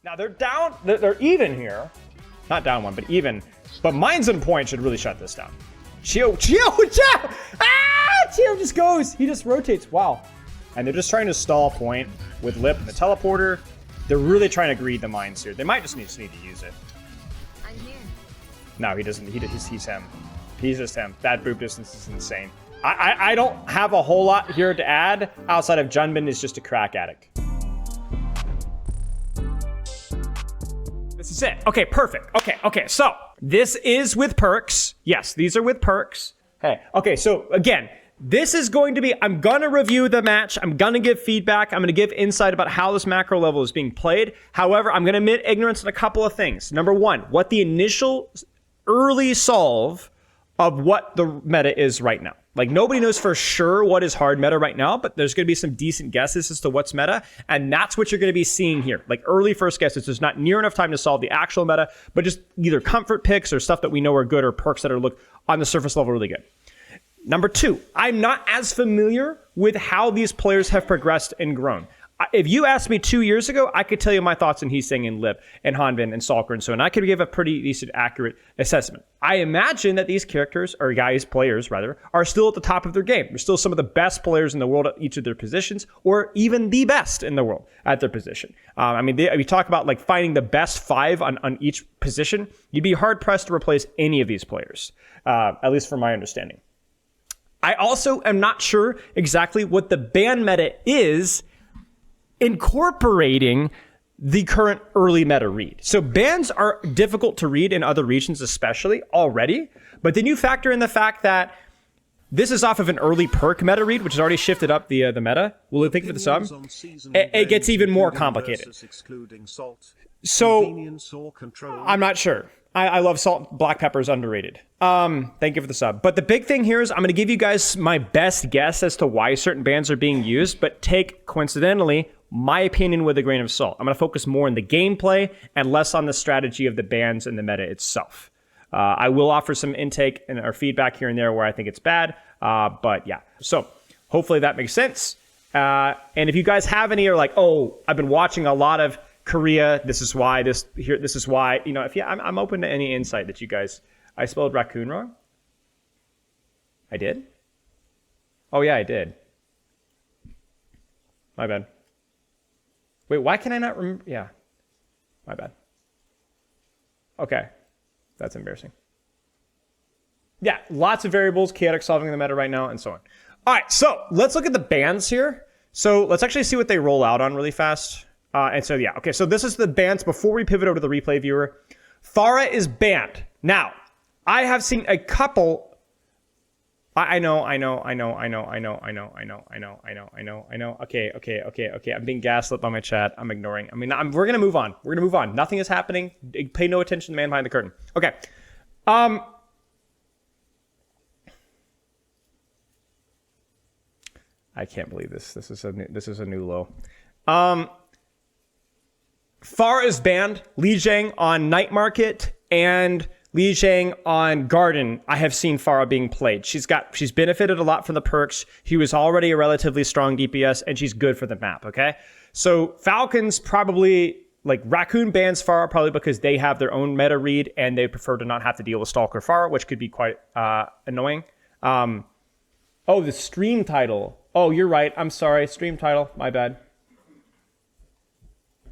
Now they're down, they're even here. Not down one, but even. But Minds and Point should really shut this down. Chio! Ah! Chio just goes. He just rotates. Wow. And they're just trying to stall Point with Lip and the teleporter. They're really trying to greed the Mines here. They might just need to use it. I'm here. No, he doesn't. He's him. He's just him. That boop distance is insane. I don't have a whole lot here to add outside of Junbin is just a crack addict. This is it. Okay, perfect. Okay, so this is with perks. Yes, these are with perks. Hey, okay, so again, this is going to be, I'm gonna review the match. I'm gonna give feedback. I'm gonna give insight about how this macro level is being played. However, I'm gonna admit ignorance on a couple of things. Number one, what the initial early solve of what the meta is right now. Like, nobody knows for sure what is hard meta right now, but there's going to be some decent guesses as to what's meta, and that's what you're going to be seeing here. Like, early first guesses. There's not near enough time to solve the actual meta, but just either comfort picks or stuff that we know are good or perks that are look on the surface level really good. Number two, I'm not as familiar with how these players have progressed and grown. If you asked me 2 years ago, I could tell you my thoughts on Heesang and Lip and Hanbin and Stalker and so on. I could give a pretty decent, accurate assessment. I imagine that these characters, or players rather, are still at the top of their game. They're still some of the best players in the world at each of their positions, or even the best in the world at their position. We talk about like finding the best five on each position. You'd be hard pressed to replace any of these players, at least from my understanding. I also am not sure exactly what the ban meta is incorporating the current early meta read. So bans are difficult to read in other regions especially already, but then you factor in the fact that this is off of an early perk meta read, which has already shifted up the meta. Will it think for the sub? It gets even more complicated. So I'm not sure. I love salt. Black pepper is underrated. Thank you for the sub. But the big thing here is I'm going to give you guys my best guess as to why certain bans are being used, but take, coincidentally, my opinion with a grain of salt. I'm going to focus more on the gameplay and less on the strategy of the bans and the meta itself. I will offer some intake and or feedback here and there where I think it's bad. But yeah, so hopefully that makes sense. And if you guys have any, or like, oh, I've been watching a lot of Korea. This is why. This is why. You know, I'm open to any insight that you guys. I spelled Raccoon wrong. I did. Oh yeah, I did. My bad. Wait, why can I not remember? Yeah, my bad. Okay, that's embarrassing. Yeah, lots of variables, chaotic solving the meta right now, and so on. All right, so let's look at the bans here. So let's actually see what they roll out on really fast. And so, yeah, okay, so this is the bans before we pivot over to the replay viewer. Pharah is banned. Now, I have seen a couple. I know. Okay. I'm being gaslit by my chat. I'm ignoring. We're going to move on. Nothing is happening. Pay no attention to the man behind the curtain. Okay. I can't believe this. This is a new low. Pharah is banned. Lijiang on Night Market and Lijiang on Garden. I have seen Pharah being played. She's benefited a lot from the perks. He was already a relatively strong DPS, and she's good for the map, okay? So Falcons probably, like Raccoon bans Pharah probably because they have their own meta read, and they prefer to not have to deal with Stalker Pharah, which could be quite annoying. Oh, the stream title. Oh, you're right. I'm sorry. Stream title. My bad.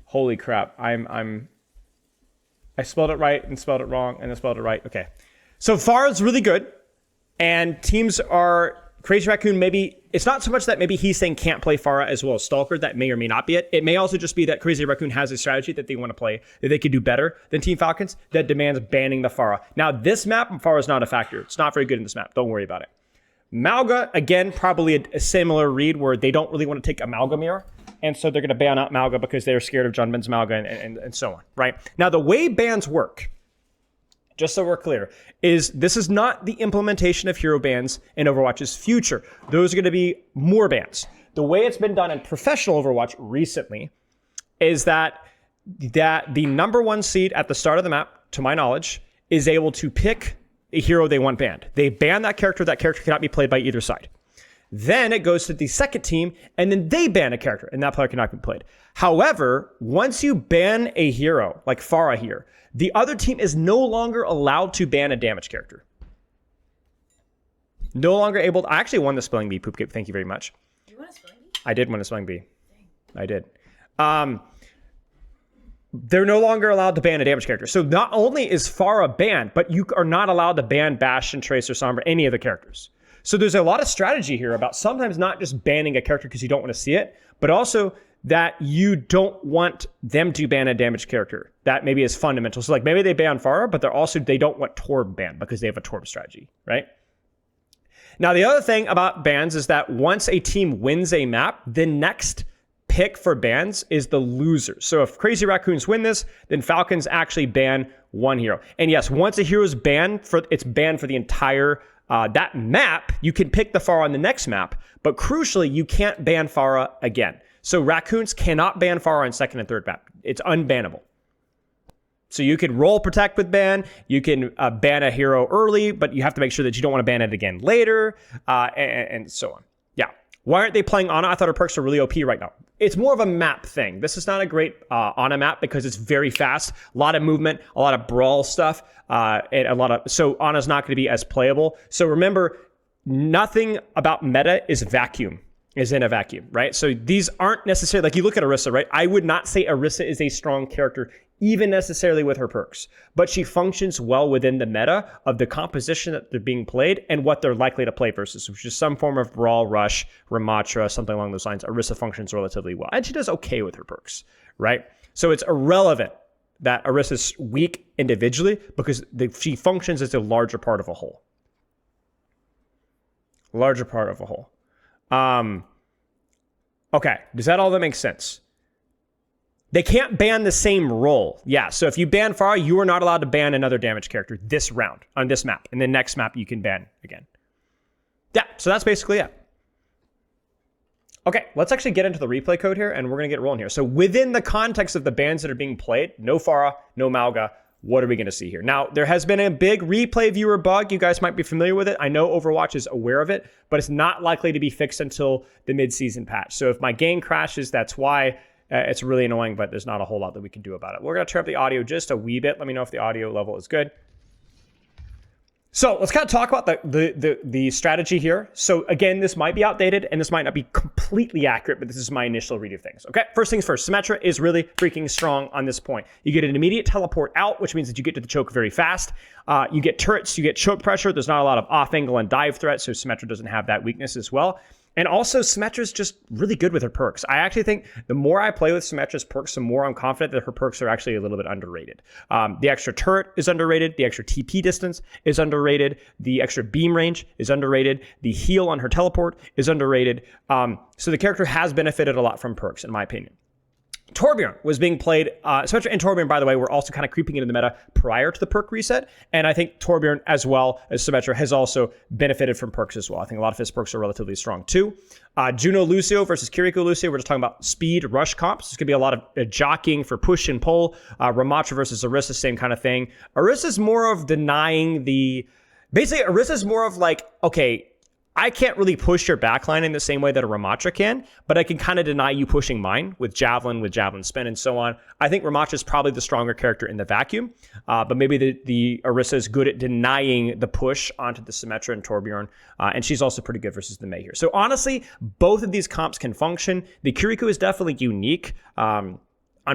Holy crap. I spelled it right and spelled it wrong and then spelled it right. Okay. So Pharah is really good. And teams are Crazy Raccoon. Maybe it's not so much that maybe he's saying can't play Pharah as well as Stalker. That may or may not be it. It may also just be that Crazy Raccoon has a strategy that they want to play that they could do better than Team Falcons that demands banning the Pharah. Now, this map, Pharah is not a factor. It's not very good in this map. Don't worry about it. Malga, again, probably a similar read where they don't really want to take Amalga mirror. And so they're going to ban out Malga because they're scared of Junbin's Malga and so on, right? Now, the way bans work, just so we're clear, is this is not the implementation of hero bans in Overwatch's future. Those are going to be more bans. The way it's been done in professional Overwatch recently is that the number one seed at the start of the map, to my knowledge, is able to pick a hero they want banned. They ban that character cannot be played by either side. Then it goes to the second team, and then they ban a character, and that player cannot be played. However, once you ban a hero, like Pharah here, the other team is no longer allowed to ban a damage character. No longer able to... I actually won the Spelling Bee, Poop Cape. Thank you very much. You won a Spelling Bee? I did win a Spelling Bee. I did. They're no longer allowed to ban a damage character. So not only is Pharah banned, but you are not allowed to ban Bastion, Tracer, Sombra, any of the characters. So there's a lot of strategy here about sometimes not just banning a character because you don't want to see it, but also that you don't want them to ban a damage character. That maybe is fundamental. So like maybe they ban Pharah, but they don't want Torb banned because they have a Torb strategy, right? Now the other thing about bans is that once a team wins a map, the next pick for bans is the loser. So if Crazy Raccoons win this, then Falcons actually ban one hero. And yes, once a hero is banned, it's banned for the entire that map. You can pick the Pharah on the next map, but crucially, you can't ban Pharah again. So Raccoons cannot ban Pharah on second and third map. It's unbannable. So you can roll protect with ban, you can ban a hero early, but you have to make sure that you don't want to ban it again later, and so on. Yeah. Why aren't they playing Ana? I thought her perks are really OP right now. It's more of a map thing. This is not a great Ana map because it's very fast, a lot of movement, a lot of brawl stuff, and so Ana's not going to be as playable. So remember, nothing about meta is in a vacuum, right? So these aren't necessarily, like you look at Orisa, right? I would not say Orisa is a strong character, even necessarily with her perks, but she functions well within the meta of the composition that they're being played and what they're likely to play versus, which is some form of brawl, rush, Ramatra, something along those lines. Orisa functions relatively well, and she does okay with her perks, right? So it's irrelevant that Orisa's weak individually because she functions as a larger part of a whole. Larger part of a whole. Okay, does that all that make sense? They can't ban the same role. Yeah, so if you ban Pharah, you are not allowed to ban another damage character this round on this map. And the next map you can ban again. Yeah, so that's basically it. Okay, let's actually get into the replay code here, and we're going to get rolling here. So within the context of the bans that are being played, no Pharah, no Malga, what are we going to see here? Now, there has been a big replay viewer bug. You guys might be familiar with it. I know Overwatch is aware of it, but it's not likely to be fixed until the mid-season patch. So if my game crashes, that's why. It's really annoying, but there's not a whole lot that we can do about it. We're going to turn up the audio just a wee bit. Let me know if the audio level is good. So let's kind of talk about the strategy here. So again, this might be outdated and this might not be completely accurate, but this is my initial read of things. Okay, first things first, Symmetra is really freaking strong on this point. You get an immediate teleport out, which means that you get to the choke very fast. You get turrets, you get choke pressure. There's not a lot of off angle and dive threat, so Symmetra doesn't have that weakness as well. And also, Symmetra's just really good with her perks. I actually think the more I play with Symmetra's perks, the more I'm confident that her perks are actually a little bit underrated. The extra turret is underrated. The extra TP distance is underrated. The extra beam range is underrated. The heal on her teleport is underrated. So the character has benefited a lot from perks, in my opinion. Torbjorn was being played, Symmetra and Torbjorn, by the way, were also kind of creeping into the meta prior to the perk reset. And I think Torbjorn, as well as Symmetra, has also benefited from perks as well. I think a lot of his perks are relatively strong too. Juno Lucio versus Kiriko Lucio. We're just talking about speed rush comps. There's going to be a lot of jockeying for push and pull. Ramatra versus Orisa, same kind of thing. Orisa's more of denying the... Basically, Orisa's more of like, okay, I can't really push your backline in the same way that a Ramatra can, but I can kind of deny you pushing mine with Javelin spin, and so on. I think Ramatra is probably the stronger character in the vacuum, but maybe the Orisa is good at denying the push onto the Symmetra and Torbjorn, and she's also pretty good versus the Mei here. So honestly, both of these comps can function. The Kiriko is definitely unique. On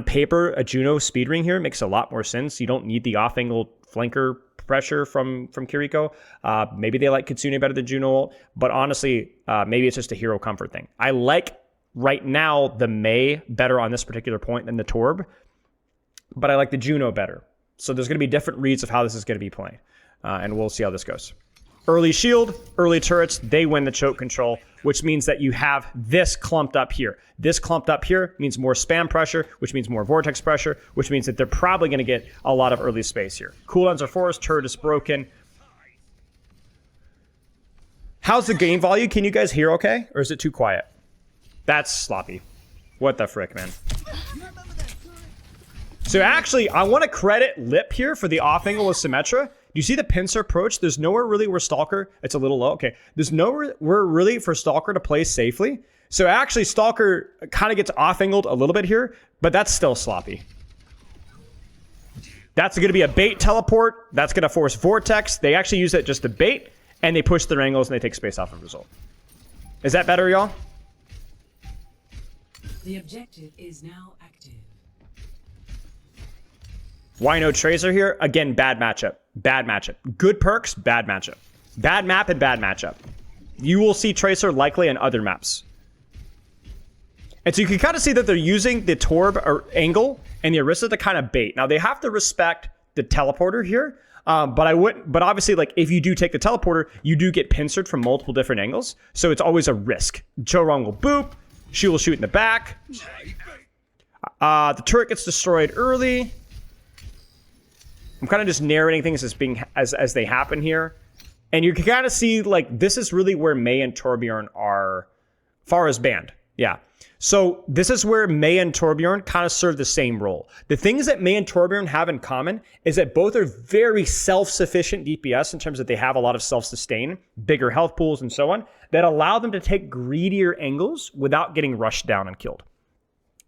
paper, a Juno speed ring here makes a lot more sense. You don't need the off-angle flanker pressure from Kiriko. Maybe they like Kitsune better than Juno, but honestly, maybe it's just a hero comfort thing. I like right now the Mei better on this particular point than the Torb, but I like the Juno better. So there's going to be different reads of how this is going to be played, and we'll see how this goes. Early shield, early turrets, they win the choke control, which means that you have this clumped up here. This clumped up here means more spam pressure, which means more vortex pressure, which means that they're probably going to get a lot of early space here. Cooldowns are forced, turret is broken. How's the game volume? Can you guys hear okay? Or is it too quiet? That's sloppy. What the frick, man? So actually, I want to credit Lip here for the off angle with Symmetra, you see the pincer approach? There's nowhere really where Stalker, it's a little low. Okay, there's nowhere really for Stalker to play safely. So actually Stalker kind of gets off-angled a little bit here, but that's still sloppy. That's going to be a bait teleport. That's going to force Vortex. They actually use it just to bait, and they push their angles, and they take space off of result. Is that better, y'all? The objective is now active. Why no Tracer here? Again, bad matchup. Bad matchup. Good perks, bad matchup. Bad map and bad matchup. You will see Tracer likely on other maps. And so you can kind of see that they're using the Torb or angle and the Orisa to kind of bait. Now they have to respect the teleporter here, but obviously, like, if you do take the teleporter, you do get pincered from multiple different angles, so it's always a risk. Chorong will boop, she will shoot in the back. The turret gets destroyed early. I'm kind of just narrating things as they happen here, and you can kind of see, like, this is really where Mei and Torbjorn are, far as banned. Yeah. So this is where Mei and Torbjorn kind of serve the same role. The things that Mei and Torbjorn have in common is that both are very self-sufficient DPS in terms of they have a lot of self-sustain, bigger health pools and so on, that allow them to take greedier angles without getting rushed down and killed.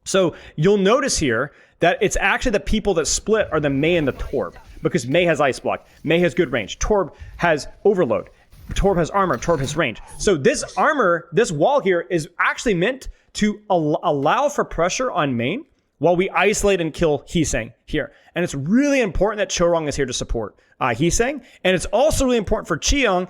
So you'll notice here that it's actually the people that split are the Mei and the Torb, because Mei has Ice Block, Mei has good range, Torb has Overload, Torb has armor, Torb has range. So this armor, this wall here is actually meant to allow for pressure on main while we isolate and kill Heesang here. And it's really important that Chorong is here to support Heesang. And it's also really important for Chio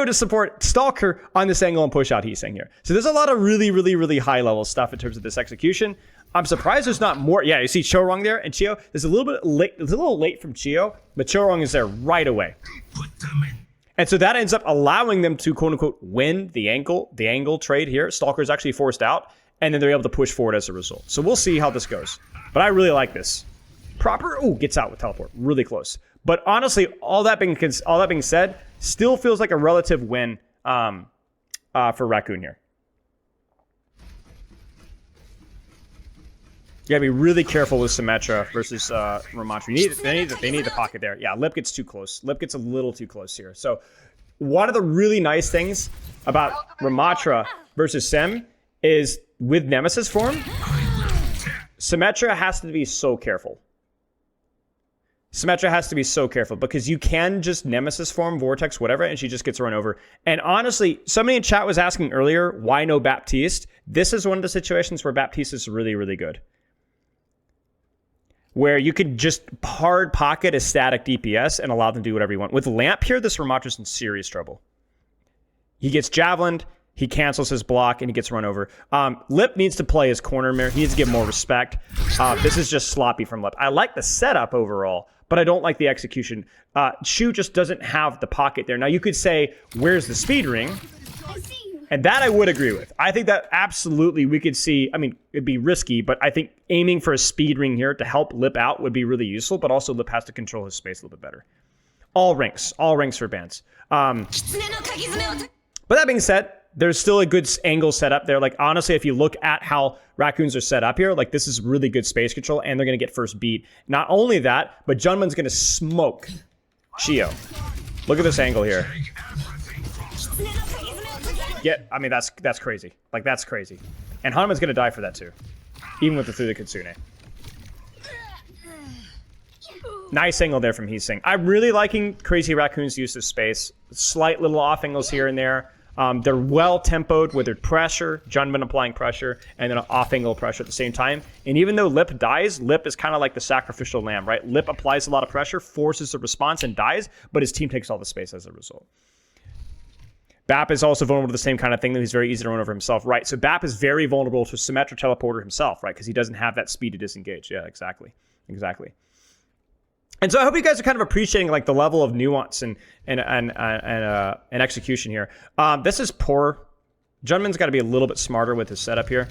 to support Stalker on this angle and push out Heesang here. So there's a lot of really, really, really high level stuff in terms of this execution. I'm surprised there's not more. Yeah, you see Chorong there, and Chio is a little bit late. It's a little late from Chio, but Chorong is there right away. Put them in. And so that ends up allowing them to, quote unquote, win the angle trade here. Stalker is actually forced out, and then they're able to push forward as a result. So we'll see how this goes. But I really like this. Proper, gets out with teleport, really close. But honestly, all that being said, still feels like a relative win for Raccoon here. You gotta be really careful with Symmetra versus Ramattra. They need the pocket there. Yeah, Lip gets too close. Lip gets a little too close here. So one of the really nice things about Ramattra versus Sem is with Nemesis form, Symmetra has to be so careful. Symmetra has to be so careful because you can just Nemesis form, Vortex, whatever, and she just gets run over. And honestly, somebody in chat was asking earlier, why no Baptiste? This is one of the situations where Baptiste is really, really good. Where you can just hard pocket a static DPS and allow them to do whatever you want. With Lamp here, this Ramatra's in serious trouble. He gets javelined, he cancels his block, and he gets run over. Lip needs to play his corner mirror. He needs to get more respect. This is just sloppy from Lip. I like the setup overall, but I don't like the execution. Shu just doesn't have the pocket there. Now you could say, where's the speed ring? And that I would agree with. I think that absolutely we could see, I mean, it'd be risky, but I think aiming for a speed ring here to help Lip out would be really useful, but also Lip has to control his space a little bit better. All ranks for bans. But that being said, there's still a good angle set up there. Like, honestly, if you look at how Raccoons are set up here, like, this is really good space control, and they're going to get first beat. Not only that, but Junman's going to smoke Chio. Look at this angle here. I mean, that's crazy. Like, that's crazy. And Hanuman's going to die for that, too. Even with the through the Kitsune. Nice angle there from Heesing. I'm really liking Crazy Raccoon's use of space. Slight little off angles here and there. They're well tempoed with their pressure, Junman applying pressure, and then an off angle pressure at the same time. And even though Lip dies, Lip is kind of like the sacrificial lamb, right? Lip applies a lot of pressure, forces the response, and dies, but his team takes all the space as a result. Bap is also vulnerable to the same kind of thing, that he's very easy to run over himself, right? So Bap is very vulnerable to Symmetra Teleporter himself, right? Because he doesn't have that speed to disengage. Yeah, exactly. And so I hope you guys are kind of appreciating, like, the level of nuance and execution here. This is poor. Junman's got to be a little bit smarter with his setup here.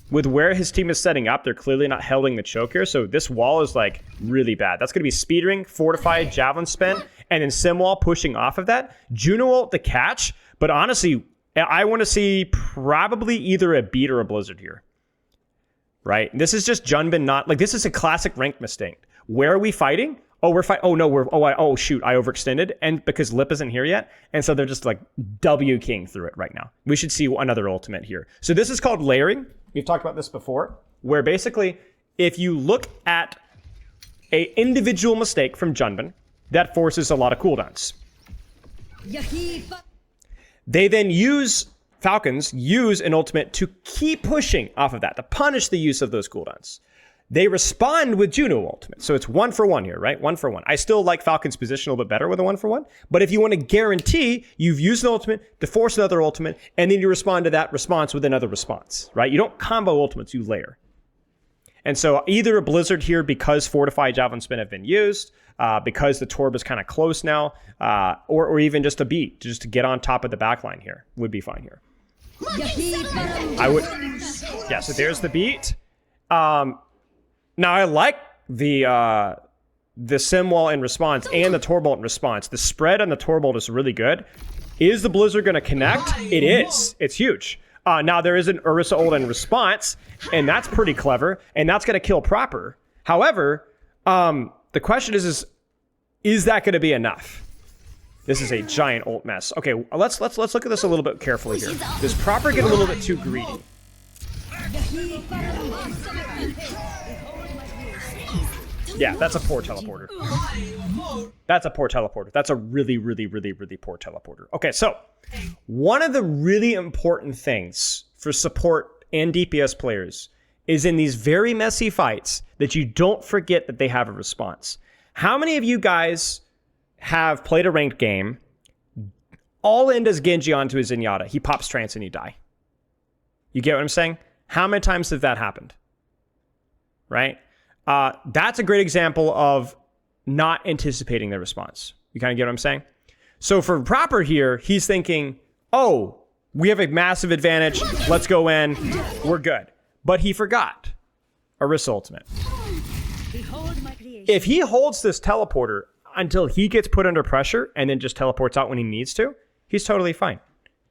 With where his team is setting up, they're clearly not holding the choke here. So this wall is, like, really bad. That's going to be Speed Ring, Fortify, Javelin Spin, and then Simwall pushing off of that. Juno ult the catch, but honestly, I want to see probably either a beat or a blizzard here. Right? This is just Junban not... Like, this is a classic rank mistake. Where are we fighting? Oh, we're fighting. Oh, no, oh, shoot, I overextended. And because Lip isn't here yet. And so they're just like W King through it right now. We should see another ultimate here. So this is called layering. We've talked about this before, where basically if you look at a individual mistake from Junbin, that forces a lot of cooldowns. They then Falcons use an ultimate to keep pushing off of that, to punish the use of those cooldowns. They respond with Juno ultimate. So it's 1-for-1 here, right? 1-for-1. I still like Falcon's position a little bit better with a 1-for-1. But if you want to guarantee you've used an ultimate to force another ultimate, and then you respond to that response with another response, right? You don't combo ultimates, you layer. And so either a Blizzard here because Fortify Javelin Spin have been used, because the Torb is kind of close now, or even just a beat, just to get on top of the backline here would be fine here. I would, yeah, so there's the beat. Now I like the Sim Wall in response and the Torbolt in response. The spread on the Torbolt is really good. Is the Blizzard going to connect? It is. It's huge. Now there is an Ursa ult in response, and that's pretty clever, and that's going to kill proper. However, the question is that going to be enough? This is a giant ult mess. Okay, let's look at this a little bit carefully here. Does proper get a little bit too greedy? Yeah, that's a poor teleporter. That's a poor teleporter. That's a really, really, really, really poor teleporter. Okay, so one of the really important things for support and DPS players is in these very messy fights that you don't forget that they have a response. How many of you guys have played a ranked game, all in does Genji onto his Zenyatta, he pops trance and you die? You get what I'm saying? How many times has that happened? Right? That's a great example of not anticipating the response. You kind of get what I'm saying? So for proper here, he's thinking, oh, we have a massive advantage. Let's go in. We're good. But he forgot Orisa ultimate. If he holds this teleporter until he gets put under pressure and then just teleports out when he needs to, he's totally fine.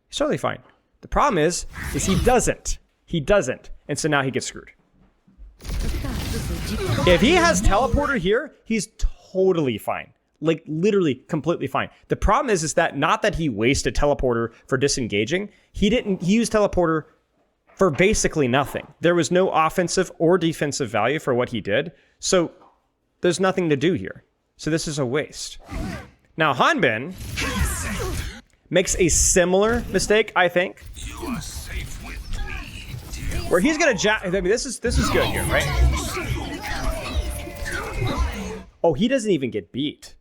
He's totally fine. The problem is he doesn't. He doesn't. And so now he gets screwed. If he has teleporter here, he's totally fine. Like literally completely fine. The problem is that not that he wasted teleporter for disengaging. He used teleporter for basically nothing. There was no offensive or defensive value for what he did. So there's nothing to do here. So this is a waste. Now Hanbin makes a similar mistake, I think. Where he's gonna I mean, this is good here, right? Oh, he doesn't even get beat.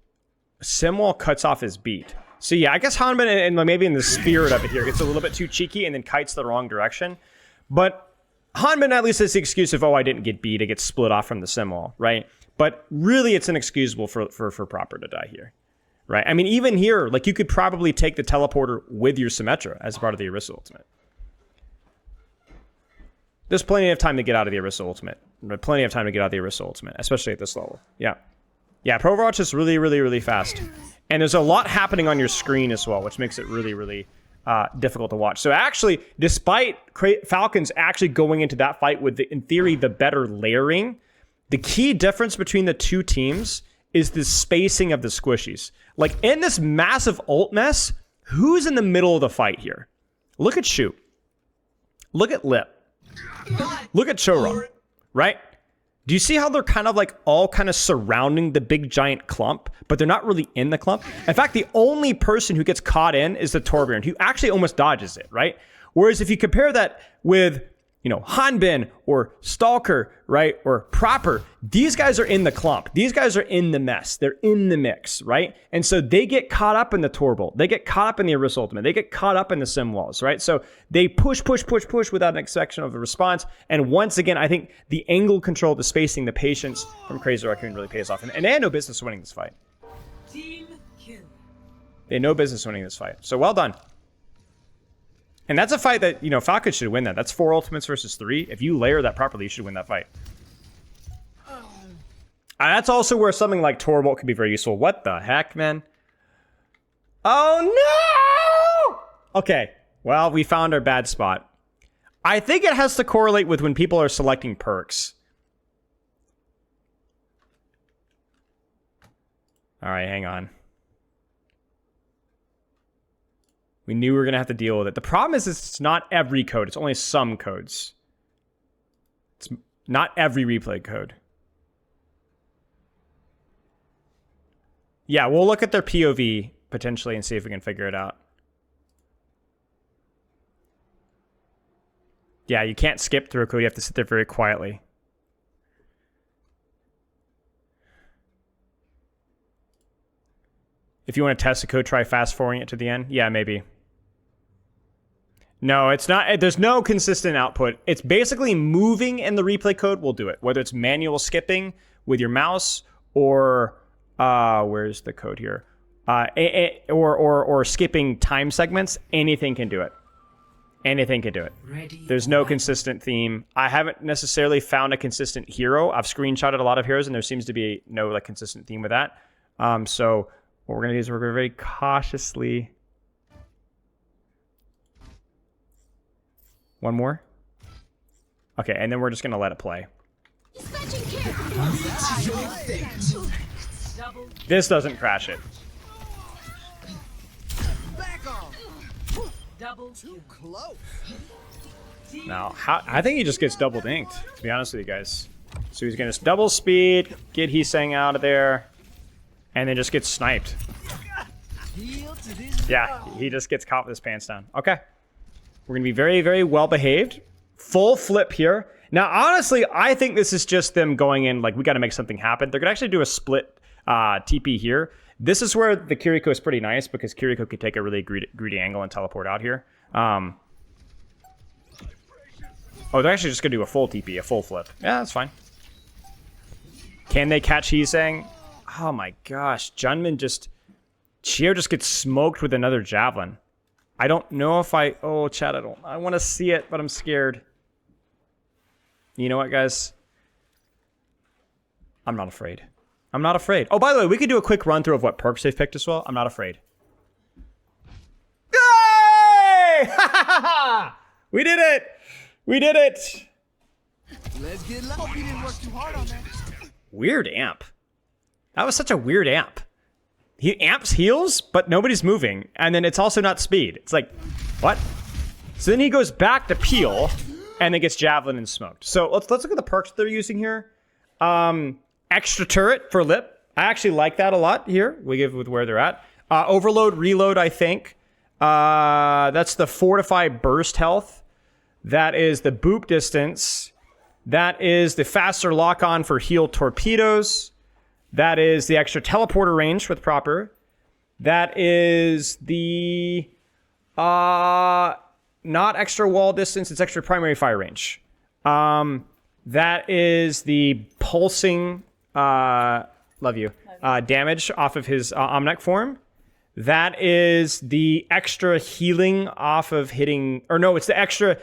Simwall cuts off his beat. So yeah, I guess Hanbin, and maybe in the spirit of it here, gets a little bit too cheeky and then kites the wrong direction. But Hanbin at least has the excuse of, oh, I didn't get beat. I get split off from the Simwall, right? But really, it's inexcusable for proper to die here, right? I mean, even here, like you could probably take the teleporter with your Symmetra as part of the Orisa ultimate. There's plenty of time to get out of the Orisa ultimate. Plenty of time to get out of the Orisa ultimate, especially at this level. Yeah. Yeah, Pro Overwatch is really, really, really fast. And there's a lot happening on your screen as well, which makes it really, really difficult to watch. So actually, despite Falcons actually going into that fight with, in theory, the better layering, the key difference between the two teams is the spacing of the squishies. Like, in this massive ult mess, who's in the middle of the fight here? Look at Shu. Look at Lip. Look at Choron, right? Do you see how they're kind of like all kind of surrounding the big giant clump, but they're not really in the clump? In fact, the only person who gets caught in is the Torbjorn, who actually almost dodges it, right? Whereas if you compare that with, you know, Hanbin or Stalker, right, or Proper, these guys are in the clump. These guys are in the mess. They're in the mix, right? And so they get caught up in the Torbolt. They get caught up in the Orisa ultimate. They get caught up in the Sim Walls, right? So they push without an expectation of a response. And once again, I think the angle control, the spacing, the patience from Crazy Raccoon really pays off. And they had no business winning this fight. Team kill. They had no business winning this fight. So well done. And that's a fight that, you know, Falcons should win that. That's 4 ultimates versus 3. If you layer that properly, you should win that fight. That's also where something like Torbolt could be very useful. What the heck, man? Oh, no! Okay, well, we found our bad spot. I think it has to correlate with when people are selecting perks. All right, hang on. We knew we were going to have to deal with it. The problem is it's not every code. It's only some codes. It's not every replay code. Yeah, we'll look at their POV potentially and see if we can figure it out. Yeah, you can't skip through a code. You have to sit there very quietly. If you want to test a code, try fast forwarding it to the end. Yeah, maybe. No, it's not. There's no consistent output. It's basically moving in the replay code will do it. Whether it's manual skipping with your mouse or where's the code here? Or skipping time segments. Anything can do it. Anything can do it. There's no consistent theme. I haven't necessarily found a consistent hero. I've screenshotted a lot of heroes, and there seems to be no like consistent theme with that. So what we're gonna do is we're gonna very cautiously. One more. Okay, and then we're just gonna let it play. This doesn't crash it. Too close. Now, I think he just gets double dinked, to be honest with you guys. So he's gonna double speed, get Heesang out of there, and then just gets sniped. Yeah, he just gets caught with his pants down. Okay. We're gonna be very, very well behaved. Full flip here. Now, honestly, I think this is just them going in, like, we gotta make something happen. They're gonna actually do a split TP here. This is where the Kiriko is pretty nice because Kiriko could take a really greedy angle and teleport out here. Oh, they're actually just gonna do a full TP, a full flip. Yeah, that's fine. Can they catch Heesang? Oh my gosh, Junmin Chio just gets smoked with another javelin. I don't know if oh, chat, I want to see it, but I'm scared. You know what, guys? I'm not afraid. I'm not afraid. Oh, by the way, we could do a quick run through of what perks they've picked as well. I'm not afraid. Yay! We did it! We did it! Let's get low. Hope you didn't work too hard on that. Weird amp. That was such a weird amp. He amps heals, but nobody's moving. And then it's also not speed. It's like, what? So then he goes back to peel and then gets javelin and smoked. So let's look at the perks they're using here. Extra turret for lip. I actually like that a lot here. We give with where they're at. Overload, reload, I think. That's the fortify burst health. That is the boop distance. That is the faster lock on for heal torpedoes. That is the extra teleporter range with proper. That is the not extra wall distance, it's extra primary fire range. That is the pulsing love you damage off of his Omnic form. That is the extra healing off of hitting, or no, it's the extra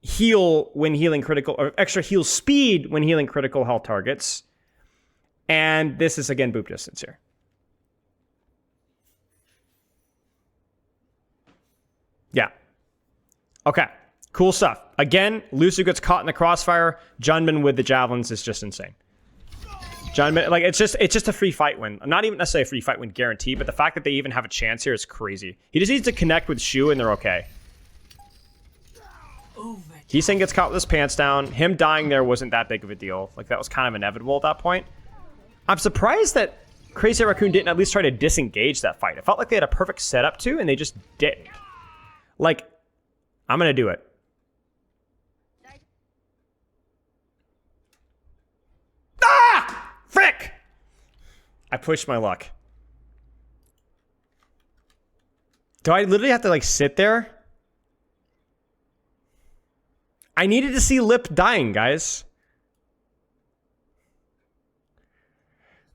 heal when healing critical, or extra heal speed when healing critical health targets. And this is, again, boop distance here. Yeah. Okay. Cool stuff. Again, Lucio gets caught in the crossfire. Junmin with the javelins is just insane. Junmin, like, it's just a free fight win. Not even necessarily a free fight win guarantee, but the fact that they even have a chance here is crazy. He just needs to connect with Shu and they're okay. Heesang gets caught with his pants down. Him dying there wasn't that big of a deal. Like, that was kind of inevitable at that point. I'm surprised that Crazy Raccoon didn't at least try to disengage that fight. It felt like they had a perfect setup to, and they just didn't. Like, I'm going to do it. Ah! Frick! I pushed my luck. Do I literally have to, like, sit there? I needed to see Lip dying, guys.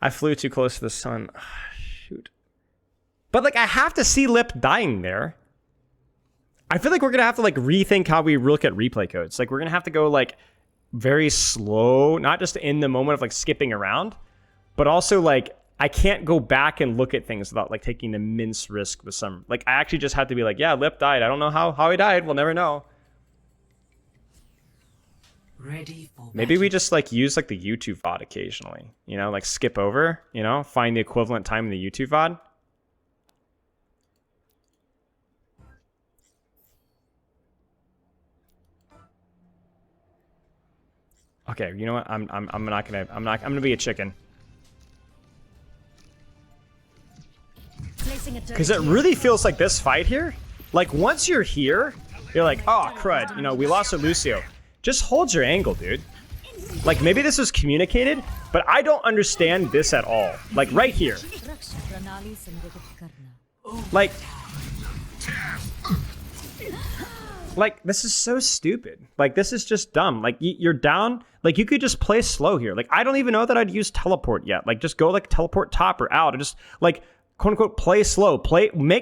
I flew too close to the sun. Oh, shoot. But, like, I have to see Lip dying there. I feel like we're going to have to, like, rethink how we look at replay codes. Like, we're going to have to go, like, very slow. Not just in the moment of, like, skipping around. But also, like, I can't go back and look at things without, like, taking the immense risk with some... Like, I actually just have to be like, yeah, Lip died. I don't know how he died. We'll never know. Ready for Maybe we just like use like the YouTube VOD occasionally, you know, like skip over, you know, find the equivalent time in the YouTube VOD. Okay, you know what? I'm gonna be a chicken. Because it really feels like this fight here, like once you're here, you're like, oh crud, you know, we lost a Lucio. Just hold your angle, dude. Like maybe this was communicated, but I don't understand this at all. Like right here. Like this is so stupid. Like this is just dumb. Like you're down. Like you could just play slow here. Like I don't even know that I'd use teleport yet. Like just go like teleport top or out and just like quote unquote play slow.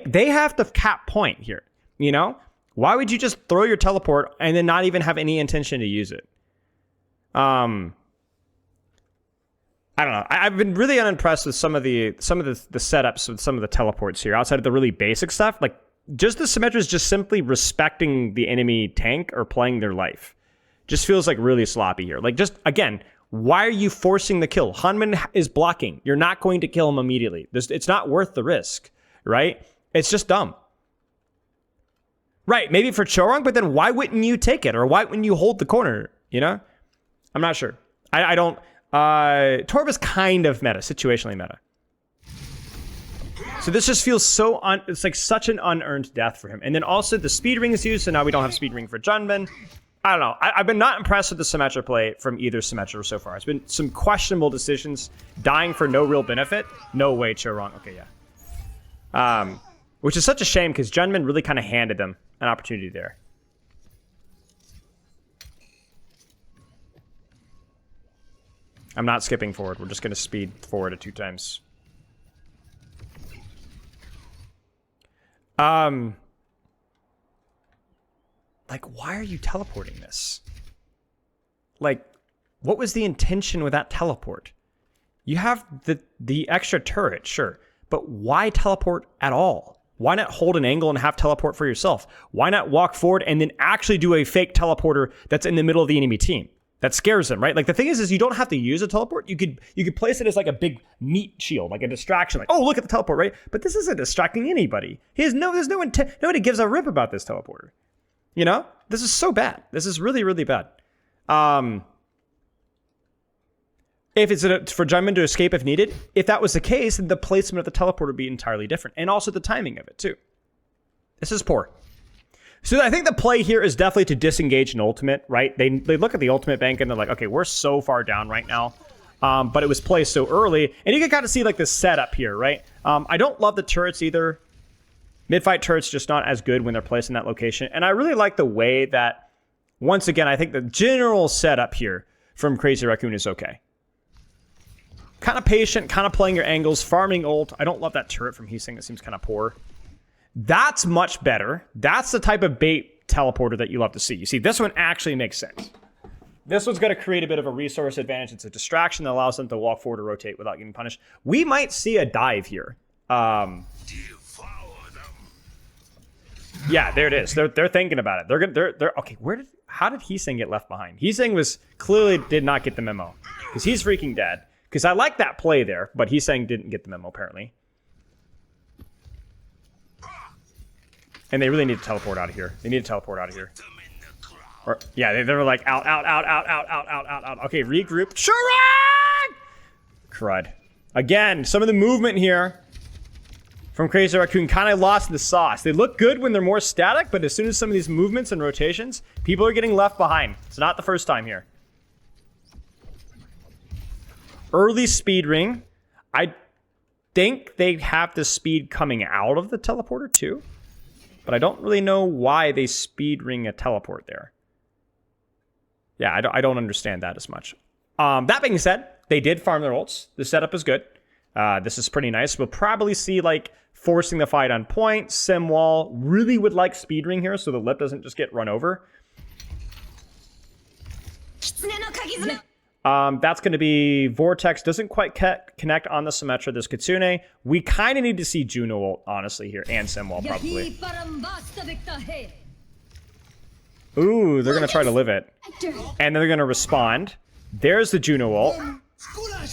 They have the cap point here. You know? Why would you just throw your teleport and then not even have any intention to use it? I don't know. I've been really unimpressed with some of the setups with some of the teleports here outside of the really basic stuff. Like just the Symmetras just simply respecting the enemy tank or playing their life. Just feels like really sloppy here. Like just again, why are you forcing the kill? Hanman is blocking. You're not going to kill him immediately. It's not worth the risk, right? It's just dumb. Right, maybe for Chorong, but then why wouldn't you take it? Or why wouldn't you hold the corner, you know? I'm not sure. I don't... Torb is kind of meta, situationally meta. So this just feels so... it's like such an unearned death for him. And then also the speed ring is used, so now we don't have speed ring for Junbin. I don't know. I've been not impressed with the Symmetra play from either Symmetra so far. It's been some questionable decisions, dying for no real benefit. No way, Chorong. Okay, yeah. Which is such a shame, because Junbin really kind of handed them an opportunity there. I'm not skipping forward. We're just going to speed forward 2 times. Like, why are you teleporting this? Like, what was the intention with that teleport? You have the extra turret, sure. But why teleport at all? Why not hold an angle and have teleport for yourself? Why not walk forward and then actually do a fake teleporter that's in the middle of the enemy team? That scares them, right? Like the thing is you don't have to use a teleport. You could place it as like a big meat shield, like a distraction. Like, oh, look at the teleport, right? But this isn't distracting anybody. There's no intent. Nobody gives a rip about this teleporter. You know? This is so bad. This is really, really bad. If it's for Junbin to escape if needed, if that was the case, then the placement of the teleport would be entirely different. And also the timing of it, too. This is poor. So I think the play here is definitely to disengage an ultimate, right? They look at the ultimate bank and they're like, okay, we're so far down right now. But it was placed so early. And you can kind of see like the setup here, right? I don't love the turrets either. Mid-fight turrets just not as good when they're placed in that location. And I really like the way that, once again, I think the general setup here from Crazy Raccoon is okay. Kind of patient, kind of playing your angles, farming ult. I don't love that turret from Heesing. It seems kind of poor. That's much better. That's the type of bait teleporter that you love to see. You see, this one actually makes sense. This one's going to create a bit of a resource advantage. It's a distraction that allows them to walk forward or rotate without getting punished. We might see a dive here. Yeah, there it is. They're thinking about it. They're okay. How did Heesing get left behind? Heesing was clearly did not get the memo because he's freaking dead. Because I like that play there, but Heesing didn't get the memo apparently. And they really need to teleport out of here. They need to teleport out of here. Or yeah, they were like out. Okay, regroup. Chorong! Crud. Again, some of the movement here from Crazy Raccoon kind of lost the sauce. They look good when they're more static, but as soon as some of these movements and rotations, people are getting left behind. It's not the first time here. Early speed ring. I think they have the speed coming out of the teleporter too. But I don't really know why they speed ring a teleport there. Yeah, I don't understand that as much. That being said, they did farm their ults. The setup is good. This is pretty nice. We'll probably see like forcing the fight on point. Simwall really would like speed ring here so the lip doesn't just get run over. That's going to be Vortex. Doesn't quite connect on the Symmetra. There's Kitsune. We kind of need to see Juno ult, honestly, here. And Simwall, probably. Ooh, they're going to try to live it. And then they're going to respond. There's the Juno ult.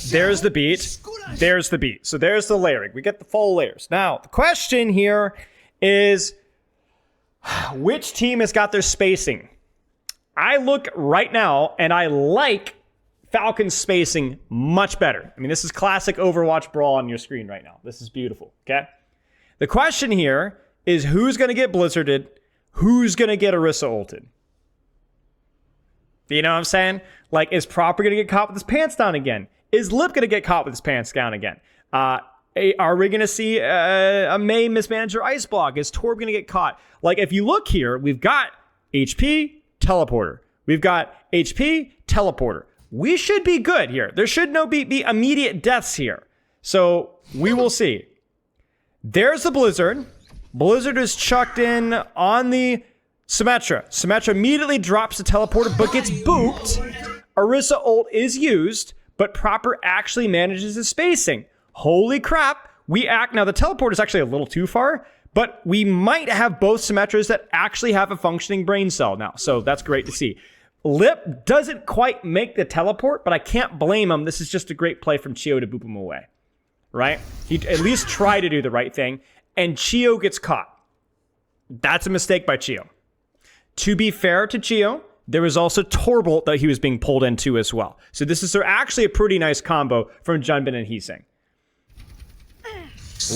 There's the beat. There's the beat. So there's the layering. We get the full layers. Now, the question here is, which team has got their spacing? I look right now, and I like Falcons spacing much better. I mean, this is classic Overwatch brawl on your screen right now. This is beautiful, okay? The question here is who's going to get blizzarded, who's going to get Orisa ulted? You know what I'm saying? Like, is Proper going to get caught with his pants down again? Is Lip going to get caught with his pants down again? Are we going to see a May mismanage her ice block? Is Torb going to get caught? Like, if you look here, we've got HP, teleporter. We've got HP, teleporter. We should be good here. There should no be immediate deaths here. So we will see. There's the Blizzard. Blizzard is chucked in on the Symmetra. Symmetra immediately drops the teleporter, but gets booped. Orisa ult is used, but Proper actually manages his spacing. Holy crap. Now the teleport is actually a little too far, but we might have both Symmetras that actually have a functioning brain cell now. So that's great to see. Lip doesn't quite make the teleport, but I can't blame him. This is just a great play from Chio to boop him away, right? He at least tried to do the right thing, and Chio gets caught. That's a mistake by Chio. To be fair to Chio, there was also Torbolt that he was being pulled into as well. So this is actually a pretty nice combo from Junbin and Heesang.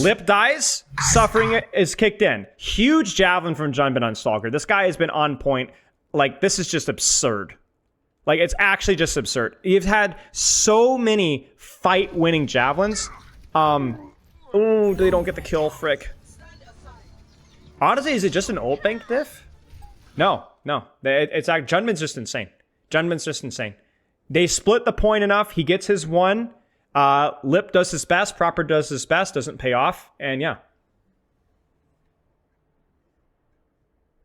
Lip dies, Suffering is kicked in. Huge javelin from Junbin on Stalker. This guy has been on point. Like, this is just absurd. Like, it's actually just absurd. You've had so many fight-winning javelins. Ooh, they don't get the kill, frick. Honestly, is it just an ult bank diff? No. It's like, Junbin's just insane. Junbin's just insane. They split the point enough. He gets his one. Lip does his best. Proper does his best. Doesn't pay off. And yeah.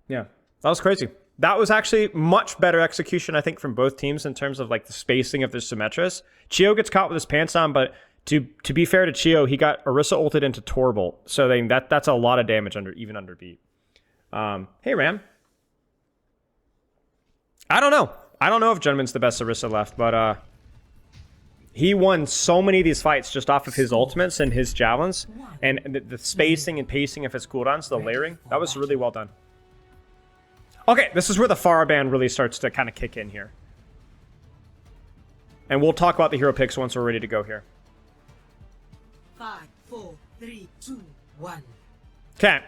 Yeah. That was crazy. That was actually much better execution, I think, from both teams in terms of like the spacing of their Symmetras. Chio gets caught with his pants on, but to be fair to Chio, he got Orisa ulted into Torbolt. So that's a lot of damage even under beat. Hey, Ram. I don't know. I don't know if Junbin's the best Orisa left, but he won so many of these fights just off of his ultimates and his javelins. And the spacing and pacing of his cooldowns, the layering, that was really well done. Okay, this is where the Pharah ban really starts to kind of kick in here. And we'll talk about the hero picks once we're ready to go here. 5, 4, 3, 2, 1. Okay.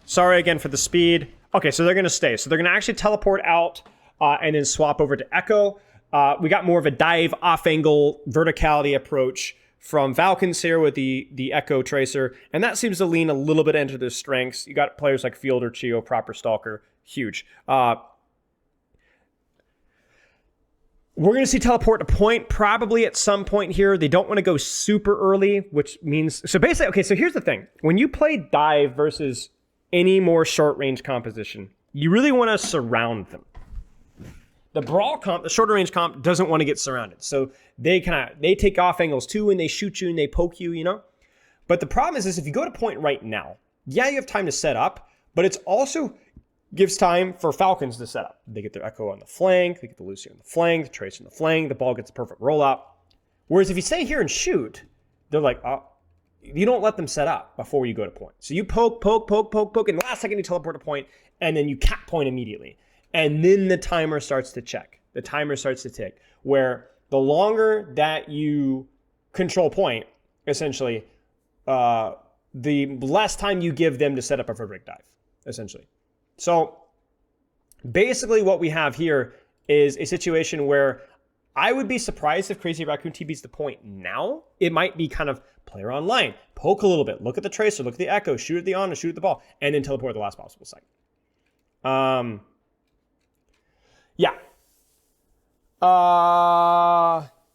Sorry again for the speed. Okay, so they're going to stay. So they're going to actually teleport out and then swap over to Echo. We got more of a dive, off-angle, verticality approach from Falcons here with the Echo Tracer. And that seems to lean a little bit into their strengths. You got players like Fielder, Chio, Proper Stalker. Huge. We're going to see teleport to point probably at some point here. They don't want to go super early, which means... So basically, okay, so here's the thing. When you play dive versus any more short-range composition, you really want to surround them. The brawl comp, the shorter range comp, doesn't want to get surrounded. So they take off angles too, and they shoot you and they poke you, you know? But the problem is if you go to point right now, yeah, you have time to set up, but it's also... gives time for Falcons to set up. They get their Echo on the flank, they get the Lucy on the flank, the Tracer on the flank, the ball gets a perfect rollout. Whereas if you stay here and shoot, they're like, oh, you don't let them set up before you go to point. So you poke, and the last second you teleport to point, and then you cap point immediately. And then the timer starts to check. The timer starts to tick. Where the longer that you control point, essentially, the less time you give them to set up a verdict dive, essentially. So basically what we have here is a situation where I would be surprised if Crazy Raccoon TBs the point now. It might be kind of player online, poke a little bit, look at the Tracer, look at the Echo, shoot at the Honor, shoot at the ball, and then teleport at the last possible second.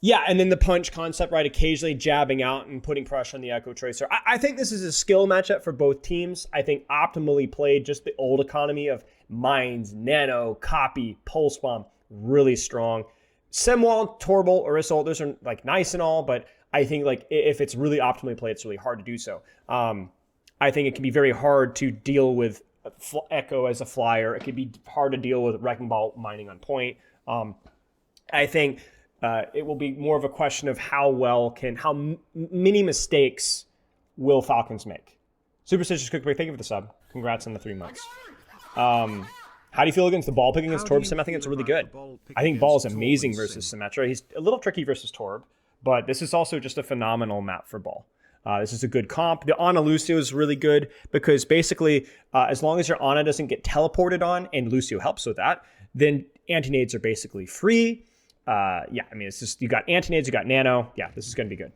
Yeah, and then the punch concept, right? Occasionally jabbing out and putting pressure on the Echo Tracer. I think this is a skill matchup for both teams. I think optimally played, just the old economy of Mines, Nano, Copy, Pulse Bomb, really strong. Simwall, Torbolt, Orisa, those are like nice and all, but I think like if it's really optimally played, it's really hard to do so. I think it can be very hard to deal with Echo as a flyer. It could be hard to deal with Wrecking Ball mining on point. I think it will be more of a question of how many mistakes will Falcons make. Superstitious Cookboy, thank you for the sub. Congrats on the 3 months. How do you feel against the ball picking against Torb Sim? I think it's really good. I think Ball is amazing versus Symmetra. He's a little tricky versus Torb, but this is also just a phenomenal map for Ball. This is a good comp. The Ana Lucio is really good because basically, as long as your Ana doesn't get teleported on, and Lucio helps with that, then anti-nades are basically free. Yeah, I mean, it's just, you got anti-nades, you got nano. Yeah, this is going to be good.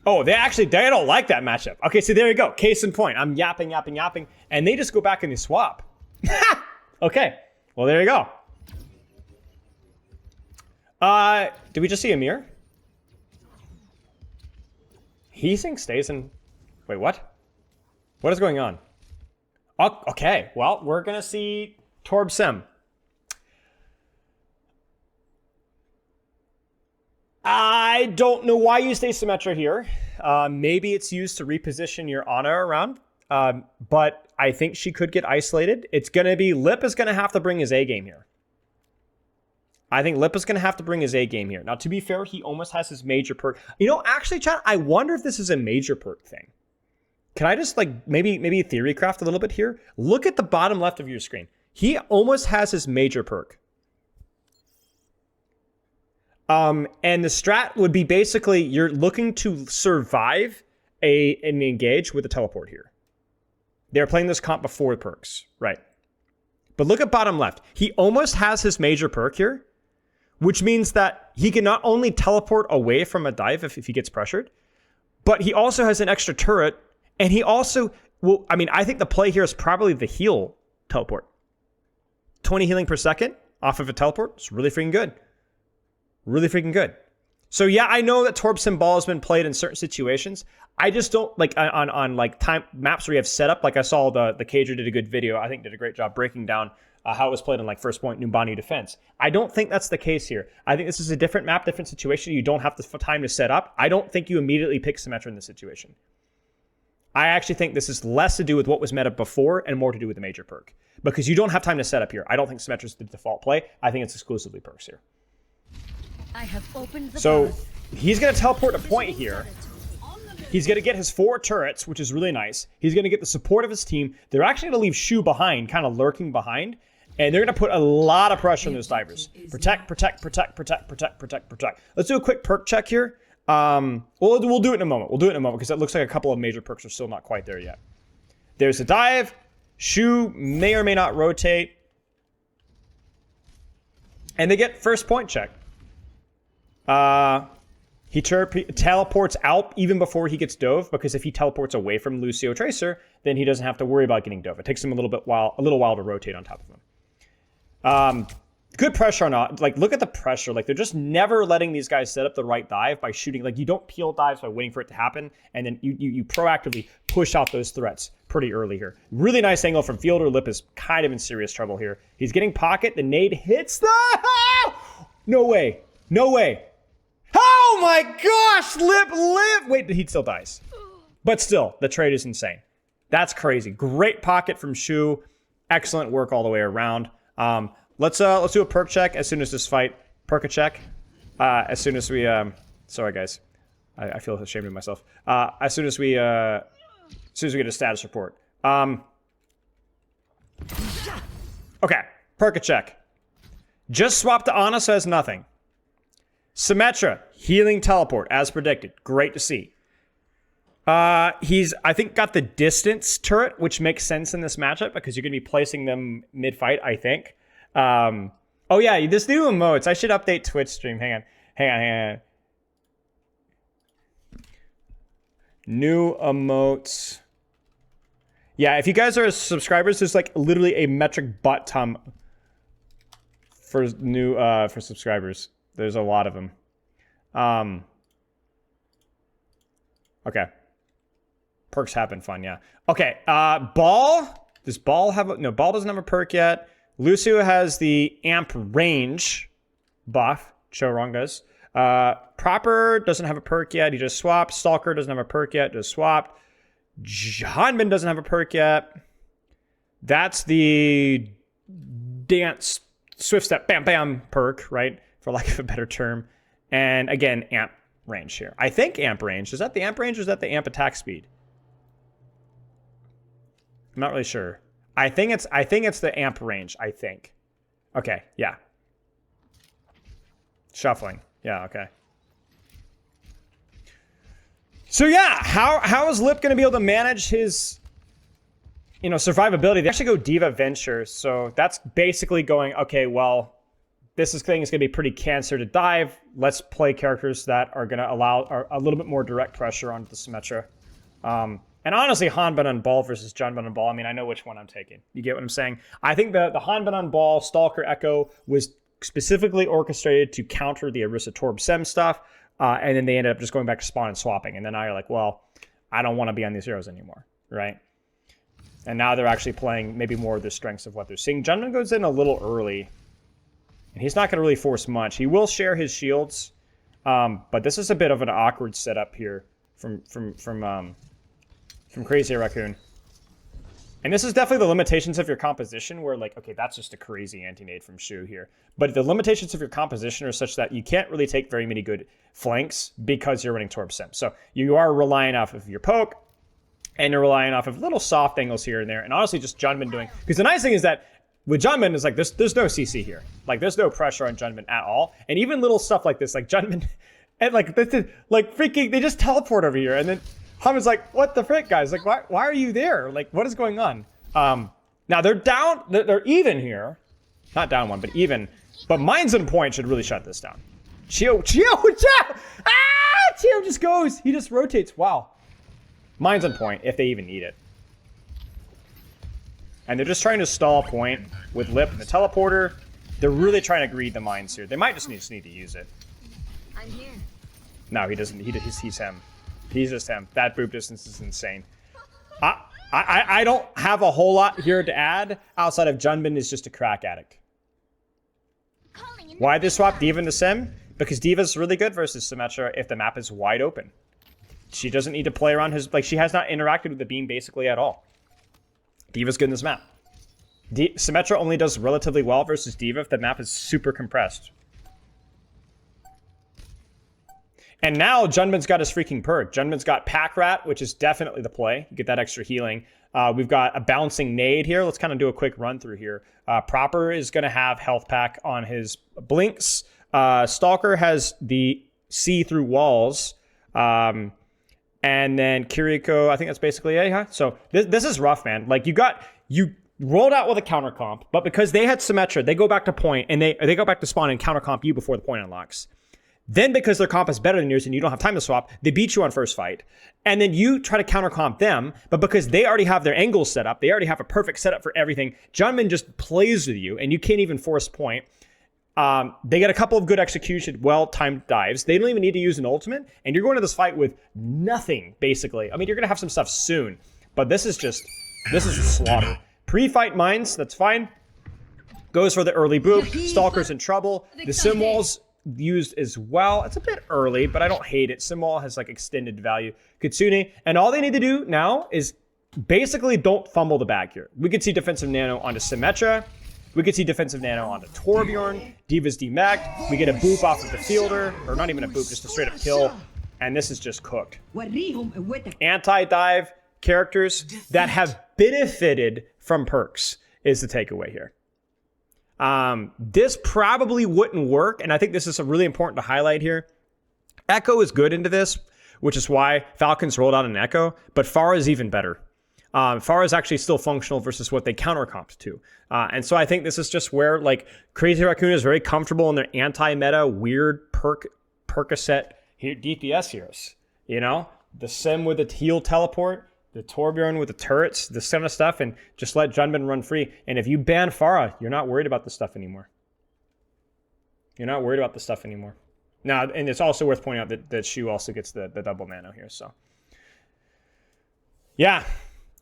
Oh, they don't like that matchup. Okay, so there you go. Case in point. I'm yapping, and they just go back and they swap. Okay, well, there you go. Did we just see Amir? He thinks stays in... Wait, what? What is going on? Oh, okay, well, we're going to see Torb Sim. I don't know why you stay Symmetra here. Maybe it's used to reposition your Ana around. But I think she could get isolated. It's going to be... Lip is going to have to bring his A game here. I think Lip is going to have to bring his A game here. Now, to be fair, he almost has his major perk. You know, actually, chat, I wonder if this is a major perk thing. Can I just, like, maybe theorycraft a little bit here? Look at the bottom left of your screen. He almost has his major perk. And the strat would be basically you're looking to survive an engage with a teleport here. They're playing this comp before perks, right? But look at bottom left. He almost has his major perk here, which means that he can not only teleport away from a dive if he gets pressured, but he also has an extra turret, and he also will... I mean, I think the play here is probably the heal teleport. 20 healing per second off of a teleport. It's really freaking good. Really freaking good. So yeah, I know that Torb Sim Ball has been played in certain situations. I just don't like on like time maps where you have setup. Like I saw the Cager did a good video. I think did a great job breaking down how it was played on like first point Numbani defense. I don't think that's the case here. I think this is a different map, different situation. You don't have the time to set up. I don't think you immediately pick Symmetra in this situation. I actually think this is less to do with what was meta before and more to do with the major perk because you don't have time to set up here. I don't think Symmetra is the default play. I think it's exclusively perks here. I have opened the So path. he's going to teleport a point here. He's going to get his 4 turrets, which is really nice. He's going to get the support of his team. They're actually going to leave Shu behind, kind of lurking behind. And they're going to put a lot of pressure on those divers. Protect. Let's do a quick perk check here. We'll do it in a moment. Because it looks like a couple of major perks are still not quite there yet. There's a dive. Shu may or may not rotate. And they get first point check. He teleports out even before he gets dove, because if he teleports away from Lucio Tracer, then he doesn't have to worry about getting dove. It takes him a little while to rotate on top of him. Good pressure on, like, look at the pressure. Like, they're just never letting these guys set up the right dive by shooting. Like, you don't peel dives by waiting for it to happen, and then you proactively push out those threats pretty early here. Really nice angle from Fielder. Lip is kind of in serious trouble here. He's getting pocket. The nade hits the... No way. Oh my gosh, Lip. Wait, he still dies. But still, the trade is insane. That's crazy. Great pocket from Shu. Excellent work all the way around. Let's do a perk check as soon as this fight. Perk a check. As soon as we sorry guys. I feel ashamed of myself. As soon as we get a status report. Okay, perk a check. Just swapped to Ana, so has nothing. Symmetra, healing teleport, as predicted. Great to see. He's, I think, got the distance turret, which makes sense in this matchup because you're going to be placing them mid-fight, I think. Oh, yeah, this new emotes. I should update Twitch stream. Hang on. New emotes. Yeah, if you guys are subscribers, there's like literally a metric butt ton for for subscribers. There's a lot of them. Okay. Perks have been fun, yeah. Okay, Ball. Does Ball have no, Ball doesn't have a perk yet. Lucio has the amp range buff. Chorong does. Proper doesn't have a perk yet. He just swapped. Stalker doesn't have a perk yet. Just swapped. Hanbin doesn't have a perk yet. That's the dance, swift step, bam, bam perk, right? For lack of a better term. And again, amp range here. I think amp range. Is that the amp range or is that the amp attack speed? I'm not really sure. I think it's the amp range, I think. Okay, yeah. Shuffling. Yeah, okay. So yeah, how is Lip going to be able to manage his, you know, survivability? They actually go Diva Venture, so that's basically going, okay, well, this thing is going to be pretty cancer to dive. Let's play characters that are going to allow a little bit more direct pressure onto the Symmetra. And honestly, Hanban on Ball versus Junban on Ball, I mean, I know which one I'm taking. You get what I'm saying? I think the Hanban on Ball Stalker Echo was specifically orchestrated to counter the Orisa Torb Sem stuff. And then they ended up just going back to spawn and swapping. And then now you're like, well, I don't want to be on these heroes anymore, right? And now they're actually playing maybe more of the strengths of what they're seeing. Junman goes in a little early. And he's not going to really force much. He will share his shields. But this is a bit of an awkward setup here from Crazy Raccoon. And this is definitely the limitations of your composition where, like, okay, that's just a crazy anti-nade from Shu here. But the limitations of your composition are such that you can't really take very many good flanks because you're running Torb Sim. So you are relying off of your poke, and you're relying off of little soft angles here and there. And honestly, just Junman doing... Because the nice thing is that with Junman is like, there's no CC here. Like, there's no pressure on Junman at all. And even little stuff like this, like Junman... And like, this is, like, freaking... They just teleport over here, and then... Haman's like, what the frick, guys? Like, why are you there? Like, what is going on? Now, they're down. They're even here. Not down one, but even. But Minds and Point should really shut this down. Chio! Ah! Chio just goes. He just rotates. Wow. Minds and Point, if they even need it. And they're just trying to stall Point with Lip and the teleporter. They're really trying to greed the Minds here. They might just need to use it. I'm here. No, he doesn't. He's him. He's just him. That boop distance is insane. I don't have a whole lot here to add outside of Junban is just a crack addict. Why they swap Diva into Sim? Because Diva's really good versus Symmetra if the map is wide open. She doesn't need to play around his... Like, she has not interacted with the beam basically at all. Diva's good in this map. Symmetra only does relatively well versus Diva if the map is super compressed. And now Junman's got his freaking perk. Junman's got Pack Rat, which is definitely the play. You get that extra healing. We've got a bouncing nade here. Let's kind of do a quick run through here. Proper is going to have health pack on his blinks. Stalker has the see-through walls. And then Kiriko, I think that's basically it. Huh? So this is rough, man. Like, you rolled out with a counter comp, but because they had Symmetra, they go back to point and they go back to spawn and counter comp you before the point unlocks. Then because their comp is better than yours and you don't have time to swap, they beat you on first fight. And then you try to counter comp them, but because they already have their angles set up, they already have a perfect setup for everything, Junman just plays with you and you can't even force point. They get a couple of good execution, well-timed dives. They don't even need to use an ultimate, and you're going to this fight with nothing, basically. I mean, you're going to have some stuff soon, but this is a slaughter. Pre-fight mines, that's fine. Goes for the early boop. Stalker's in trouble. The sim walls used as well. It's a bit early, but I don't hate it. Simwall has like extended value. Kitsune, and all they need to do now is basically don't fumble the bag here. We could see defensive nano onto Symmetra. We could see defensive nano onto Torbjorn. Diva's demacked. We get a boop off of the fielder, or not even a boop, just a straight up kill. And this is just cooked. Anti-dive characters that have benefited from perks is the takeaway here. This probably wouldn't work, and I think this is really important to highlight here. Echo is good into this, which is why Falcons rolled out an Echo, but Pharah is even better. Pharah is actually still functional versus what they counter-comped to. And so I think this is just where, like, Crazy Raccoon is very comfortable in their anti-meta, weird Percocet DPS heroes. You know? The Sim with the heal teleport, the Torbjorn with the turrets, this kind of stuff, and just let Junban run free. And if you ban Pharah, you're not worried about this stuff anymore. You're not worried about this stuff anymore. Now, and it's also worth pointing out that Shu also gets the double nano here, so. Yeah,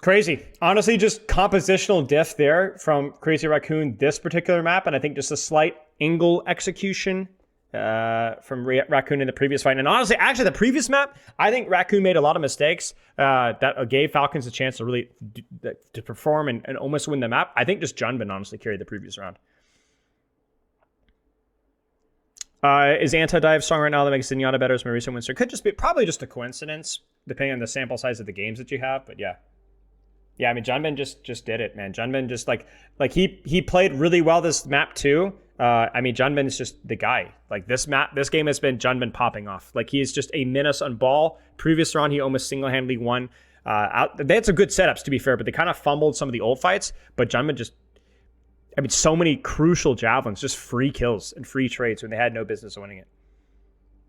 crazy. Honestly, just compositional diff there from Crazy Raccoon this particular map, and I think just a slight angle execution Raccoon in the previous fight. And honestly, actually, the previous map, I think Raccoon made a lot of mistakes that gave Falcons a chance to really to perform and almost win the map. I think just Junbin honestly carried the previous round. Is anti-dive strong right now that makes Zenyatta better as my recent win streak? Could just be probably just a coincidence, depending on the sample size of the games that you have. But yeah. Yeah, I mean, Junbin just did it, man. Junbin just like he played really well this map too. I mean, Junbin is just the guy. Like this game has been Junbin popping off. Like he is just a menace on ball. Previous round, he almost single-handedly won. They had some good setups to be fair, but they kind of fumbled some of the old fights. But Junbin just, I mean, so many crucial javelins, just free kills and free trades when they had no business winning it.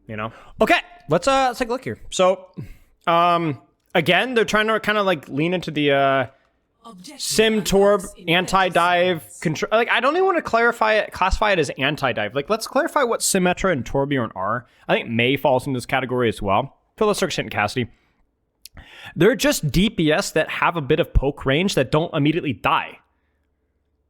You know? Okay, let's take a look here. So, again, they're trying to kind of like lean into the Sim Torb anti-dive control. Like, I don't even want to classify it as anti-dive. Like, let's clarify what Symmetra and Torbjorn are. I think Mei falls in this category as well. To a lesser extent, Cassidy. They're just DPS that have a bit of poke range that don't immediately die.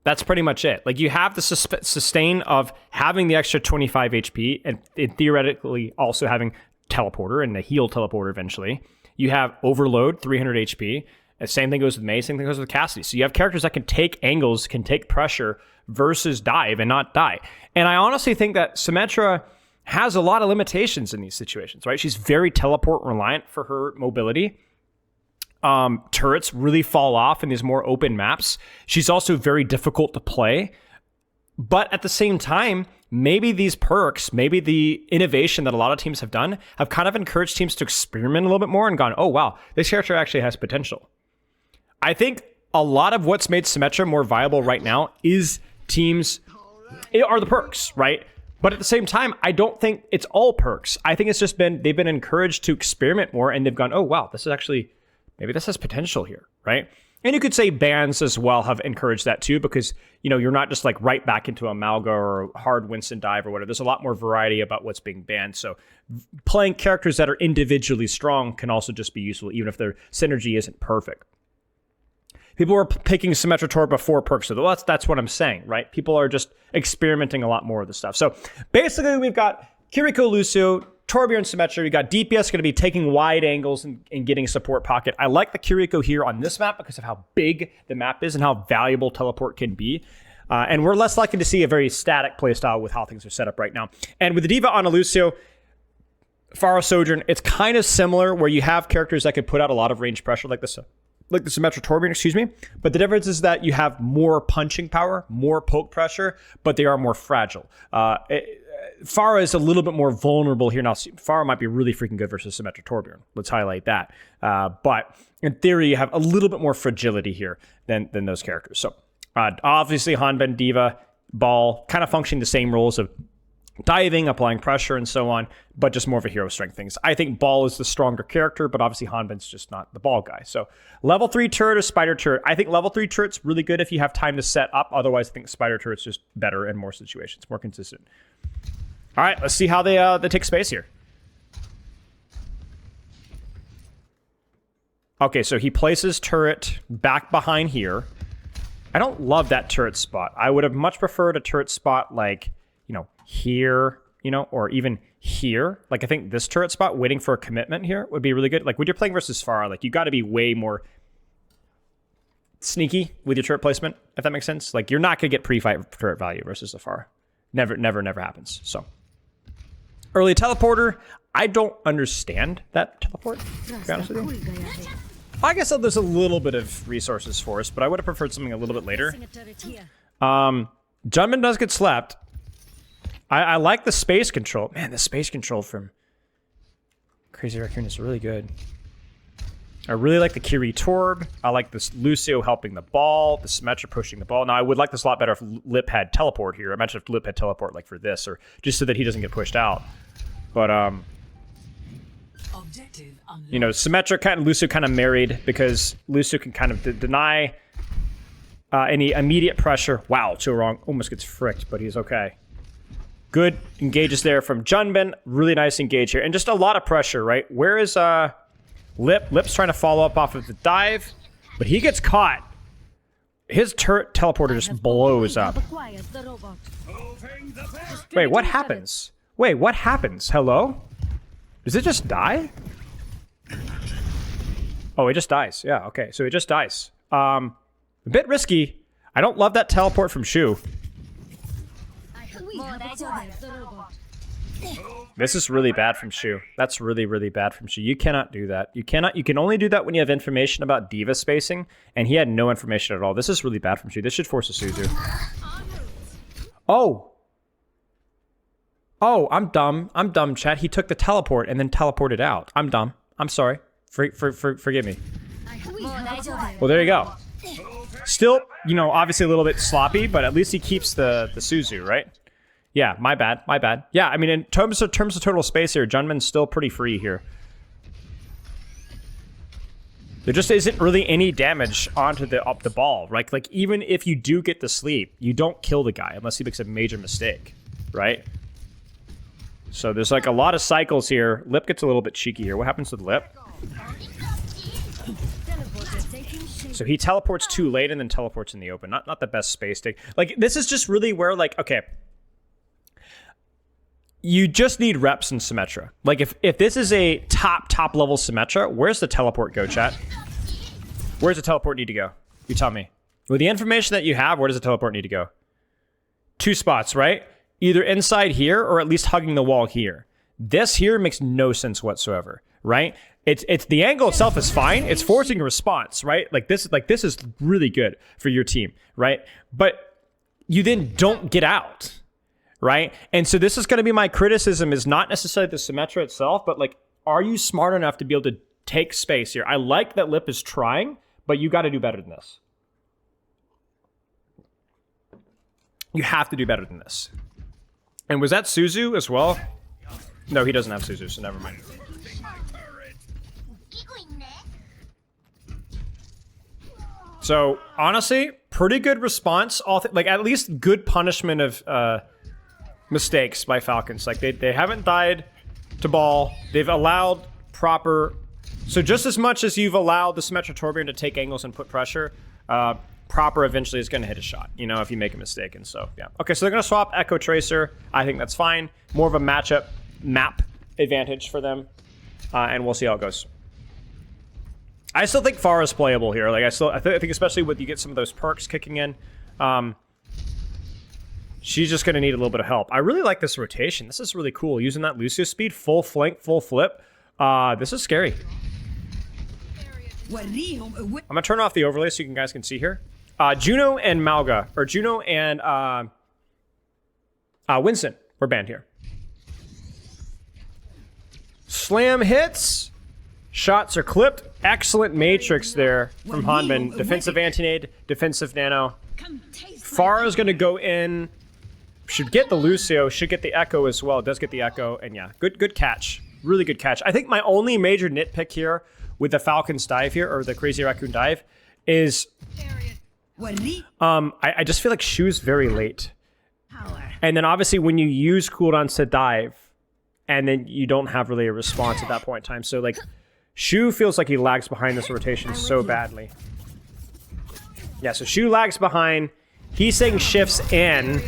That's pretty much it. Like, you have the sustain of having the extra 25 HP and theoretically also having teleporter and the heal teleporter eventually. You have overload, 300 HP. The same thing goes with Mei, same thing goes with Cassidy. So you have characters that can take angles, can take pressure versus dive and not die. And I honestly think that Symmetra has a lot of limitations in these situations, right? She's very teleport reliant for her mobility. Turrets really fall off in these more open maps. She's also very difficult to play. But at the same time, maybe these perks, maybe the innovation that a lot of teams have done, have kind of encouraged teams to experiment a little bit more and gone, oh, wow, this character actually has potential. I think a lot of what's made Symmetra more viable right now is are the perks, right? But at the same time, I don't think it's all perks. I think it's just they've been encouraged to experiment more and they've gone, oh, wow, this is actually, maybe this has potential here, right? And you could say bans as well have encouraged that too, because, you know, you're not just like right back into a Malga or a hard Winston dive or whatever. There's a lot more variety about what's being banned. So playing characters that are individually strong can also just be useful, even if their synergy isn't perfect. People were picking Symmetra Tor before perks, so that's what I'm saying, right? People are just experimenting a lot more with this stuff. So basically, we've got Kiriko Lucio, Torbjorn Symmetra. We got DPS going to be taking wide angles and getting support pocket. I like the Kiriko here on this map because of how big the map is and how valuable teleport can be. And we're less likely to see a very static playstyle with how things are set up right now. And with the Diva on a Lucio, Pharah Sojourn, it's kind of similar where you have characters that could put out a lot of range pressure like this. Like the Symmetra Torbjorn, excuse me. But the difference is that you have more punching power, more poke pressure, but they are more fragile. Pharah is a little bit more vulnerable here. Now, Pharah might be really freaking good versus Symmetra Torbjorn. Let's highlight that. But in theory, you have a little bit more fragility here than those characters. So obviously, Hanben, Diva, Ball kind of functioning the same roles of diving, applying pressure, and so on, but just more of a hero strength things. I think Ball is the stronger character, but obviously Hanben's just not the Ball guy. So level 3 turret or spider turret. I think level 3 turret's really good if you have time to set up. Otherwise, I think spider turret's just better in more situations, more consistent. All right, let's see how they take space here. Okay, so he places turret back behind here. I don't love that turret spot. I would have much preferred a turret spot like, you know, here, you know, or even here. Like, I think this turret spot, waiting for a commitment here, would be really good. Like, when you're playing versus Pharah, like, you got to be way more sneaky with your turret placement, if that makes sense. Like, you're not going to get pre-fight turret value versus a Pharah. Never happens. So, early teleporter, I don't understand that teleport, to be honest with you. I guess there's a little bit of resources for us, but I would have preferred something a little bit later. Junbin does get slapped. I like the space control. Man, the space control from Crazy Raccoon is really good. I really like the Kiri Torb. I like this Lucio helping the ball, the Symmetra pushing the ball. Now, I would like this a lot better if Lip had teleport here. Imagine if Lip had teleport like for this, or just so that he doesn't get pushed out. But, you know, Symmetra kind of, Lucio kind of married because Lucio can kind of deny any immediate pressure. Wow, too wrong. Almost gets fricked, but he's okay. Good engages there from Junbin. Really nice engage here. And just a lot of pressure, right? Where is Lip? Lip's trying to follow up off of the dive, but he gets caught. His turret teleporter just blows up. Wait, what happens? Wait, what happens? Hello? Does it just die? Oh, it just dies. Yeah, okay. So it just dies. A bit risky. I don't love that teleport from Shu. This is really bad from Shu. That's really, really bad from Shu. You cannot do that. You can only do that when you have information about diva spacing, and he had no information at all. This is really bad from Shu. This should force a Suzu. Oh! Oh, I'm dumb. I'm dumb, chat. He took the teleport and then teleported out. I'm dumb. I'm sorry. Forgive me. Well, there you go. Still, you know, obviously a little bit sloppy, but at least he keeps the Suzu, right? Yeah, my bad. My bad. Yeah, I mean, in terms of total space here, Junman's still pretty free here. There just isn't really any damage onto the ball. Like even if you do get the sleep, you don't kill the guy unless he makes a major mistake, right? So there's like a lot of cycles here. Lip gets a little bit cheeky here. What happens with Lip? So he teleports too late and then teleports in the open. Not the best space take. Like, this is just really where, like, okay. You just need reps in Symmetra. Like, if this is a top level Symmetra, where's the teleport go, chat? Where's the teleport need to go? You tell me. With the information that you have, where does the teleport need to go? 2 spots, right? Either inside here or at least hugging the wall here. This here makes no sense whatsoever, right? It's the angle itself is fine. It's forcing a response, right? Like this is really good for your team, right? But you then don't get out, right? And so this is going to be my criticism, is not necessarily the Symmetra itself, but like, are you smart enough to be able to take space here? I like that Lip is trying, but you got to do better than this. You have to do better than this. And was that Suzu as well? No, he doesn't have Suzu, so never mind. So, honestly, pretty good response. Like, at least good punishment of mistakes by Falcons. Like, they haven't died to ball. They've allowed proper... So, just as much as you've allowed the Symmetra Torbjorn to take angles and put pressure, proper eventually is going to hit a shot, you know, if you make a mistake. And so, yeah. Okay, so they're going to swap Echo Tracer. I think that's fine. More of a matchup map advantage for them. And we'll see how it goes. I still think Pharah's playable here. Like, I think especially with you get some of those perks kicking in, she's just going to need a little bit of help. I really like this rotation. This is really cool. Using that Lucio speed, full flank, full flip. This is scary. I'm going to turn off the overlay so you guys can see here. Juno and Malga, or Juno and Winston were banned here. Slam hits. Shots are clipped. Excellent matrix there from Hanbin. Defensive anti-nade, defensive nano. Pharah's going to go in. Should get the Lucio, should get the Echo as well. Does get the Echo, and yeah, good catch. Really good catch. I think my only major nitpick here with the Falcons dive here, or the Crazy Raccoon dive, is I just feel like Shu's very late. And then obviously when you use cooldowns to dive, and then you don't have really a response at that point in time. So like, Shu feels like he lags behind this rotation so badly. Yeah, so Shu lags behind. He's saying shifts in,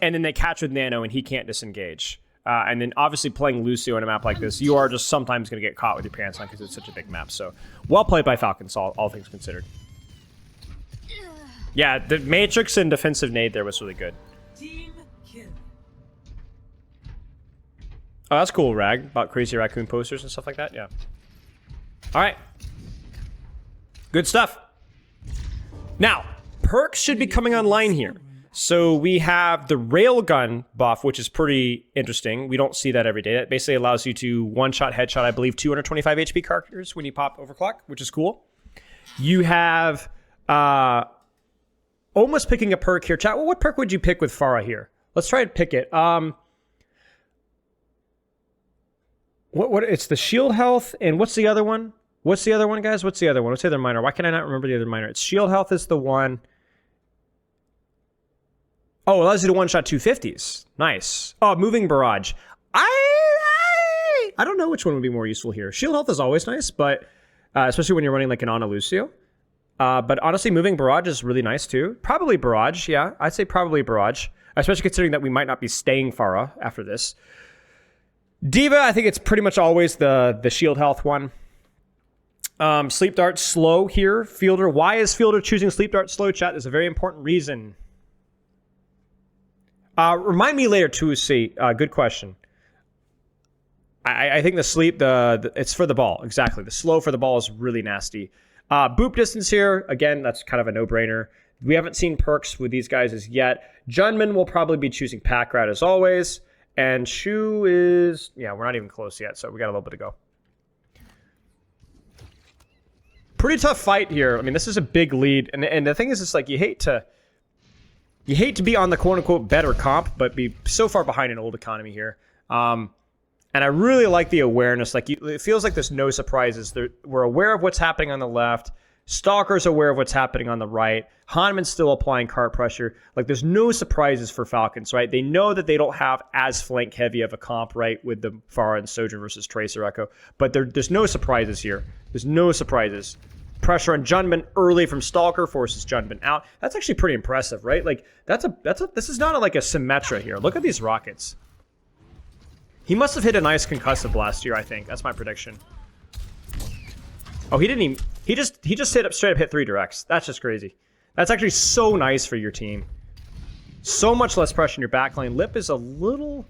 and then they catch with Nano, and he can't disengage. And then obviously playing Lucio in a map like this, you are just sometimes going to get caught with your pants on because it's such a big map. So, well played by Falcons, all things considered. Yeah, the Matrix and defensive nade there was really good. Team kill. Oh, that's cool, Rag, about Crazy Raccoon posters and stuff like that, yeah. Alright. Good stuff. Now, perks should be coming online here. So we have the Railgun buff, which is pretty interesting. We don't see that every day. That basically allows you to one-shot, headshot, I believe, 225 HP characters when you pop Overclock, which is cool. You have almost picking a perk here. Chat, well, what perk would you pick with Pharah here? Let's try and pick it. What? It's the shield health, and what's the other one? What's the other one, guys? What's the other one? What's the other minor? Why can I not remember the other minor? It's shield health is the one. Oh, it allows you to one-shot 250s. Nice. Oh, moving barrage. I don't know which one would be more useful here. Shield health is always nice, but especially when you're running like an Ana Lucio. But honestly, moving barrage is really nice too. Probably barrage, yeah. I'd say probably barrage, especially considering that we might not be staying Pharah after this. Diva, I think it's pretty much always the shield health one. Sleep Dart slow here. Fielder, why is Fielder choosing Sleep Dart slow, chat? There's a very important reason. Remind me later too, see. Good question. I think the sleep, it's for the ball. Exactly. The slow for the ball is really nasty. Boop distance here. Again, that's kind of a no-brainer. We haven't seen perks with these guys as yet. Junman will probably be choosing Pack Rat as always. And Shu is... Yeah, we're not even close yet, so we got a little bit to go. Pretty tough fight here. I mean, this is a big lead. And the thing is, it's like you hate to be on the quote-unquote better comp, but be so far behind an old economy here. And I really like the awareness. Like, it feels like there's no surprises. We're aware of what's happening on the left. Stalker's aware of what's happening on the right. Hanman's still applying cart pressure. Like, there's no surprises for Falcons, right? They know that they don't have as flank heavy of a comp, right, with the Pharah and Sojourn versus Tracer Echo. But there's no surprises here. There's no surprises. Pressure on Junman early from Stalker forces Junman out. That's actually pretty impressive, right? Like, this is not like a Symmetra here. Look at these rockets. He must have hit a nice concussive last year, I think. That's my prediction. Oh, he didn't even... He just straight up hit 3 directs. That's just crazy. That's actually so nice for your team. So much less pressure in your backline. Lip is a little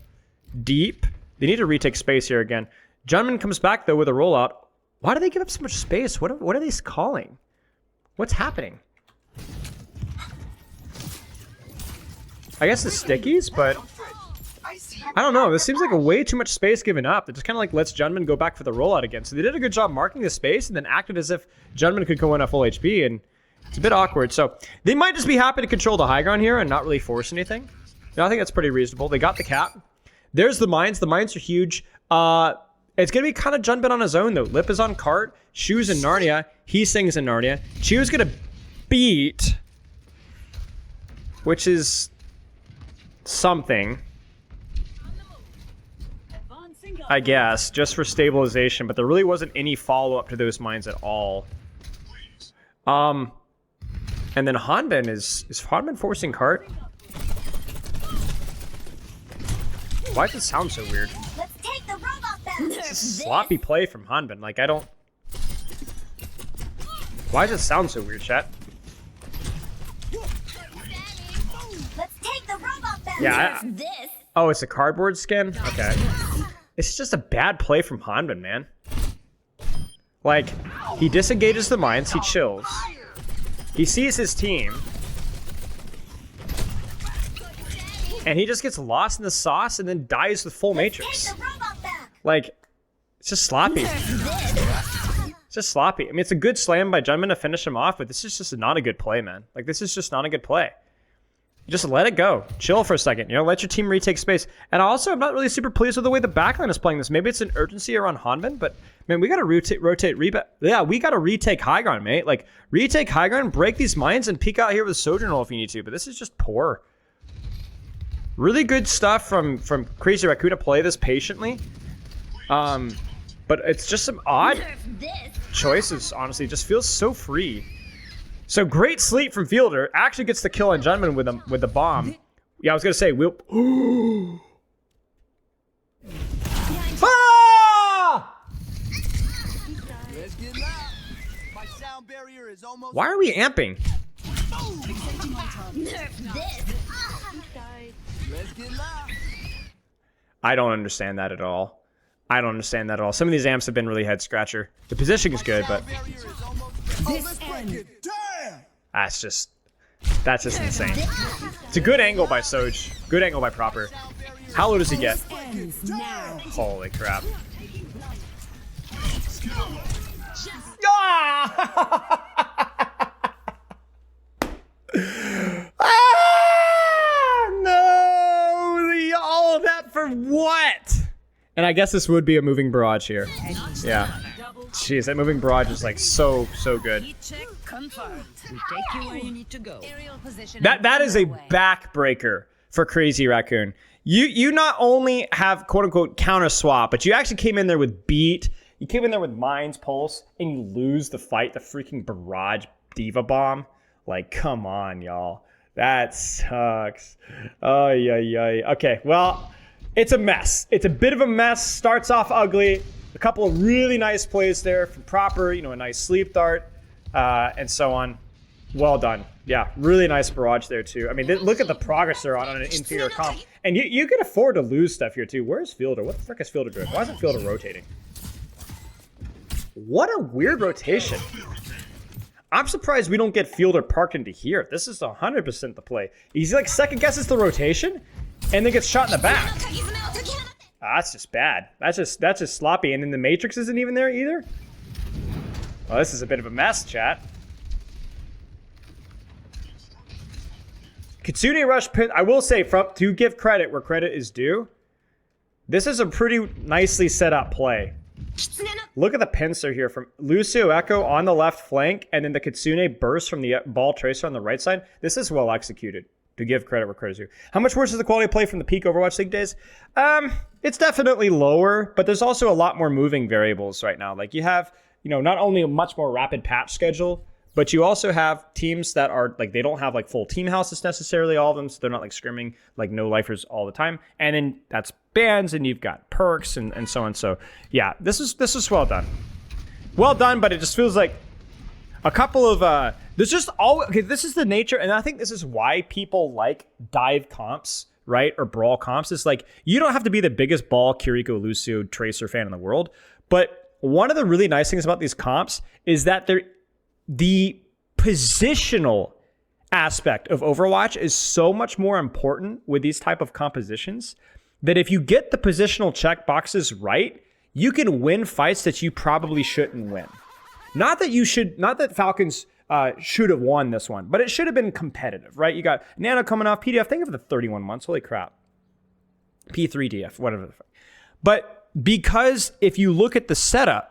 deep. They need to retake space here again. Junman comes back, though, with a rollout. Why do they give up so much space? What are they calling? What's happening? I guess the stickies, but... I don't know. This seems like a way too much space given up. It just kind of like lets Junman go back for the rollout again. So they did a good job marking the space and then acted as if Junman could go in at full HP, and it's a bit awkward. So they might just be happy to control the high ground here and not really force anything. No, I think that's pretty reasonable. They got the cap. There's the mines. The mines are huge. It's going to be kind of Junman on his own, though. Lip is on cart. Shu's in Narnia. He sings in Narnia. Chu's going to beat, which is something, I guess, just for stabilization, but there really wasn't any follow-up to those mines at all. And then Hanban is Hanban forcing cart? Why does it sound so weird? Let's take the robot back. It's a sloppy play from Hanban. Like, I don't... Why does it sound so weird, chat? Let's take the robot back. Yeah, oh, it's a cardboard skin? Okay. It's just a bad play from Hanban, man. Like, he disengages the mines, he chills. He sees his team. And he just gets lost in the sauce and then dies with full matrix. Like, it's just sloppy. It's just sloppy. I mean, it's a good slam by Junman to finish him off, but this is just not a good play, man. Like, this is just not a good play. Just let it go. Chill for a second. You know, let your team retake space. And also, I'm not really super pleased with the way the backline is playing this. Maybe it's an urgency around Hanban, but man, we gotta rotate. Yeah, we gotta retake high ground, mate. Like, retake high ground, break these mines, and peek out here with Sojourn if you need to. But this is just poor. Really good stuff from Crazy Raccoon to play this patiently. But it's just some odd choices, honestly. It just feels so free. So great sleep from Fielder. Actually gets the kill on Junman with the bomb. Yeah, I was gonna say we'll. Ah! Let's get loud. My sound barrier is almost... Why are we amping? Let's get loud. I don't understand that at all. Some of these amps have been really head scratcher. The position is good, but that's just insane. It's a good angle by Soj. Good angle by Proper. How low does he get? Holy crap. No! All of that for what? And I guess this would be a moving barrage here. Yeah. Jeez, that moving barrage is like so good. That is a backbreaker for Crazy Raccoon. You not only have quote unquote counter swap, but you actually came in there with beat. You came in there with Mind's Pulse, and you lose the fight, the freaking barrage diva bomb. Like, come on, y'all. That sucks. Oh, yeah. Okay, well, It's a mess. It's a bit of a mess. Starts off ugly. A couple of really nice plays there from Proper, a nice sleep dart, and so on. Well done. Yeah, really nice barrage there too. I mean, look at the progress they're on an inferior comp. And you can afford to lose stuff here too. Where's Fielder? What the frick is Fielder doing? Why isn't Fielder rotating? What a weird rotation. I'm surprised we don't get Fielder parked into here. This is 100% the play. He's like second guesses the rotation and then gets shot in the back. That's just bad. That's just sloppy. And then the Matrix isn't even there either. Well, this is a bit of a mess, chat. Kitsune Rush pin. I will say, to give credit where credit is due, this is a pretty nicely set up play. Look at the pincer here from Lucio Echo on the left flank, and then the Kitsune burst from the ball tracer on the right side. This is well executed, to give credit where credit is due. How much worse is the quality of play from the peak Overwatch League days? It's definitely lower, but there's also a lot more moving variables right now. Like you have, not only a much more rapid patch schedule, but you also have teams that are like, they don't have like full team houses necessarily, all of them, so they're not like scrimming like no lifers all the time. And then that's bans, and you've got perks and so on. So yeah, this is well done. Well done, but it just feels like a couple of there's just all okay, this is the nature, and I think this is why people like dive comps, right? Or brawl comps. It's like you don't have to be the biggest ball Kiriko Lucio Tracer fan in the world, but one of the really nice things about these comps is that the positional aspect of Overwatch is so much more important with these type of compositions that if you get the positional check boxes right, you can win fights that you probably shouldn't win. Not that Falcons should have won this one, but it should have been competitive, right? You got Nano coming off PDF. Think of the 31 months. Holy crap. P3DF, whatever. But because if you look at the setup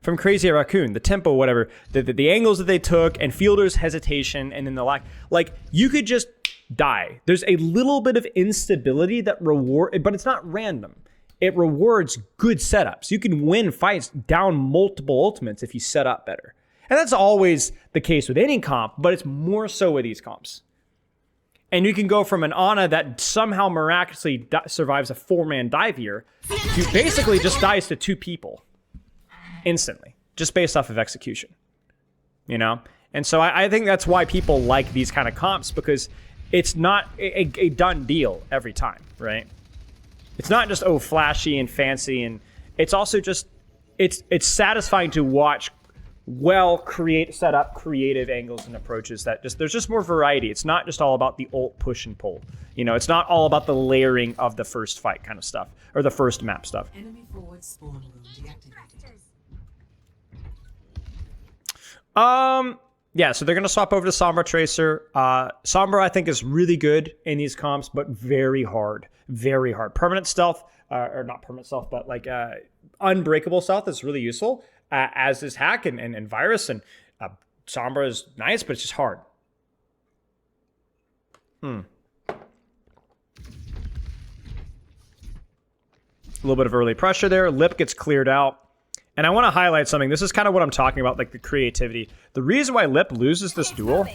from Crazy Raccoon, the tempo, whatever, the angles that they took, and Fielder's hesitation, and then the lack, like, you could just die. There's a little bit of instability that but it's not random. It rewards good setups. You can win fights down multiple ultimates if you set up better. And that's always the case with any comp, but it's more so with these comps. And you can go from an Ana that somehow miraculously survives a 4-man dive here to basically just dies to 2 people instantly, just based off of execution, And so I think that's why people like these kind of comps, because it's not a done deal every time, right? It's not just, flashy and fancy, and it's also just, it's satisfying to watch set up creative angles and approaches that there's just more variety. It's not just all about the ult push and pull. It's not all about the layering of the first fight kind of stuff, or the first map stuff. Enemy forward spawn room deactivated. Yeah, so they're going to swap over to Sombra Tracer. Sombra, I think, is really good in these comps, but very hard. Very hard. Permanent stealth, or not permanent stealth, but like unbreakable stealth is really useful, as is Hack and Virus. And Sombra is nice, but it's just hard. A little bit of early pressure there. Lip gets cleared out. And I want to highlight something. This is kind of what I'm talking about, like the creativity. The reason why Lip loses this duel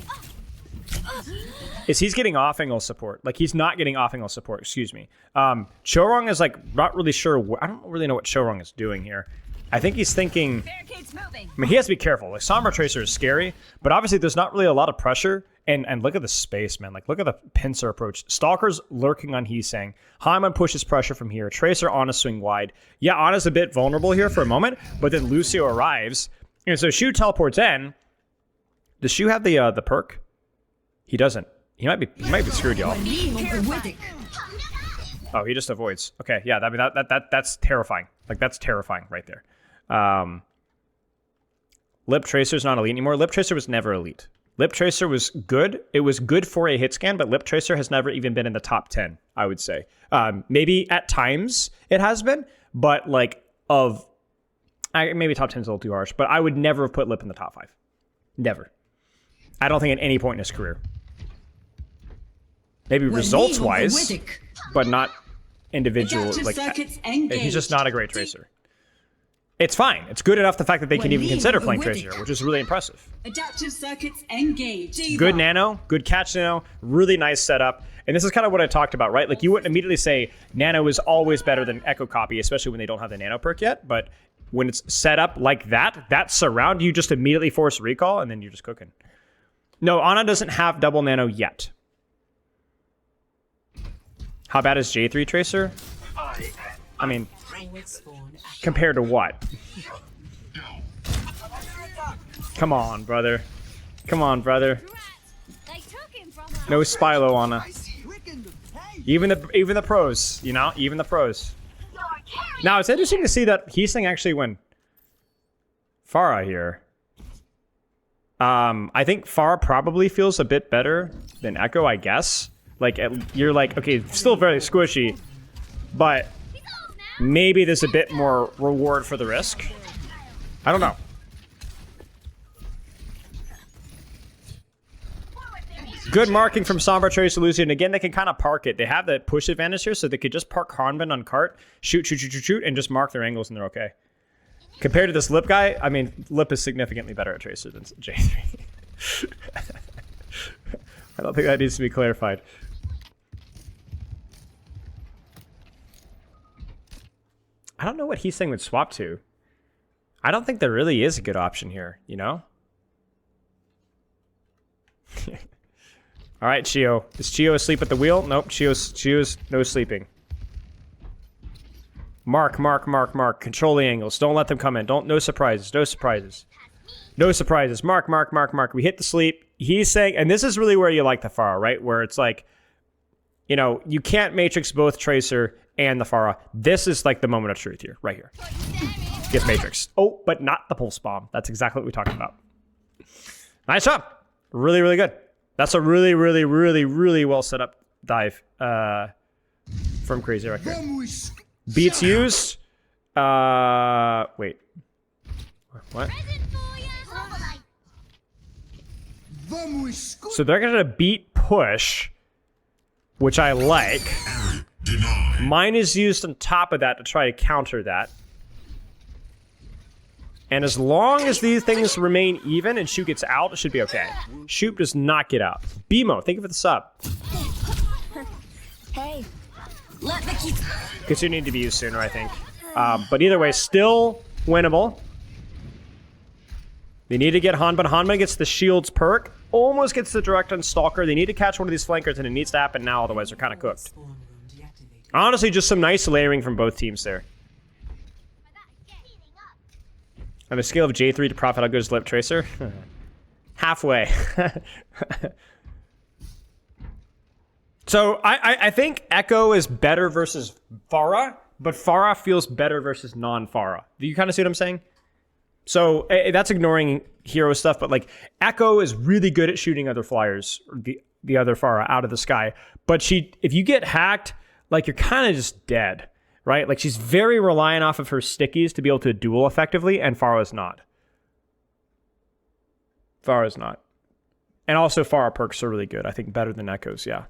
is he's getting off-angle support. Like, he's not getting off-angle support, excuse me. Chorong is, like, not really sure. I don't really know what Chorong is doing here. I think he's thinking... I mean, he has to be careful. Like, Sombra Tracer is scary, but obviously there's not really a lot of pressure. And look at the space, man. Like, look at the pincer approach. Stalker's lurking on Heesang. Hyman pushes pressure from here. Tracer on a swing wide. Yeah, Ana's a bit vulnerable here for a moment, but then Lucio arrives. And so Shu teleports in. Does Shu have the perk? He doesn't. He might be screwed, y'all. Oh, he just avoids. Okay, yeah, I mean that's terrifying. Like, that's terrifying right there. Lip Tracer's not elite anymore. Lip Tracer was never elite. Lip Tracer was good. It was good for a hit scan, but Lip Tracer has never even been in the top 10, I would say. Maybe at times it has been, but like maybe top 10 is a little too harsh, but I would never have put Lip in the top 5. Never. I don't think at any point in his career. Maybe results-wise, but not individual. Like, he's just not a great Tracer. It's fine. It's good enough the fact that they can even consider playing Tracer, which is really impressive. Adaptive circuits engaged. Good Nano, good catch Nano, really nice setup. And this is kind of what I talked about, right? Like, you wouldn't immediately say Nano is always better than Echo Copy, especially when they don't have the Nano perk yet. But when it's set up like that surround, you just immediately force recall, and then you're just cooking. No, Ana doesn't have double Nano yet. How bad is J3 Tracer? I mean, compared to what? Come on, brother. Come on, brother. No Spilo on her. Even the pros, you know? Even the pros. Now, it's interesting to see that Heesling actually went Pharah here. I think Pharah probably feels a bit better than Echo, I guess. Like, you're like, okay, still very squishy, but maybe there's a bit more reward for the risk. I don't know. Good marking from Sombra, Tracer, Lucian. Again, they can kind of park it. They have the push advantage here, so they could just park Hanbin on cart, shoot, and just mark their angles, and they're okay. Compared to this Lip guy, I mean, Lip is significantly better at Tracer than J3. I don't think that needs to be clarified. I don't know what Heesling would swap to. I don't think there really is a good option here, you know? All right, Chio. Is Chio asleep at the wheel? Nope, Chio's no sleeping. Mark. Control the angles. Don't let them come in. No surprises. No surprises. Mark. We hit the sleep. He's saying, and this is really where you like the Pharah, right? Where it's like, you know, you can't Matrix both Tracer and the Pharah. This is like the moment of truth here, right here. Get Matrix. Oh, but not the pulse bomb. That's exactly what we talked about. Nice job. Really good. That's a really well set up dive from Crazy Racoon. Beats used. Wait. What? So they're gonna beat push, which I like. Mine is used on top of that to try to counter that. And as long as these things remain even and Shoot gets out, it should be okay. Shoot does not get out. BMO, thank you for the sub. Hey, Because you need to be used sooner, I think. But either way, still winnable. They need to get Hanbin. Hanbin gets the shields perk. Almost gets the direct on Stalker. They need to catch one of these flankers, and it needs to happen now, otherwise they're kind of cooked. Honestly, just some nice layering from both teams there. On a scale of J3 to Prophet, how good is Lip Tracer? Halfway. So I think Echo is better versus Pharah, but Pharah feels better versus non-Pharah. Do you kind of see what I'm saying? So that's ignoring hero stuff, but like Echo is really good at shooting other flyers, or the other Pharah out of the sky. But if you get hacked, like you're kind of just dead. Right? Like, she's very reliant off of her stickies to be able to duel effectively, and Pharah's not. And also, Pharah perks are really good. I think better than Echo's, yeah.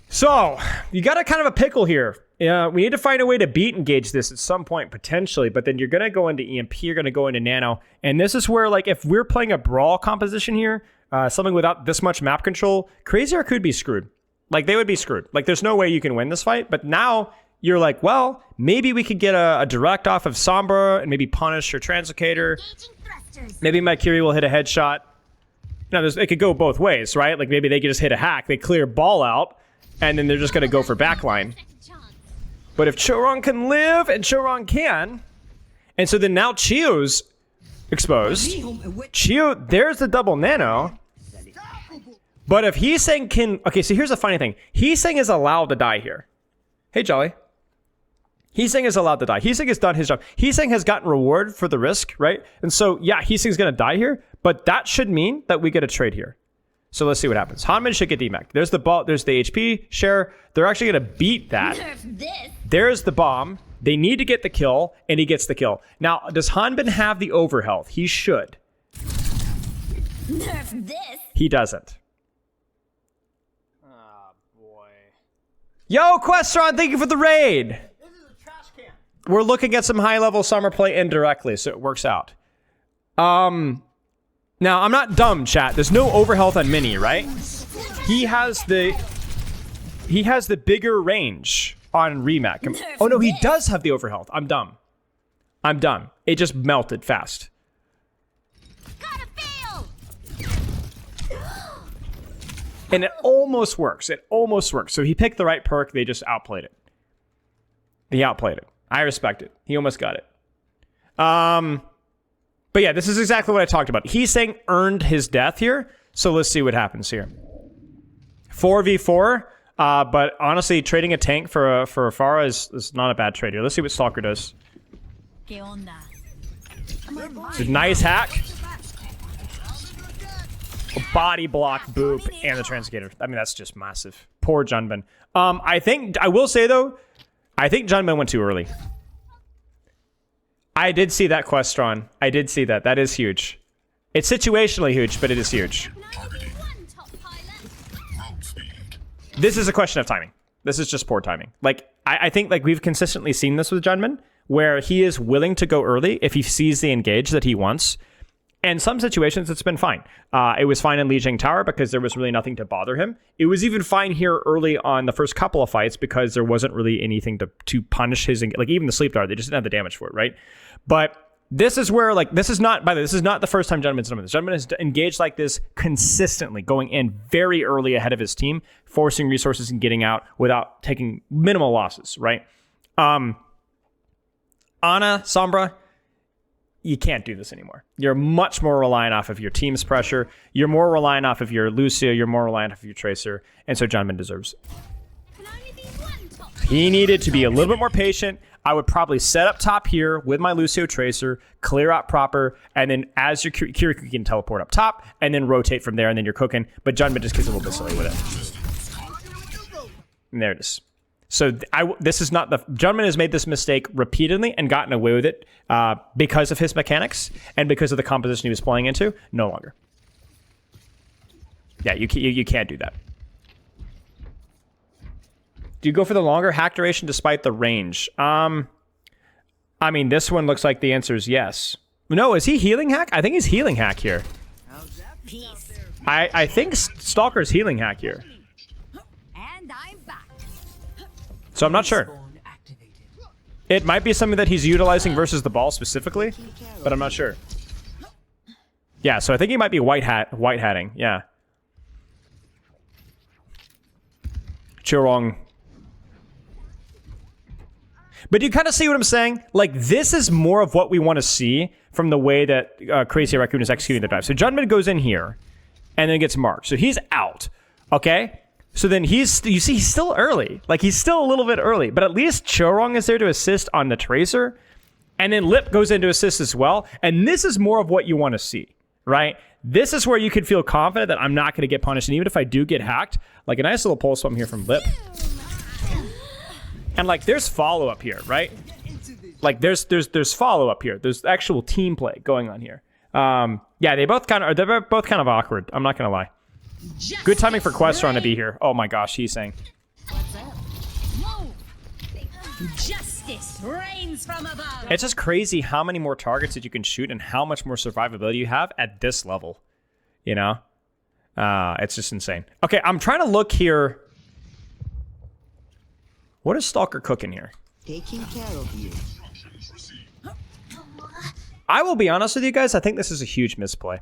So, you got a kind of a pickle here. We need to find a way to beat engage this at some point, potentially, but then you're going to go into EMP, you're going to go into Nano, and this is where, like, if we're playing a Brawl composition here, something without this much map control, Crazy could be screwed. Like, they would be screwed. Like, there's no way you can win this fight. But now you're like, well, maybe we could get a direct off of Sombra and maybe punish your Translocator. Maybe my Curie will hit a headshot. Now, it could go both ways, right? Like, maybe they could just hit a hack. They clear ball out, and then they're just going to go for backline. But if Choron can live, and Choron can, and so then now Chio's exposed. Chio, there's the double Nano. But if Heesling can... Okay, so here's the funny thing. Heesling is allowed to die here. Hey, Jolly. Heesling is allowed to die. Heesling has done his job. Heesling has gotten reward for the risk, right? And so, yeah, Heesling's going to die here, but that should mean that we get a trade here. So let's see what happens. Hanbin should get DMAC. There's the ball. There's the HP share. They're actually going to beat that. There's the bomb. They need to get the kill, and he gets the kill. Now, does Hanbin have the overhealth? He should. nerf this. He doesn't. Yo, Questron, thank you for the raid. This is a trash can. We're looking at some high-level summer play indirectly, so it works out. Now, Now, I'm not dumb, chat. There's no overhealth on Mini, right? He has the bigger range on Remake. Oh no, he does have the overhealth. I'm dumb. I'm dumb. It just melted fast. Gotta fail. And it almost works. It almost works. So he picked the right perk. They just outplayed it. He outplayed it. I respect it. He almost got it. But yeah, this is exactly what I talked about. He's saying earned his death here. So let's see what happens here. 4v4. But honestly, trading a tank for a Pharah is not a bad trade here. Let's see what Stalker does. ¿Qué onda? It's a nice hack. A body block, boop, and the Transgator. I mean, that's just massive. Poor Junbin. I will say though, I think Junbin went too early. I did see that, Questron. I did see that. That is huge. It's situationally huge, but it is huge. This is a question of timing. This is just poor timing. Like, I think like we've consistently seen this with Junbin, where he is willing to go early if he sees the engage that he wants. And some situations, it's been fine. It was fine in Lijiang Tower because there was really nothing to bother him. It was even fine here early on the first couple of fights because there wasn't really anything to punish his... Like, even the sleep dart, they just didn't have the damage for it, right? But this is where, like, this is not... By the way, this is not the first time Junbin's done this. Junbin has engaged like this consistently, going in very early ahead of his team, forcing resources and getting out without taking minimal losses, right? Ana, Sombra... You can't do this anymore. You're much more reliant off of your team's pressure. You're more reliant off of your Lucio. You're more reliant off of your Tracer. And so Junbin deserves it. He needed to be a little bit more patient. I would probably set up top here with my Lucio Tracer, clear out proper, and then as your Kirikou can teleport up top, and then rotate from there, and then you're cooking. But Junbin just gets a little bit silly with it. And there it is. So this is not the... Junbin has made this mistake repeatedly and gotten away with it because of his mechanics and because of the composition he was playing into. No longer. Yeah, you can't do that. Do you go for the longer hack duration despite the range? I mean, this one looks like the answer is yes. No, is he healing hack? I think he's healing hack here. I think Stalker's healing hack here. So I'm not sure. It might be something that he's utilizing versus the ball specifically, but I'm not sure. Yeah, so I think he might be white hatting. Yeah. Chirong. But you kind of see what I'm saying? Like, this is more of what we want to see from the way that Crazy Raccoon is executing the dive. So Junbin goes in here and then gets marked. So he's out. Okay? So then you see he's still early. Like, he's still a little bit early. But at least Chorong is there to assist on the Tracer. And then Lip goes in to assist as well. And this is more of what you want to see, right? This is where you could feel confident that I'm not going to get punished. And even if I do get hacked, like a nice little pulse swim here from Lip. And like, there's follow-up here, right? Like, there's follow-up here. There's actual team play going on here. Yeah, they're both kind of awkward. I'm not going to lie. Good timing for Questron to be here. Oh my gosh, he's saying. What's up? Whoa. Justice reigns from above. It's just crazy how many more targets that you can shoot and how much more survivability you have at this level. You know? It's just insane. Okay, I'm trying to look here. What is Stalker cooking here? Taking care of you. I will be honest with you guys, I think this is a huge misplay.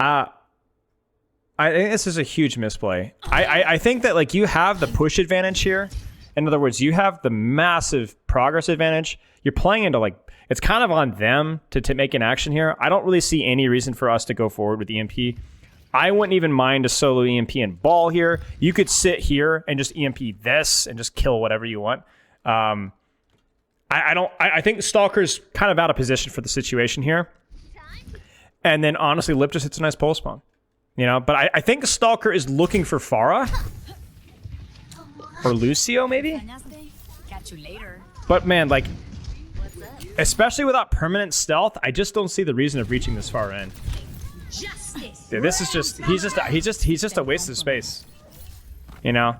I think this is a huge misplay. I think that, like, you have the push advantage here. In other words, you have the massive progress advantage. You're playing into, like, it's kind of on them to make an action here. I don't really see any reason for us to go forward with EMP. I wouldn't even mind a solo EMP and ball here. You could sit here and just EMP this and just kill whatever you want. I think Stalker's kind of out of position for the situation here. And then, honestly, Lip just hits a nice pulse bomb. You know, but I think Stalker is looking for Pharah. Or Lucio, maybe? Catch you later. But, man, like, especially without permanent stealth, I just don't see the reason of reaching this far in. Dude, this is just, he's just a waste of space. You know?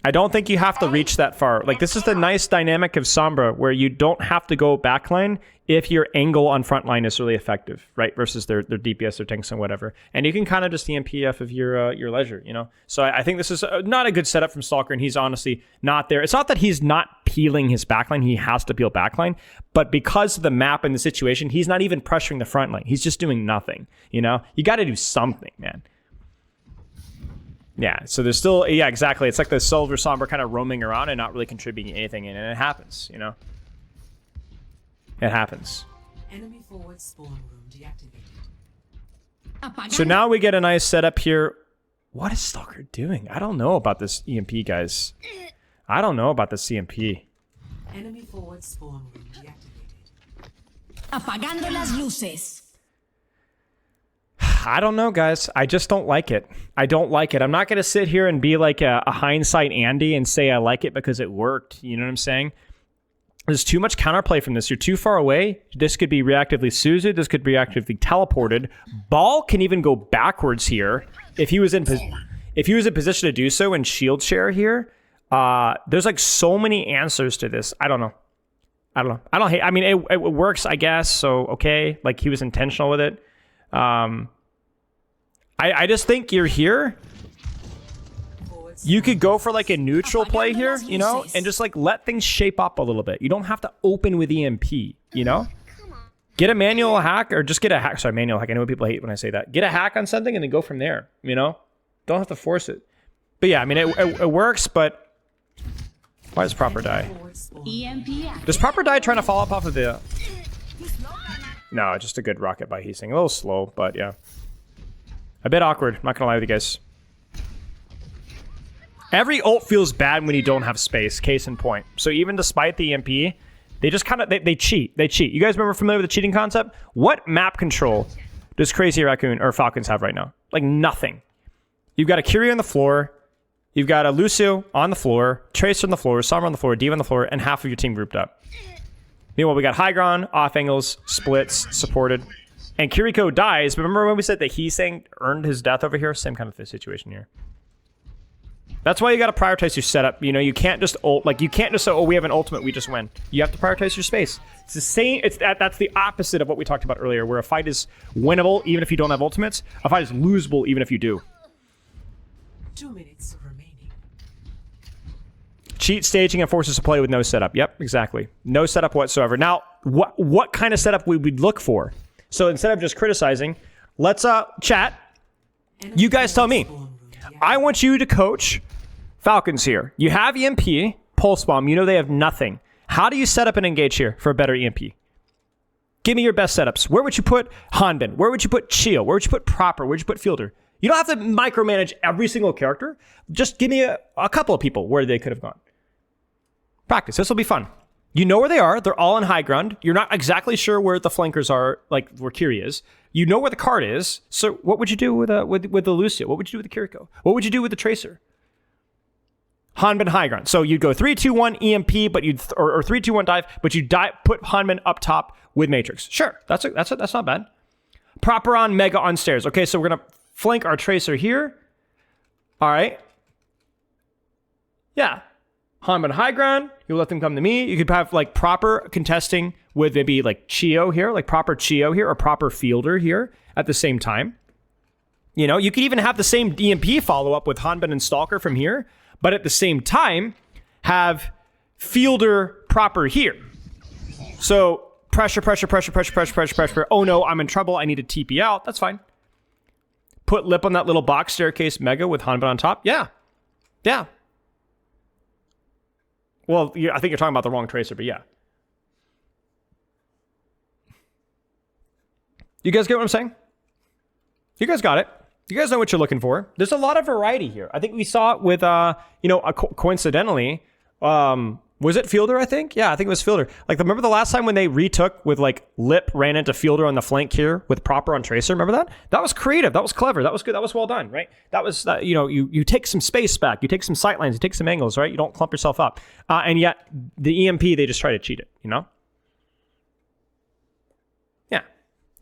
I don't think you have to reach that far. Like, this is the nice dynamic of Sombra, where you don't have to go backline if your angle on frontline is really effective, right? Versus their DPS, their tanks, and whatever. And you can kind of just EMPF of your leisure, you know? So I think this is not a good setup from Stalker, and he's honestly not there. It's not that he's not peeling his backline. He has to peel backline. But because of the map and the situation, he's not even pressuring the front line. He's just doing nothing, you know? You got to do something, man. Yeah, so there's still, yeah, exactly. It's like the Silver Sombra kind of roaming around and not really contributing anything, and it happens, you know? It happens. Enemy forward spawn room deactivated. So now we get a nice setup here. What is Stalker doing? I don't know about this EMP, guys. I don't know about this EMP. Enemy forward spawn room deactivated. Apagando las luces. I don't know, guys. I just don't like it. I don't like it. I'm not going to sit here and be like a hindsight Andy and say I like it because it worked. You know what I'm saying? There's too much counterplay from this. You're too far away. This could be reactively Suzu. This could be reactively teleported. Ball can even go backwards here if he was in position to do so and shield share here. There's like so many answers to this. I don't know. I don't hate. I mean, it works, I guess. So okay, like he was intentional with it. I just think you're here. You could go for like a neutral play here, you know, and just like let things shape up a little bit. You don't have to open with EMP, you know? Get a manual hack or just get a hack. Sorry, manual hack. I know people hate when I say that. Get a hack on something and then go from there, you know? Don't have to force it. But yeah, I mean, it works, but why does Proper die? EMP. Does Proper die trying to follow up off of the... No, just a good rocket by Heasing. A little slow, but yeah. A bit awkward, not gonna lie with you guys. Every ult feels bad when you don't have space, case in point. So even despite the EMP, they just kind of, they cheat. They cheat. You guys remember familiar with the cheating concept? What map control does Crazy Raccoon or Falcons have right now? Like nothing. You've got a Curie on the floor, you've got a Lucio on the floor, Tracer on the floor, Sombra on the floor, Diva on the floor, and half of your team grouped up. Meanwhile, we got high ground, off angles, splits, supported. And Kiriko dies, but remember when we said that Heasing earned his death over here? Same kind of situation here. That's why you got to prioritize your setup. You know, you can't just ult, like you can't just say, oh, we have an ultimate, we just win. You have to prioritize your space. It's the same, that's the opposite of what we talked about earlier, where a fight is winnable even if you don't have ultimates. A fight is losable even if you do. 2 minutes remaining. Cheat staging and forces to play with no setup. Yep, exactly. No setup whatsoever. Now, what kind of setup would we look for? So instead of just criticizing, let's chat. You guys tell me. I want you to coach Falcons here. You have EMP, Pulse Bomb. You know they have nothing. How do you set up and engage here for a better EMP? Give me your best setups. Where would you put Hanbin? Where would you put Chio? Where would you put Proper? Where would you put Fielder? You don't have to micromanage every single character. Just give me a couple of people where they could have gone. Practice. This will be fun. You know where they are. They're all in high ground. You're not exactly sure where the flankers are, like where Kiri is. You know where the card is. So what would you do with the Lucio? What would you do with the Kiriko? What would you do with the Tracer? Hanbin high ground. So you'd go 3-2-1 EMP, but you'd or 3-2-1 dive, but you put Hanbin up top with Matrix. Sure, that's not bad. Proper on Mega on stairs. Okay, so we're gonna flank our Tracer here. All right. Yeah. Hanbin high ground, you let them come to me. You could have like Proper contesting with maybe like Chio here, like Proper Chio here, or Proper Fielder here at the same time. You know, you could even have the same EMP follow up with Hanbin and Stalker from here, but at the same time, have Fielder Proper here. So pressure. Oh no, I'm in trouble. I need to TP out. That's fine. Put Lip on that little box staircase Mega with Hanbin on top. Yeah. Well, I think you're talking about the wrong Tracer, but yeah. You guys get what I'm saying? You guys got it. You guys know what you're looking for. There's a lot of variety here. I think we saw it with, coincidentally, was it Fielder, I think? Yeah, I think it was Fielder. Like, remember the last time when they retook with, like, Lip ran into Fielder on the flank here with Proper on Tracer? Remember that? That was creative. That was clever. That was good. That was well done, right? That was, you take some space back. You take some sight lines. You take some angles, right? You don't clump yourself up. And yet, the EMP, they just try to cheat it, you know? Yeah.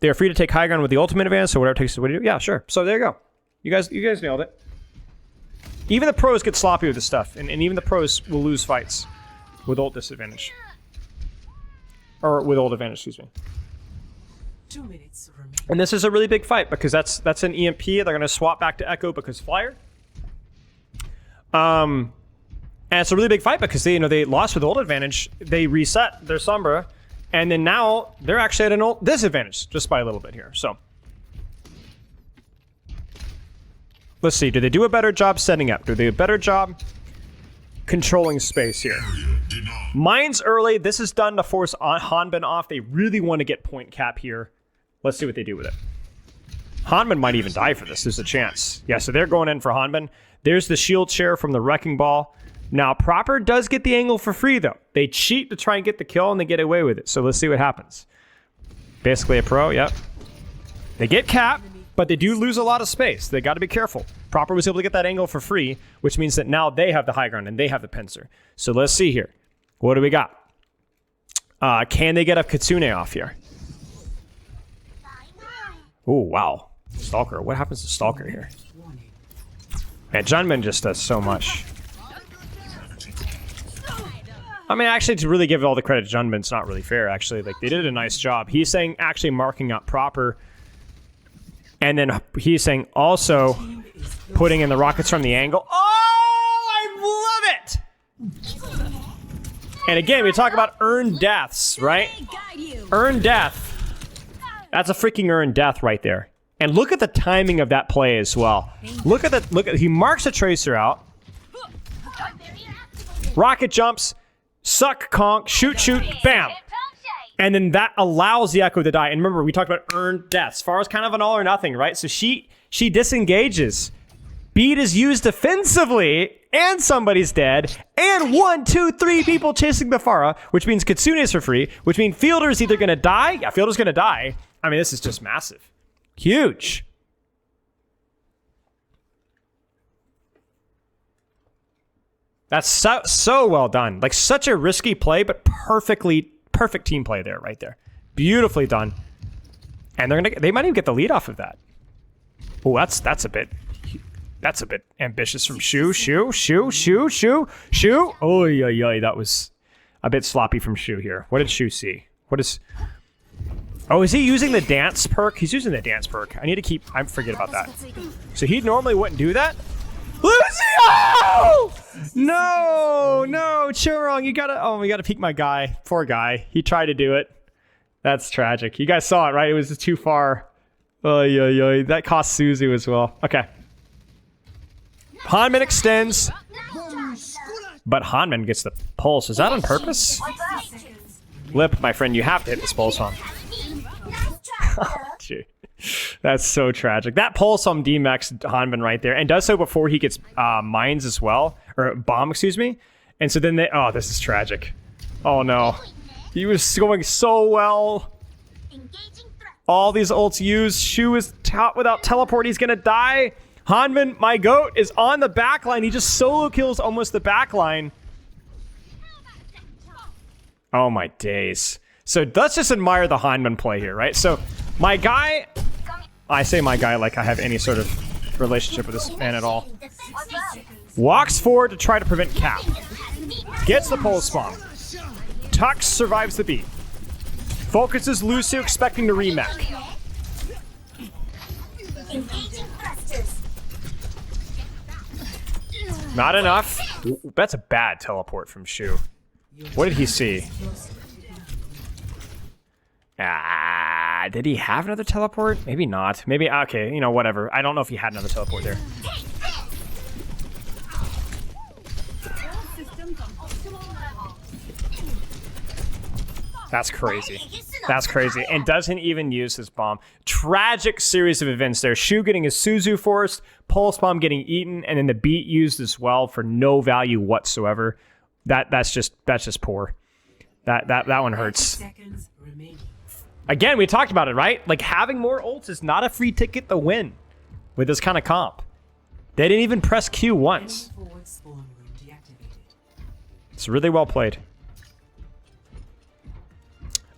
They're free to take high ground with the ultimate advance, so whatever it takes to do. Yeah, sure. So there you go. You guys nailed it. Even the pros get sloppy with this stuff, and even the pros will lose fights with ult disadvantage. Or with ult advantage, excuse me. 2 minutes remaining. And this is a really big fight because that's an EMP. They're going to swap back to Echo because Flyer. And it's a really big fight because they lost with ult advantage. They reset their Sombra, and then now they're actually at an ult disadvantage just by a little bit here. So let's see. Do they do a better job setting up? Do they do a better job controlling space here? Mine's early. This is done to force Hanbin off. They really want to get point cap here. Let's see what they do with it. Hanbin might even die for this. There's a chance. Yeah, so they're going in for Hanbin. There's the shield share from the Wrecking Ball. Now, Proper does get the angle for free, though. They cheat to try and get the kill, and they get away with it. So let's see what happens. Basically a pro, yep. They get cap, but they do lose a lot of space. They got to be careful. Proper was able to get that angle for free, which means that now they have the high ground, and they have the pincer. So let's see here. What do we got? Can they get a Kitsune off here? Oh, wow. Stalker. What happens to Stalker here? Man, Junmin just does so much. I mean, actually, to really give all the credit to Junmin, it's not really fair, actually. Like, they did a nice job. He's saying actually marking up Proper. And then he's saying also putting in the rockets from the angle. Oh, I love it! And again, we talk about earned deaths, right? Earned death. That's a freaking earned death right there. And look at the timing of that play as well. Look at he marks a tracer out. Rocket jumps, suck, conk, shoot, bam. And then that allows the Echo to die. And remember, we talked about earned deaths. Pharah's kind of an all or nothing, right? So she disengages. Beat is used defensively, and somebody's dead. And 1, 2, 3 people chasing the Pharah, which means Kitsune is for free, which means Fielder's either going to die. Yeah, Fielder's going to die. I mean, this is just massive. Huge. That's so well done. Like, such a risky play, but perfect team play there, right there. Beautifully done. And they might even get the lead off of that. Oh, that's a bit ambitious from Shu. Oh, yeah, that was a bit sloppy from Shu here. What did Shu see? Oh, is he using the dance perk? He's using the dance perk. I forget about that. So he normally wouldn't do that. Lucio! No, Churong, we gotta peek my guy. Poor guy. He tried to do it. That's tragic. You guys saw it, right? It was just too far. Oh, yeah. That cost Suzu as well. Okay. Hanmin extends. But Hanmin gets the pulse. Is that on purpose? Lip, my friend, you have to hit this pulse on. Gee. That's so tragic. That pulse on D-Max Hanbin right there, and does so before he gets mines as well, or bomb, excuse me. And so then this is tragic. Oh no. He was going so well. All these ults used. Shu is without teleport. He's gonna die. Hanbin, my goat, is on the back line. He just solo kills almost the back line. Oh my days. So let's just admire the Hanbin play here, right? So my guy, I say my guy like I have any sort of relationship with this man at all, walks forward to try to prevent cap. Gets the pulse spawn. Tux survives the beat. Focuses Lucio, expecting to remake. Not enough. That's a bad teleport from Shu. What did he see? Did he have another teleport? Maybe not. Maybe, okay, whatever. I don't know if he had another teleport there. That's crazy. That's crazy. And doesn't even use his bomb. Tragic series of events there. Shu getting his Suzu forced, Pulse Bomb getting eaten, and then the beat used as well for no value whatsoever. That's just poor. That one hurts. Again, we talked about it, right? Like, having more ults is not a free ticket to win with this kind of comp. They didn't even press Q once. It's really well played.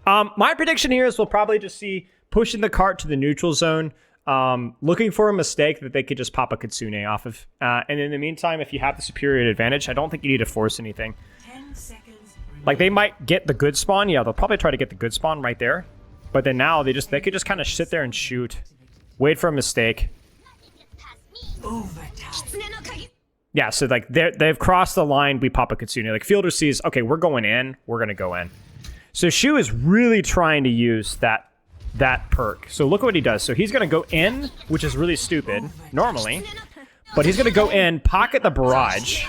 My prediction here is we'll probably just see pushing the cart to the neutral zone. looking for a mistake that they could just pop a Kitsune off of. And in the meantime, if you have the superior advantage, I don't think you need to force anything. 10 seconds. Like, they might get the good spawn. Yeah, they'll probably try to get the good spawn right there. But then now they could just kind of sit there and shoot. Wait for a mistake. Overtime. Yeah, so like they've crossed the line, we pop a Kitsune. Like Fielder sees, okay, we're going in, we're gonna go in. So Shu is really trying to use that perk. So look what he does. So he's gonna go in, which is really stupid, normally. But he's gonna go in, pocket the barrage,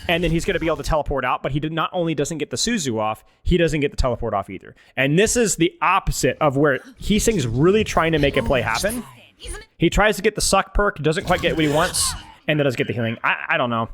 and then he's gonna be able to teleport out, but he not only doesn't get the Suzu off, he doesn't get the teleport off either. And this is the opposite of where Heesing's really trying to make a play happen. He tries to get the suck perk, doesn't quite get what he wants, and then does get the healing. I don't know.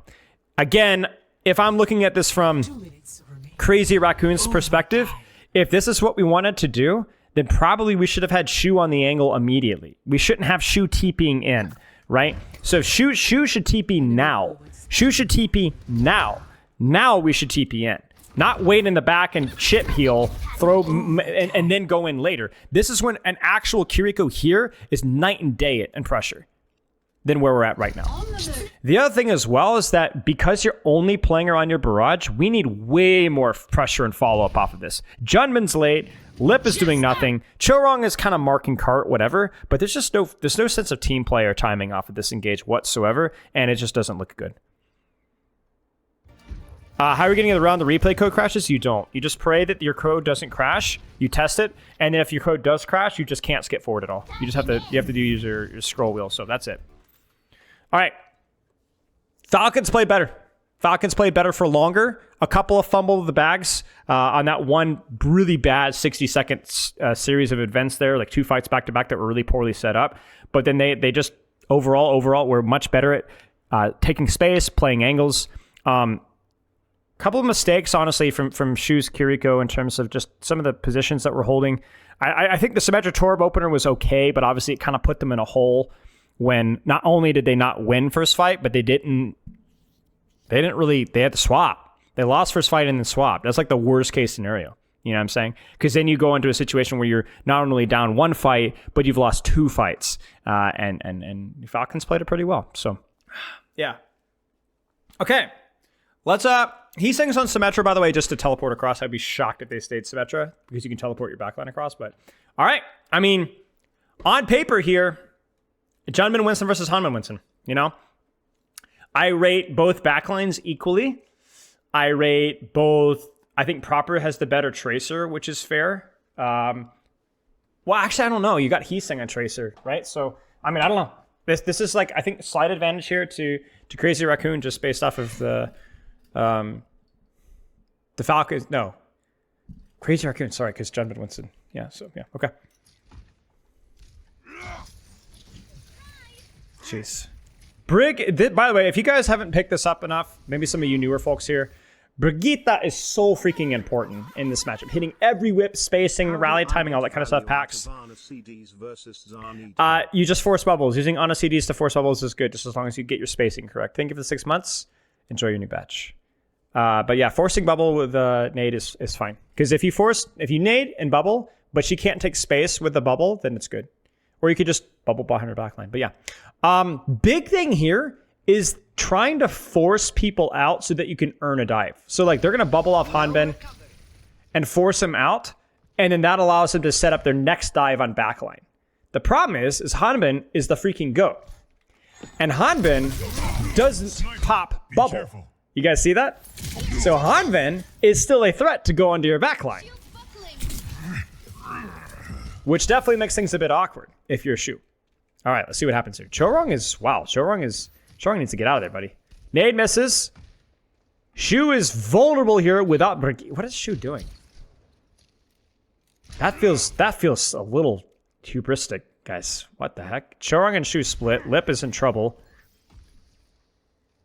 Again, if I'm looking at this from 2 minutes remaining. Crazy Raccoon's perspective, if this is what we wanted to do, then probably we should have had Shu on the angle immediately. We shouldn't have Shu TPing in, right? So Shu should TP now. Shu should TP now. Now we should TP in. Not wait in the back and chip heal, throw, and then go in later. This is when an actual Kiriko here is night and day in pressure than where we're at right now. The other thing as well is that because you're only playing her on your barrage, we need way more pressure and follow-up off of this. Junman's late, Lip is doing nothing, Chorong is kind of marking cart, whatever, but there's no sense of team play or timing off of this engage whatsoever, and it just doesn't look good. How are we getting around the replay code crashes? You don't. You just pray that your code doesn't crash. You test it, and then if your code does crash, you just can't skip forward at all. You just have to use your scroll wheel. So that's it. All right. Falcons played better. Falcons played better for longer. A couple of fumble of the bags on that one really bad 60-second series of events there, like 2 fights back to back that were really poorly set up. But then they just overall were much better at taking space, playing angles. Couple of mistakes, honestly, from Shu's Kiriko in terms of just some of the positions that we're holding. I think the Symmetra Torb opener was okay, but obviously it kind of put them in a hole when not only did they not win first fight, but they had to swap. They lost first fight and then swapped. That's like the worst case scenario. You know what I'm saying? Because then you go into a situation where you're not only down 1 fight, but you've lost 2 fights. And Falcons played it pretty well. So, yeah. Okay. Let's he sings on Symmetra, by the way, just to teleport across. I'd be shocked if they stayed Symmetra because you can teleport your backline across. But all right, I mean, on paper here, Junman Winston versus Hanman Winston. You know, I rate both backlines equally. I rate both. I think Proper has the better Tracer, which is fair. Well, actually, I don't know. You got Heesing on Tracer, right? So I mean, I don't know. This is like I think slight advantage here to Crazy Raccoon just based off of the Falcons, no. Crazy Raccoon, sorry, because Junman Winston. Yeah, so, yeah, okay. Jeez. Brig, by the way, if you guys haven't picked this up enough, maybe some of you newer folks here, Brigitte is so freaking important in this matchup. Hitting every whip, spacing, rally timing, all that kind of stuff, packs. You just force bubbles. Using Ana CDs to force bubbles is good, just as long as you get your spacing correct. Thank you for the 6 months. Enjoy your new batch. But yeah, forcing bubble with nade is fine. Because if you nade and bubble, but she can't take space with the bubble, then it's good. Or you could just bubble behind her backline. But yeah. Big thing here is trying to force people out so that you can earn a dive. So like they're going to bubble off Hanben and force him out. And then that allows them to set up their next dive on backline. The problem is Hanben is the freaking GOAT. And Hanben doesn't pop bubble. You guys see that? So Hanben is still a threat to go onto your backline. Which definitely makes things a bit awkward if you're Shu. All right, let's see what happens here. Chorong needs to get out of there, buddy. Nade misses. Shu is vulnerable here without... What is Shu doing? That feels a little hubristic, guys. What the heck? Chorong and Shu split. Lip is in trouble.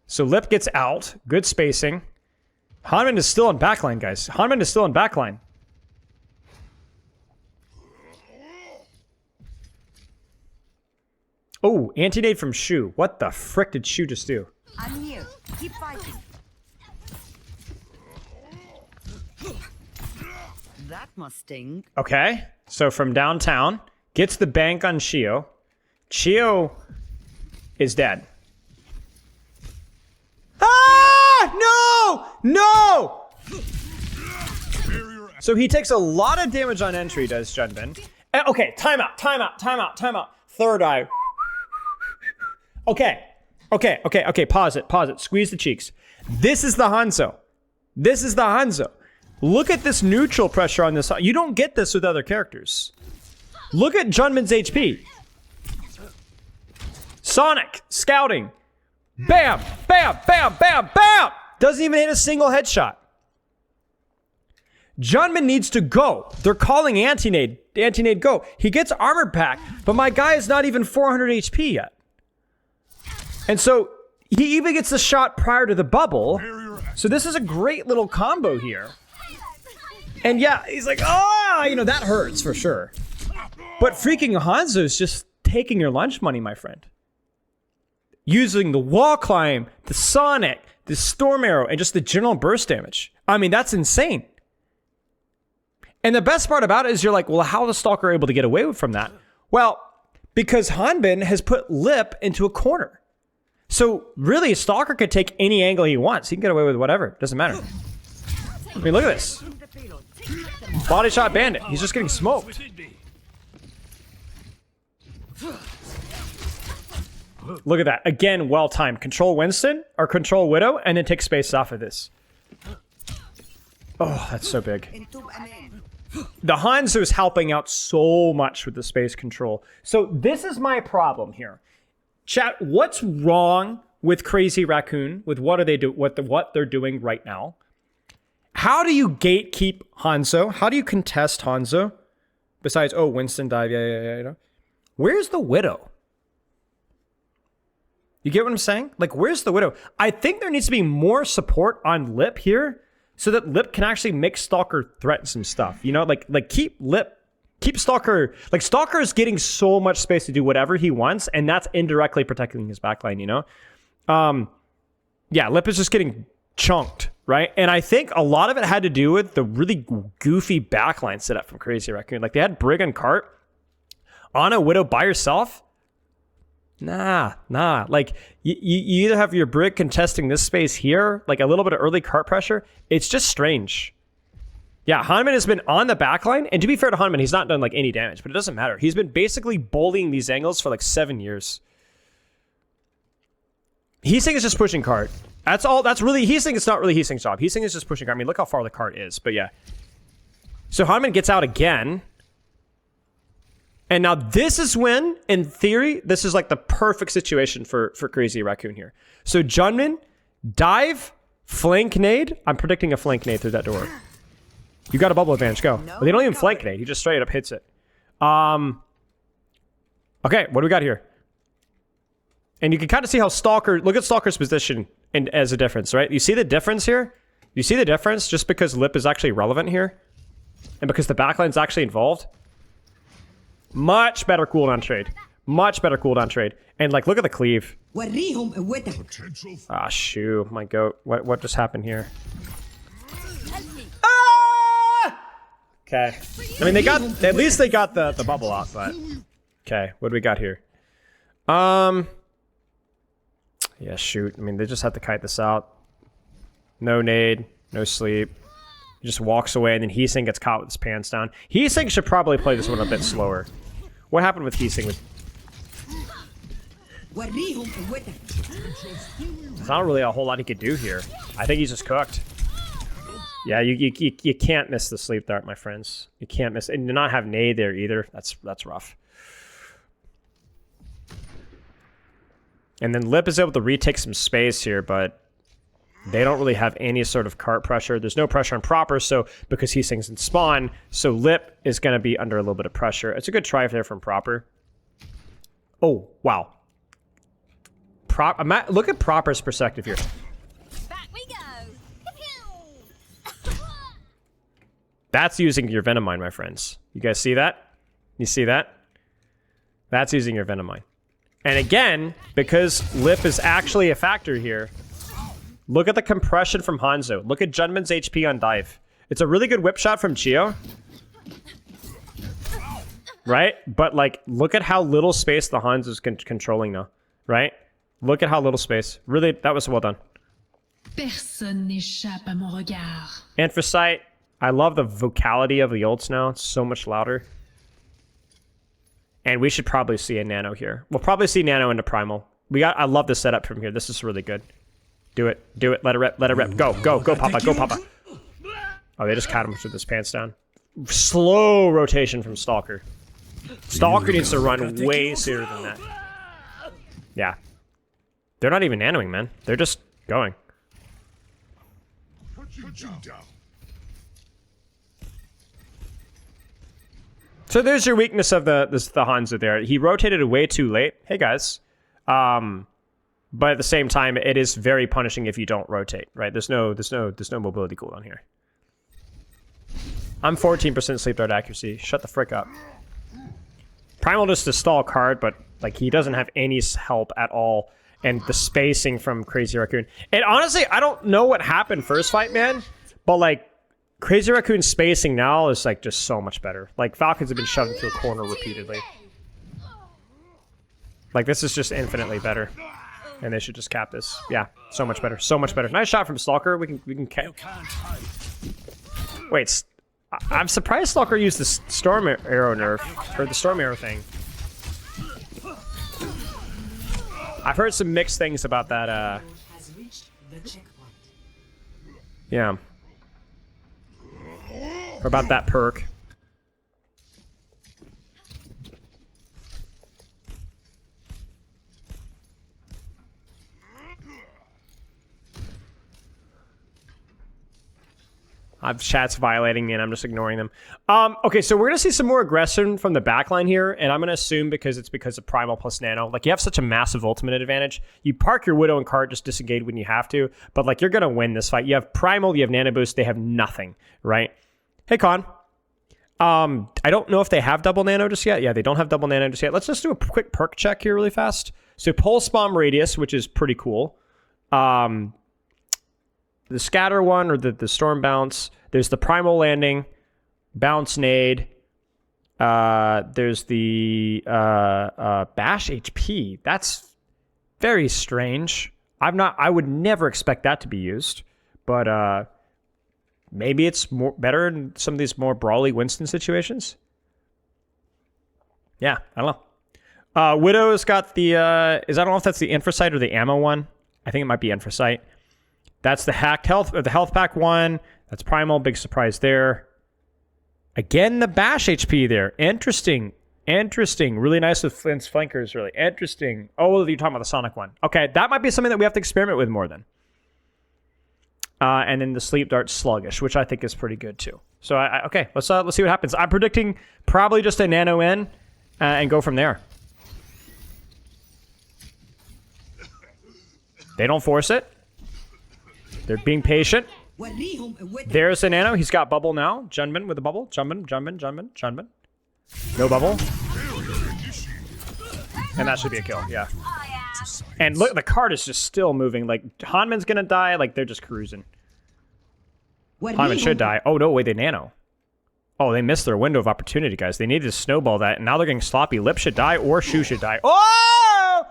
So Lip gets out. Good spacing. Hanman is still in backline, guys. Hanman is still in backline. Oh, anti-nade from Shu. What the frick did Shu just do? I'm here. Keep fighting. That must sting. Okay. So from downtown, gets the bank on Shio. Chio is dead. Ah! No! No! So he takes a lot of damage on entry, does Junbin. Okay, timeout. Third eye. Okay. Pause it. Squeeze the cheeks. This is the Hanzo. Look at this neutral pressure on this. You don't get this with other characters. Look at Junmin's HP. Sonic, scouting. Bam, bam, bam, bam, bam. Doesn't even hit a single headshot. Junmin needs to go. They're calling anti-nade. Anti-nade go. He gets armor pack, but my guy is not even 400 HP yet. And so he even gets the shot prior to the bubble. So this is a great little combo here. And yeah, he's like, oh, you know, that hurts for sure. But freaking Hanzo's just taking your lunch money, my friend. Using the wall climb, the Sonic, the Storm Arrow, and just the general burst damage. I mean, that's insane. And the best part about it is you're like, well, how is Stalker able to get away from that? Well, because Hanbin has put Lip into a corner. So really, Stalker could take any angle he wants. He can get away with whatever. Doesn't matter. I mean, look at this. Body shot bandit. He's just getting smoked. Look at that. Again, well timed. Control Winston or control Widow and then take space off of this. Oh, that's so big. The Hanzo is helping out so much with the space control. So this is my problem here. Chat, what's wrong with Crazy Raccoon? With what are they do? What they're doing right now? How do you gatekeep Hanzo? How do you contest Hanzo? Besides, oh, Winston dive. Yeah. You know, where's the Widow? You get what I'm saying? Like, where's the Widow? I think there needs to be more support on Lip here, so that Lip can actually make Stalker threaten some stuff. You know, like keep Stalker. Like, Stalker is getting so much space to do whatever he wants, and that's indirectly protecting his backline. You know, yeah, Lip is just getting chunked, right? And I think a lot of it had to do with the really goofy backline setup from Crazy Raccoon. Like, they had Brig and Cart on a Widow by herself. Nah. Like, you either have your Brig contesting this space here, like a little bit of early cart pressure. It's just strange. Yeah, Hanman has been on the backline, and to be fair to Hanman, he's not done like any damage, but it doesn't matter. He's been basically bullying these angles for like 7 years. Heesing is just pushing cart. That's all. That's really Heesing. It's not really Heesing's job. Heesing is just pushing cart. I mean, look how far the cart is, but yeah. So Hanman gets out again. And now this is when, in theory, this is like the perfect situation for Crazy Raccoon here. So Junmin, dive, flank nade. I'm predicting a flank nade through that door. You got a bubble advantage, go. But they don't even flank nade. He just straight up hits it. Okay, what do we got here? And you can kind of see how Stalker, look at Stalker's position and as a difference, right? You see the difference here? You see the difference just because Lip is actually relevant here? And because the backline's actually involved? Much better cooldown trade. Much better cooldown trade. And like, look at the cleave. Ah, shoo, my goat. What just happened here? Ah! Okay. I mean, at least they got the bubble off, but okay, what do we got here? Yeah, shoot. I mean, they just have to kite this out. No nade, no sleep. He just walks away, and then Heesing gets caught with his pants down. Heesing should probably play this one a bit slower. What happened with Heesing? There's not really a whole lot he could do here. I think he's just cooked. Yeah, you can't miss the sleep dart, my friends. You can't miss, and to not have nade there either. That's rough. And then Lip is able to retake some space here, but they don't really have any sort of cart pressure. There's no pressure on Proper, so because Heesing's in spawn, so Lip is going to be under a little bit of pressure. It's a good try there from Proper. Oh, wow. Look at Proper's perspective here. Back we go. That's using your Venom Mine, my friends. You guys see that? You see that? That's using your Venom Mine. And again, because Lip is actually a factor here, look at the compression from Hanzo. Look at Junman's HP on dive. It's a really good whip shot from Chio. right? But like, look at how little space the Hans is controlling now, right? Look at how little space. Really, that was well done. Personne n'échappe à mon regard. Anthracite. I love the vocality of the ults now. It's so much louder. And we should probably see a nano here. We'll probably see nano into primal. I love the setup from here. This is really good. Do it. Do it. Let it rip. Let it rip. Go. Go. Go, Papa. Go, Papa. Oh, they just caught him with his pants down. Slow rotation from Stalker. Stalker needs to run way sooner than that. Yeah. They're not even nanoing, man. They're just going. So there's your weakness of the Hanzo there. He rotated it way too late. Hey guys. But at the same time, it is very punishing if you don't rotate, right? There's no mobility cooldown here. I'm 14% sleep dart accuracy. Shut the frick up. Primal just a stall card, but like he doesn't have any help at all. And the spacing from Crazy Raccoon. And honestly, I don't know what happened first fight, man. But like Crazy Raccoon's spacing now is like just so much better. Like Falcons have been shoved into a corner repeatedly. Like this is just infinitely better. And they should just cap this. Yeah, so much better. So much better. Nice shot from Stalker. We can cap. Wait, I'm surprised Stalker used the Storm Arrow nerf, or the Storm Arrow thing. I've heard some mixed things about that, Has reached the checkpoint. yeah. Or about that perk. I've chats violating me and I'm just ignoring them. Okay, so we're gonna see some more aggression from the backline here, and I'm gonna assume because of Primal plus Nano. Like you have such a massive ultimate advantage. You park your Widow and Cart, just disengage when you have to, but like you're gonna win this fight. You have Primal, you have Nano Boost, they have nothing, right? Hey Con. I don't know if they have double Nano just yet. Yeah, they don't have double Nano just yet. Let's just do a quick perk check here really fast. So Pulse Bomb Radius, which is pretty cool. The scatter one or the storm bounce. There's the primal landing, bounce nade. There's the bash HP. That's very strange. I would never expect that to be used, but maybe it's better in some of these more brawly Winston situations. Yeah, I don't know. Widow's got the I don't know if that's the Infrasight or the ammo one. I think it might be Infrasight. That's the hacked health, or the health pack one. That's primal, big surprise there. Again, the bash HP there. Interesting. Interesting. Really nice with Flint's flankers, really. Interesting. Oh, you're talking about the Sonic one. Okay, that might be something that we have to experiment with more then. And then the Sleep Dart Sluggish, which I think is pretty good too. So, okay, let's see what happens. I'm predicting probably just a Nano in and go from there. They don't force it. They're being patient. There's a Nano. He's got bubble now. Junman with a bubble. Junman. No bubble. And that should be a kill, yeah. And look, the card is just still moving. Like, Hanman's gonna die. Like, they're just cruising. Hanman should die. Oh, no, wait, they Nano. Oh, they missed their window of opportunity, guys. They needed to snowball that, and now they're getting sloppy. Lip should die, or Shu should die. Oh!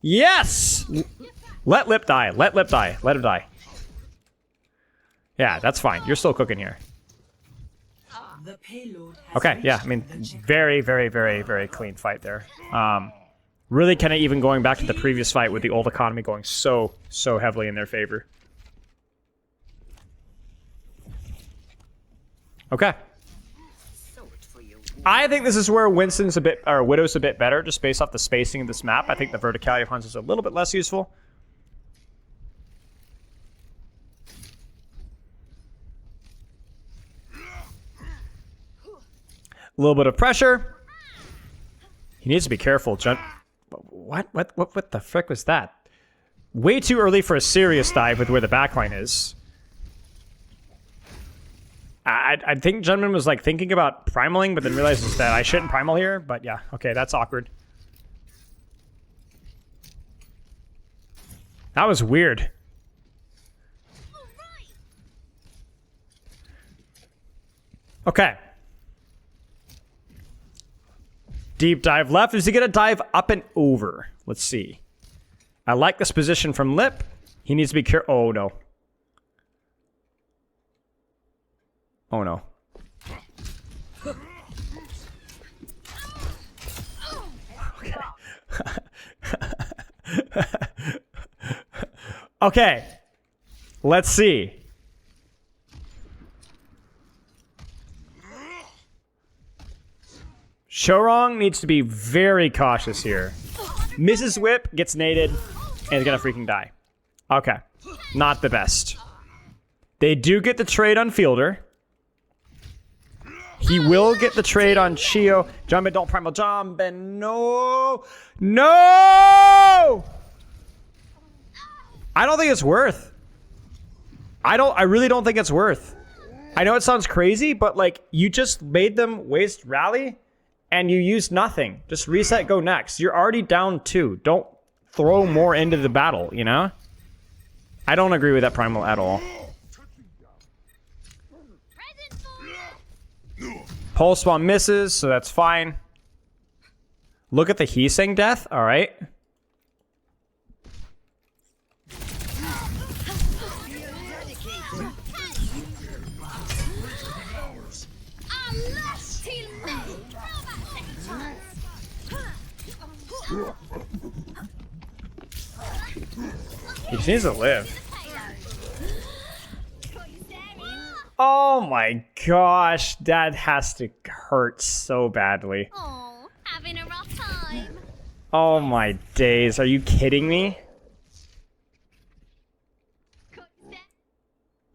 Yes! Let Lip die. Let Lip die. Let him die. Yeah, that's fine. You're still cooking here. The payload has Okay, yeah, I mean, very, very, very, very clean fight there. Really kind of even going back to the previous fight with the old economy going so heavily in their favor. Okay. I think this is where Winston's a bit, or Widow's a bit better, just based off the spacing of this map. I think the verticality of Hans is a little bit less useful. A little bit of pressure. He needs to be careful. What the frick was that? Way too early for a serious dive with where the backline is. I think Junman was like thinking about primaling, but then realizes that I shouldn't primal here. But yeah, okay, that's awkward. That was weird. Okay. Deep dive left. Is he gonna dive up and over? Let's see. I like this position from Lip. He needs to be careful. Oh no. Oh no. Okay. Okay. Let's see. Shorong needs to be very cautious here. Mrs. Whip gets naded and is gonna freaking die. Okay. Not the best. They do get the trade on Fielder. He will get the trade on Chio. Jumben, don't primal Jumben. No! No! I don't think it's worth. I really don't think it's worth. I know it sounds crazy, but like you just made them waste rally and you used nothing. Just reset, go next. You're already down 2. Don't throw more into the battle, you know? I don't agree with that primal at all. Pulse spawn misses, so that's fine. Look at the Heesang death. All right. He just needs to live. Oh my gosh, that has to hurt so badly. Oh, having a rough time. Oh my days, are you kidding me?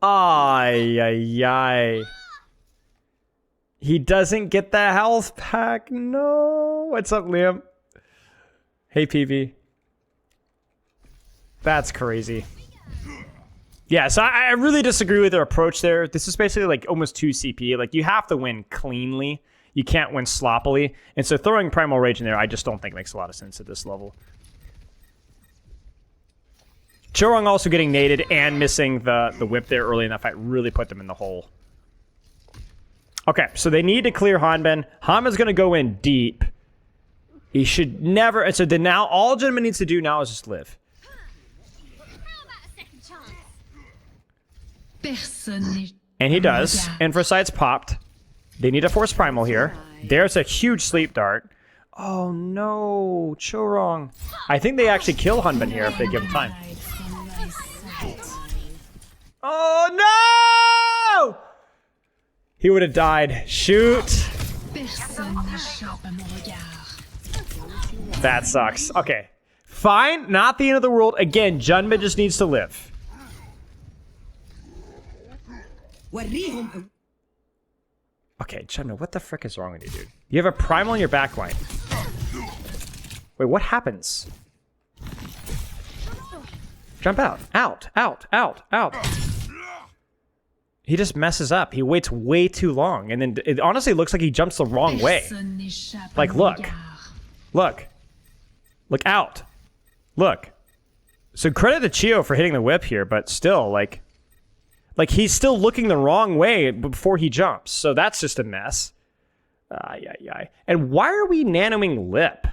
Ay, ay, ay. He doesn't get the health pack. No. What's up, Liam? Hey, PB. That's crazy. Yeah, so I really disagree with their approach there. This is basically like almost 2 CP. Like, you have to win cleanly. You can't win sloppily. And so throwing Primal Rage in there, I just don't think makes a lot of sense at this level. Chorong also getting naded and missing the whip there early in that fight really put them in the hole. Okay, so they need to clear Hanben. Hanben's going to go in deep. He should never... And so then now all Jinmin needs to do now is just live. And he does. Infrasight's popped. They need a Force Primal here. There's a huge sleep dart. Oh no, Chorong. I think they actually kill Hanben here if they give him time. Oh no! He would have died. Shoot. That sucks. Okay. Fine. Not the end of the world. Again, Junmin just needs to live. Okay, Junmin, what the frick is wrong with you, dude? You have a primal in your backline. Wait, what happens? Jump out. Out. Out. Out. Out. He just messes up. He waits way too long. And then it honestly looks like he jumps the wrong way. Like, look. Look. Look out. Look. So credit to Chio for hitting the whip here, but still, like he's still looking the wrong way before he jumps. So that's just a mess. And why are we nanoing Lip?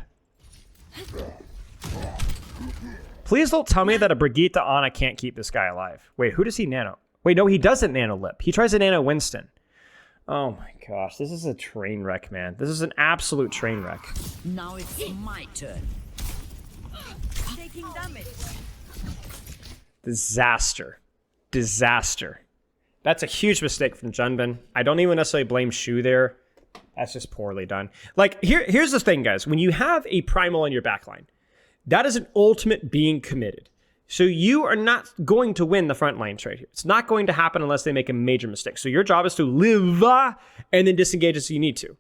Please don't tell me that a Brigitte Ana can't keep this guy alive. Wait, who does he nano? Wait, no, he doesn't nano Lip. He tries to nano Winston. Oh my gosh, this is a train wreck, man. This is an absolute train wreck. Now it's my turn. Taking damage. Disaster. Disaster. That's a huge mistake from Junbin. I don't even necessarily blame Shu there. That's just poorly done. Like, here's the thing, guys. When you have a primal in your backline, that is an ultimate being committed. So you are not going to win the front line trade here. It's not going to happen unless they make a major mistake. So your job is to live and then disengage as you need to.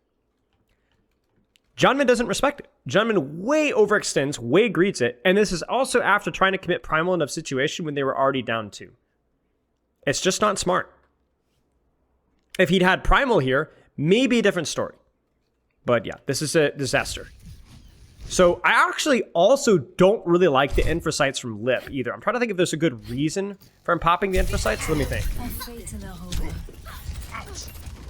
Junmin doesn't respect it. Junmin way overextends, way greets it. And this is also after trying to commit primal in a situation when they were already down 2. It's just not smart. If he'd had primal here, maybe a different story. But yeah, this is a disaster. So I actually also don't really like the infrasights from Lip either. I'm trying to think if there's a good reason for him popping the infrasights. Let me think.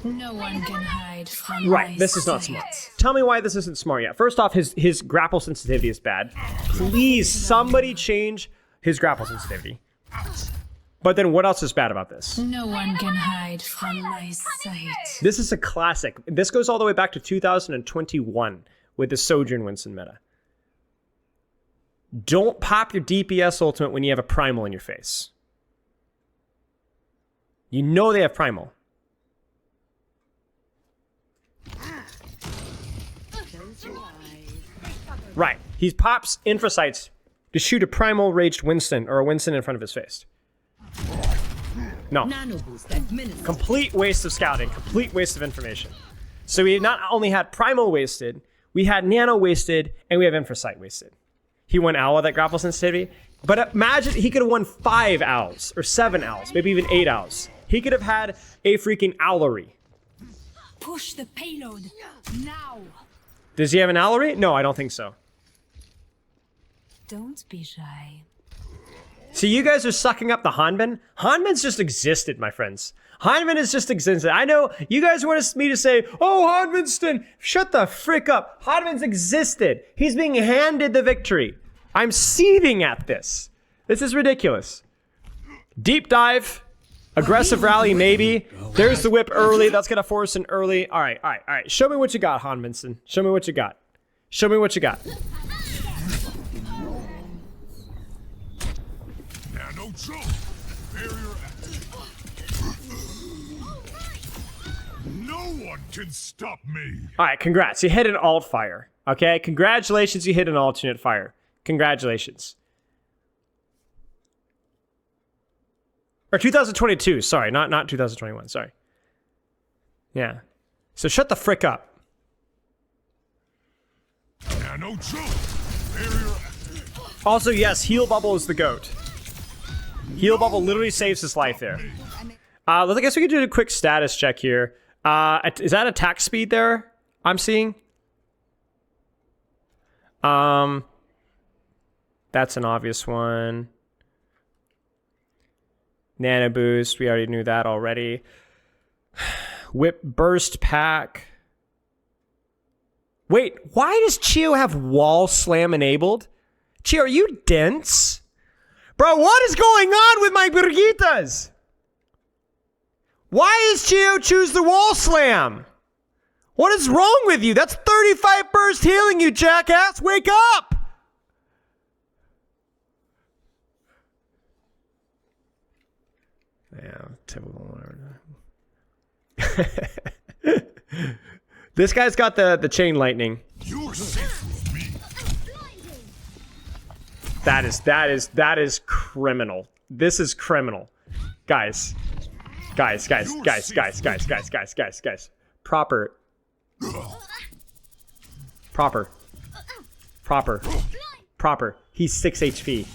No one can hide from Right, my this is not sight. smart. Tell me why this isn't smart yet. First off, his grapple sensitivity is bad. Please, somebody change his grapple sensitivity. But then what else is bad about this? No one can hide from my sight. This is a classic. This goes all the way back to 2021 with the Sojourn Winston meta. Don't pop your DPS ultimate when you have a primal in your face. You know they have primal. Right. He pops Infrasights to shoot a primal raged Winston or a Winston in front of his face. No. Nano boost administered. Complete waste of scouting. Complete waste of information. So we not only had primal wasted, we had nano wasted, and we have Infrasight wasted. He won owl with that grapple sensitivity. But imagine he could have won 5 owls or 7 owls, maybe even 8 owls. He could have had a freaking owlery. Push the payload now. Does he have an owlery? No, I don't think so. Don't be shy. See, you guys are sucking up the Hanbin. Hanbin's just existed, my friends. Hanbin has just existed. I know you guys want me to say, oh, Hanbinston, shut the frick up. Hanbin's existed. He's being handed the victory. I'm seething at this. This is ridiculous. Deep dive. Aggressive rally, maybe. There's the whip early. That's going to force an early. All right. Show me what you got, Hanbinston. Show me what you got. Show me what you got. Nano jump. Barrier active. No one can stop me. All right, congrats. You hit an alt fire. Okay, congratulations. You hit an alternate fire. Congratulations. Or 2022. Sorry, not 2021. Sorry. Yeah. So shut the frick up. Nano jump. Barrier active. Also, yes, heal bubble is the goat. Heal bubble literally saves his life there. I guess we could do a quick status check here. Is that attack speed there? I'm seeing. That's an obvious one. Nano boost, we already knew that already. Whip burst pack. Wait, why does Chio have wall slam enabled? Chio, are you dense? Bro, what is going on with my Brigitas? Why does Chio choose the wall slam? What is wrong with you? That's 35 burst healing, you jackass. Wake up! Yeah, typical. This guy's got the chain lightning. You're safe with me. That is criminal. This is criminal. Guys. Proper. He's 6 HP.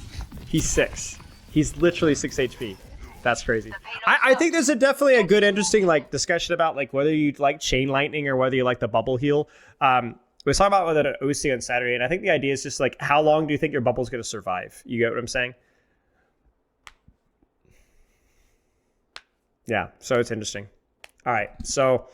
He's 6. He's literally 6 HP. That's crazy. I think there's definitely a good, interesting discussion about whether you like chain lightning or whether you like the bubble heal. We was talking about whether to OC on Saturday, and I think the idea is just how long do you think your bubble's going to survive? You get what I'm saying? Yeah, so it's interesting. All right, so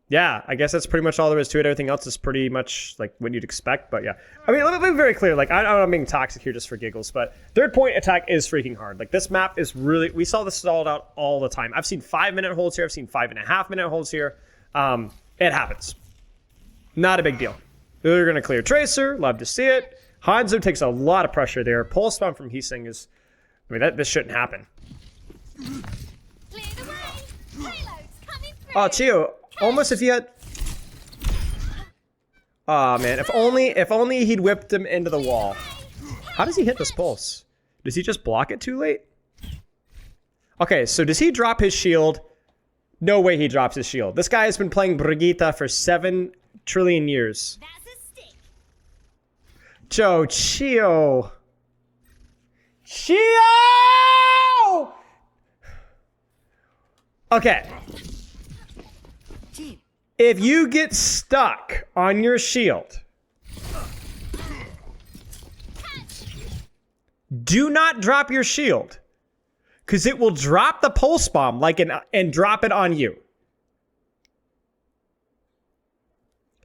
yeah, I guess that's pretty much all there is to it. Everything else is pretty much what you'd expect, but yeah. I mean, let me be very clear. I'm being toxic here just for giggles, but third point attack is freaking hard. This map is really, we saw this stalled out all the time. I've seen 5-minute holds here. I've seen 5.5-minute holds here. It happens. Not a big deal. They're going to clear Tracer. Love to see it. Hanzo takes a lot of pressure there. Pulse bomb from Heesing is, this shouldn't happen. Clear the way. Payloads coming through. Oh, Chio, almost if you had... Oh man, if only he'd whipped him into the wall. How does he hit this pulse? Does he just block it too late? Okay, so does he drop his shield? No way he drops his shield. This guy has been playing Brigitte for 7 trillion years. That's a stick. Chio! Okay. If you get stuck on your shield, do not drop your shield. because it will drop the pulse bomb like and drop it on you.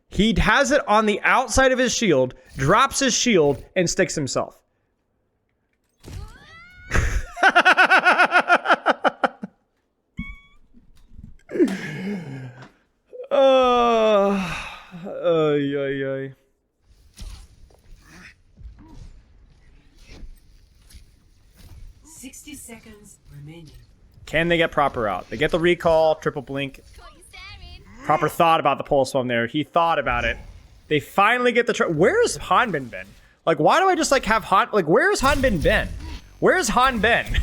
He has it on the outside of his shield, drops his shield, and sticks himself. Ay. 60 seconds remaining. Can they get proper out? They get the recall, triple blink. Got you staring. Proper thought about the pulse bomb there. He thought about it. They finally get the... Where's Hanbin been? Like, why do I just, like, have Han... Like, where's Hanbin been? Where's Han been?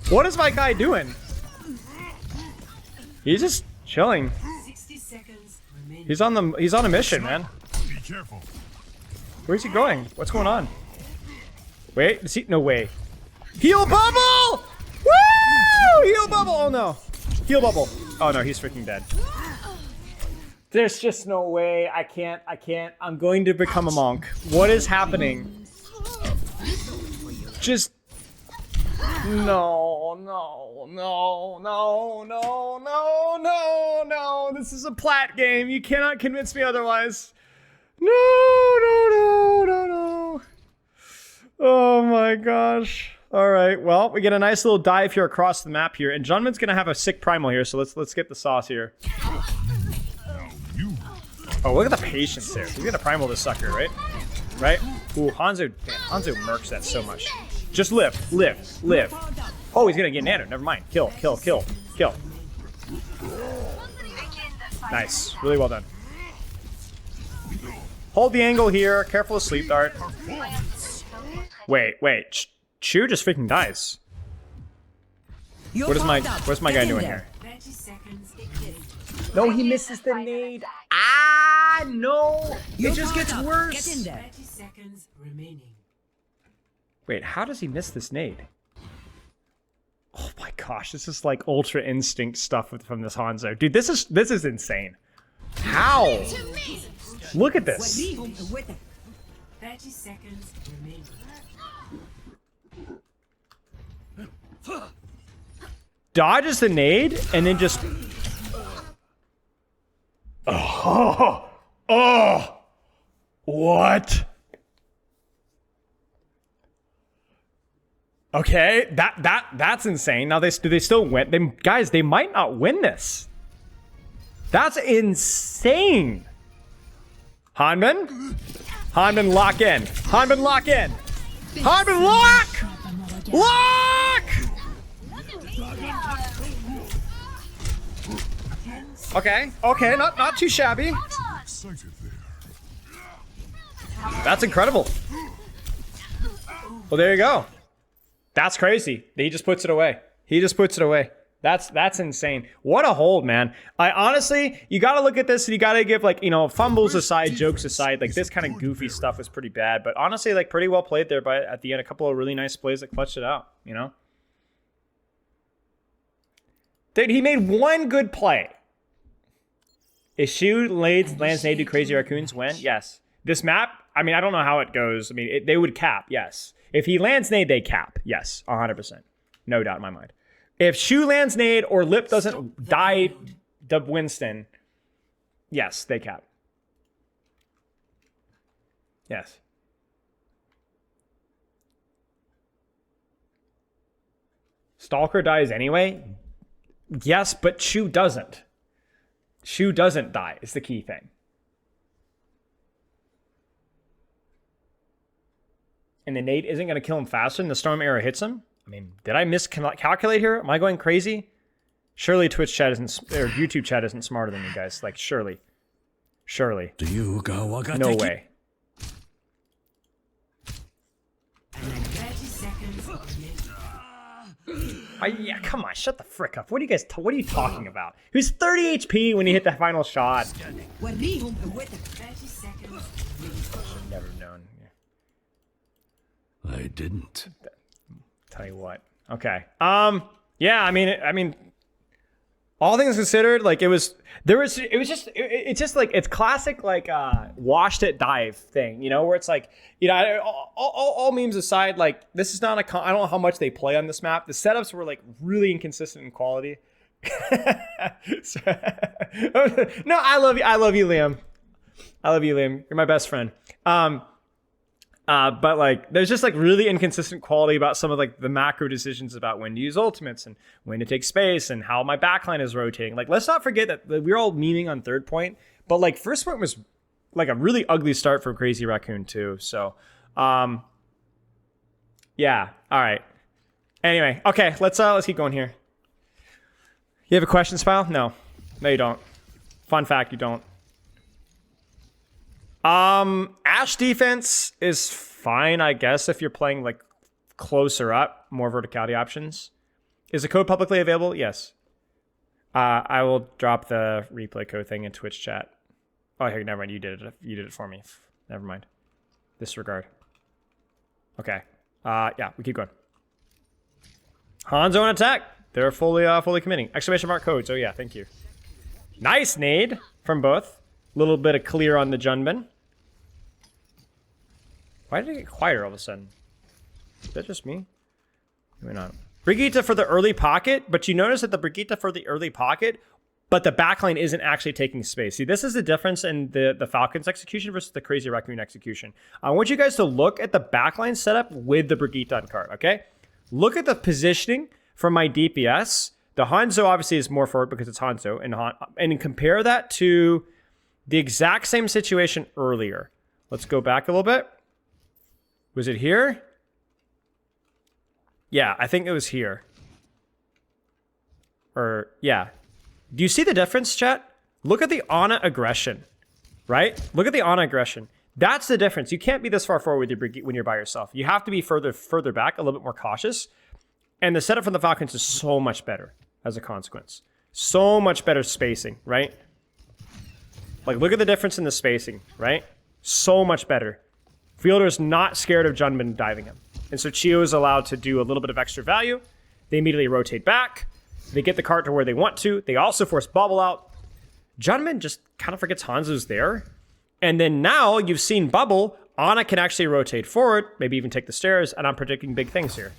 What is my guy doing? He's just chilling. 60 seconds remaining. He's on a mission, man. Be careful. Where's he going? What's going on? Wait, is he... No way. Heal bubble! Woo! Heal bubble! Oh, no. Heal bubble. Oh, no, he's freaking dead. There's just no way. I can't. I'm going to become a monk. What is happening? Just... No. This is a plat game. You cannot convince me otherwise. No. Oh my gosh. All right. Well, we get a nice little dive here across the map here, and Junman's gonna have a sick primal here. So let's get the sauce here. Oh, look at the patience there. He's gonna primal this sucker, right? Right? Ooh, Hanzo murks that so much. Just live. Oh, he's gonna get nanoed. Never mind. Kill. Nice. Really well done. Hold the angle here. Careful of sleep dart. Wait. Chu just freaking dies. What's my guy doing here? 30 seconds. No, he misses the nade. No. It just gets worse. Get in there. 30 seconds remaining. Wait, how does he miss this nade? Oh my gosh, this is like ultra instinct stuff from this Hanzo. Dude, this is insane. How? Look at this. 30 seconds remaining. Dodges the nade and then just... Oh! What? Okay, that's insane. Now do they still win? Guys, they might not win this. That's insane. Hanbin lock in. Hanbin lock! Lock! Okay, not too shabby. Excited there. That's incredible. Well, there you go. That's crazy. He just puts it away. That's insane. What a hold, man. I honestly, you got to look at this and you got to give, like, you know, fumbles aside, jokes aside, like this kind of goofy stuff is pretty bad. But honestly, like, pretty well played there. But at the end, a couple of really nice plays that clutched it out, you know? Dude, he made one good play. Is Shu lands nade to crazy raccoons win? Yes. This map, I mean, I don't know how it goes. I mean, they would cap, yes. If he lands nade, they cap. Yes, 100%. No doubt in my mind. If Shu lands nade or Lip doesn't die to Winston, yes, they cap. Yes. Stalker dies anyway? Yes, but Shu doesn't. Shu doesn't die is the key thing. And the nade isn't going to kill him faster than the storm arrow hits him? I mean, did I miscalculate here? Am I going crazy? Surely Twitch chat isn't, or YouTube chat isn't smarter than you guys. Like, surely. No way. 30 seconds remaining. Yeah, come on, shut the frick up. What are you talking about? He was 30 HP when he hit the final shot. 30 seconds. Never known. I didn't. Tell you what. Okay. Yeah, I mean, all things considered, like it was just like it's classic like washed it dive thing, you know, where it's like, you know, all memes aside, like this is not I don't know how much they play on this map. The setups were like really inconsistent in quality. So, no, I love you, Liam. You're my best friend. But like, there's just like really inconsistent quality about some of like the macro decisions about when to use ultimates and when to take space and how my backline is rotating. Like, let's not forget that we're all memeing on third point, but like first point was like a really ugly start for Crazy Raccoon too. So, yeah. All right. Anyway, okay, let's keep going here. You have a question, Spile? No, you don't. Fun fact, you don't. Ashe defense is fine, I guess, if you're playing like closer up, more verticality options. Is the code publicly available? Yes. I will drop the replay code thing in Twitch chat. Oh, here, never mind. You did it for me. Never mind. Disregard. Okay. Yeah, we keep going. Hanzo on attack. They're fully committing. Exclamation mark codes. Oh yeah, thank you. Nice nade from both. A little bit of clear on the Junbin. Why did it get quieter all of a sudden? Is that just me? Maybe not. Brigitte for the early pocket, but you notice that the Brigitte for the early pocket, but the backline isn't actually taking space. See, this is the difference in the Falcons execution versus the Crazy Raccoon execution. I want you guys to look at the backline setup with the Brigitte on card, okay? Look at the positioning from my DPS. The Hanzo obviously is more forward because it's Hanzo, and compare that to the exact same situation earlier. Let's go back a little bit. Was it here? Yeah, I think it was here. Or, yeah. Do you see the difference, chat? Look at the Ana aggression, right? Look at the Ana aggression. That's the difference. You can't be this far forward with your Brigitte when you're by yourself. You have to be further back, a little bit more cautious. And the setup from the Falcons is so much better as a consequence. So much better spacing, right? Like, look at the difference in the spacing, right? So much better. Fielder's not scared of Junbin diving him. And so Chio is allowed to do a little bit of extra value. They immediately rotate back. They get the cart to where they want to. They also force Bubble out. Junbin just kind of forgets Hanzo's there. And then now you've seen Bubble. Ana can actually rotate forward, maybe even take the stairs, and I'm predicting big things here.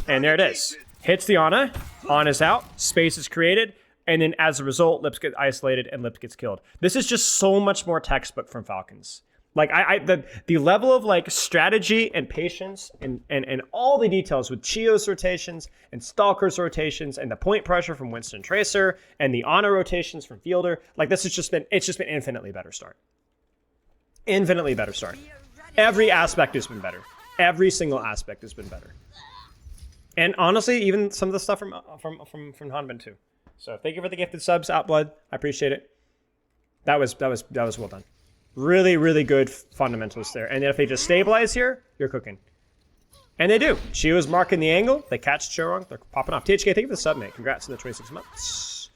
And there it is. Hits the Ana. Ana's out. Space is created. And then as a result, Lips get isolated and Lips gets killed. This is just so much more textbook from Falcons. Like the level of like strategy and patience and all the details with Chio's rotations and Stalker's rotations and the point pressure from Winston Tracer and the Ana rotations from Fielder, like this has just been infinitely better start. Infinitely better start. Every aspect has been better. Every single aspect has been better. And honestly, even some of the stuff from Hanbin too. So thank you for the gifted subs, Outblood. I appreciate it. That was well done. Really, really good fundamentals there. And then if they just stabilize here, you're cooking. And they do. Chio's marking the angle. They catch Chorong. They're popping off. THK, thank you for the sub, mate. Congrats on the 26 months.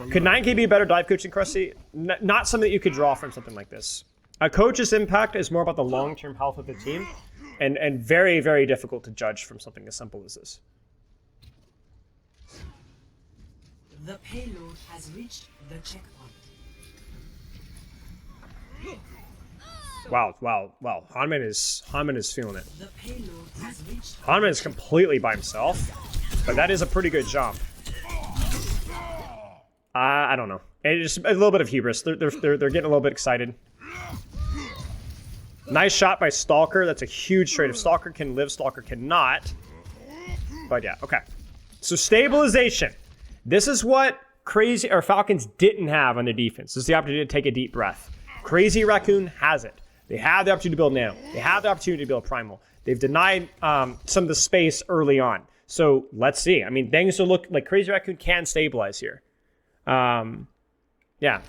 Could 9K be a better dive coaching, Krusty? Not something that you could draw from something like this. A coach's impact is more about the long-term health of the team. And very, very difficult to judge from something as simple as this. The payload has reached the checkpoint. Wow. Hanman is feeling it. The payload has reached. Hanman is completely by himself, but that is a pretty good jump. I don't know. It's just a little bit of hubris. They're getting a little bit excited. Nice shot by Stalker. That's a huge trade. If Stalker can live, Stalker cannot. But yeah, okay. So stabilization. This is what Falcons didn't have on their defense. This is the opportunity to take a deep breath. Crazy Raccoon has it. They have the opportunity to build Nano. They have the opportunity to build Primal. They've denied some of the space early on. So let's see. I mean, things will look like Crazy Raccoon can stabilize here. Yeah.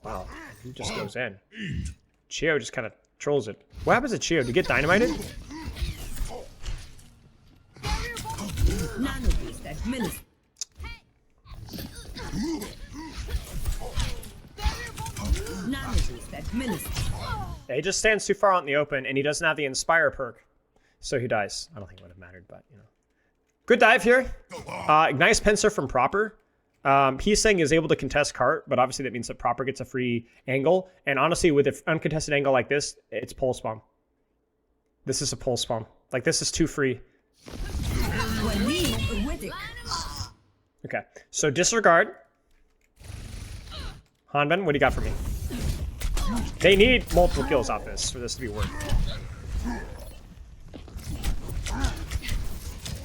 Wow. He just goes in. Chio just kind of trolls it. What happens to Chio? Did he get dynamited? Yeah, he just stands too far out in the open, and he doesn't have the Inspire perk, so he dies. I don't think it would have mattered, but you know. Good dive here. Nice pincer from Proper. He's saying is able to contest cart, but obviously that means that Proper gets a free angle. And honestly, with an uncontested angle like this, it's pole spawn. This is a pole spawn. Like, this is too free. Okay, so disregard. Hanben, what do you got for me? They need multiple kills off this for this to be worth it.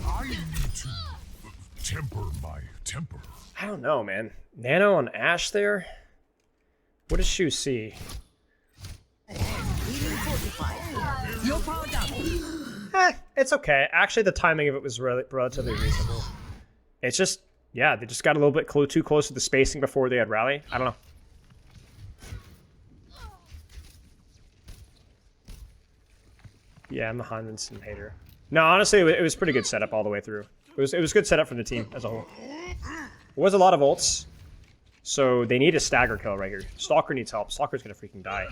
I need to temper my temper. I don't know, man. Nano on Ash there? What does Shu see? It's okay. Actually, the timing of it was relatively reasonable. It's just, yeah, they just got a little bit too close to the spacing before they had rally. I don't know. Yeah, I'm the Hansen hater. No, honestly, it was pretty good setup all the way through. It was good setup for the team as a whole. It was a lot of ults, so they need a stagger kill right here. Stalker needs help. Stalker's gonna freaking die.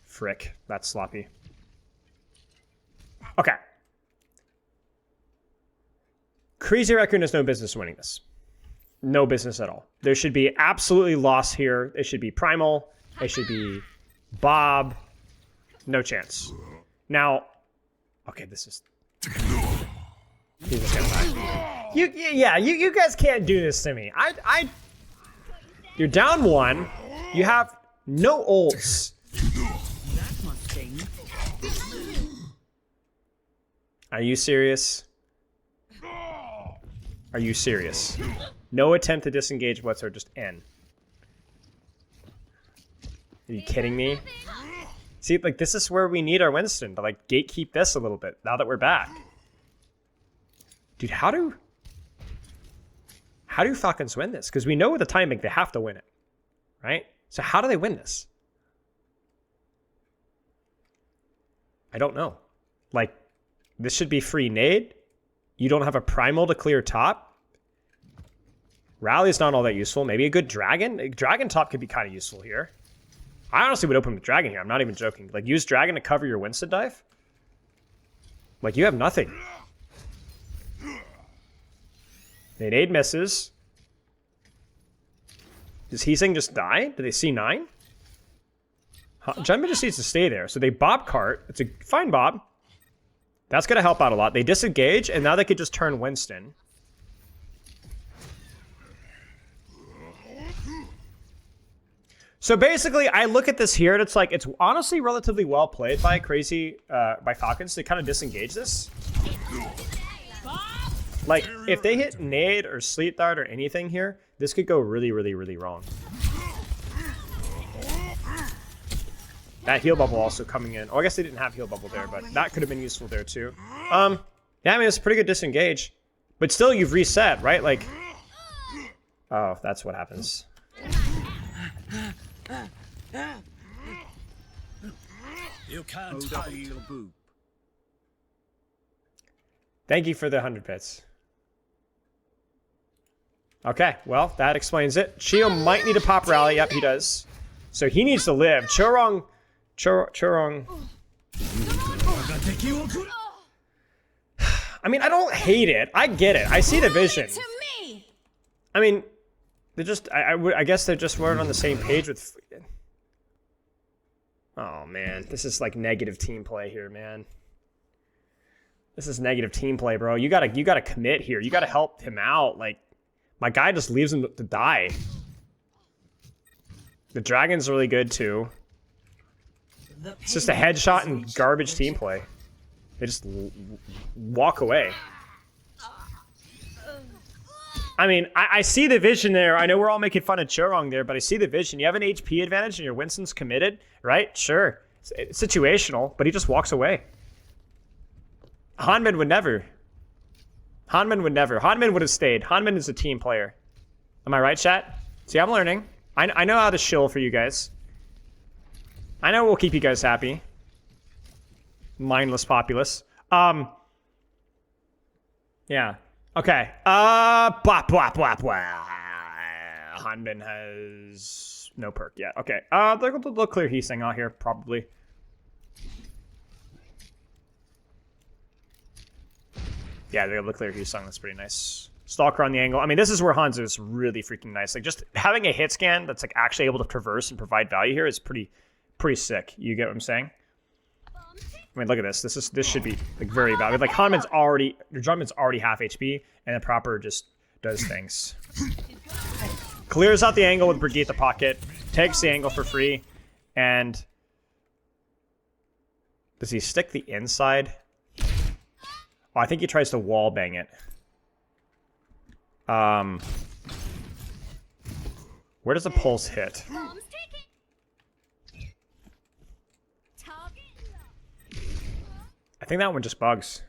Frick, that's sloppy. Okay. Crazy Raccoon has no business winning this. No business at all. There should be absolutely loss here. It should be Primal. It should be Bob. No chance. Now, okay, this is... He's just gonna die. You guys can't do this to me. You're down one. You have no ults. That must sting. Are you serious? Are you serious? No attempt to disengage whatsoever, just N. Are you kidding me? See, like, this is where we need our Winston to, like, gatekeep this a little bit now that we're back. Dude, how do Falcons win this? Because we know with the timing they have to win it, right? So how do they win this? I don't know. Like, this should be free nade. You don't have a primal to clear top. Rally's not all that useful. Maybe a good dragon. Dragon top could be kind of useful here. I honestly would open with dragon here. I'm not even joking. Like, use dragon to cover your Winston dive. Like, you have nothing. Nade misses. Does Heesing just die? Do they see 9? Junba just needs to stay there. So they bob cart. It's a fine bob. That's going to help out a lot. They disengage, and now they could just turn Winston. So basically, I look at this here, and it's like, it's honestly relatively well played by by Falcons to kind of disengage this. Like, if they hit nade or sleep dart or anything here, this could go really, really, really wrong. That heal bubble also coming in. Oh, I guess they didn't have heal bubble there, but that could have been useful there too. Yeah, I mean, it's a pretty good disengage. But still, you've reset, right? Like, oh, that's what happens. You can't hide your boob. Thank you for the 100 bits. Okay, well, that explains it. Chio might need a pop rally. Yep, he does. So he needs to live. Chorong. I mean, I don't hate it. I get it. I see the vision. I mean, they just, I guess they just weren't on the same page with... Oh, man. This is like negative team play here, man. This is negative team play, bro. You gotta commit here. You gotta help him out. Like, my guy just leaves him to die. The dragon's really good too. It's just a headshot and garbage team play. They just walk away. I mean, I see the vision there. I know we're all making fun of Chorong there, but I see the vision. You have an HP advantage and your Winston's committed, right? Sure. It's situational, but he just walks away. Hanman would never. Hanman would never. Hanman would have stayed. Hanman is a team player. Am I right, chat? See, I'm learning. I know how to shill for you guys. I know we'll keep you guys happy. Mindless populace. Yeah. Okay. Blah, blah, blah, blah. Hanman has no perk yet. Okay. They'll clear Heesing out here, probably. Yeah, the clear Hugh song, that's pretty nice. Stalker on the angle. I mean, this is where Hanzo is really freaking nice. Like, just having a hit scan that's like actually able to traverse and provide value here is pretty sick. You get what I'm saying? I mean, look at this. This should be like very valuable. Like Hanman's already, your Drummond's already half HP, and the proper just does things. Clears out the angle with Brigitte pocket, takes the angle for free, and does he stick the inside? Oh, I think he tries to wall bang it. Where does the pulse hit? Bombs taken. Target locked. I think that one just bugs.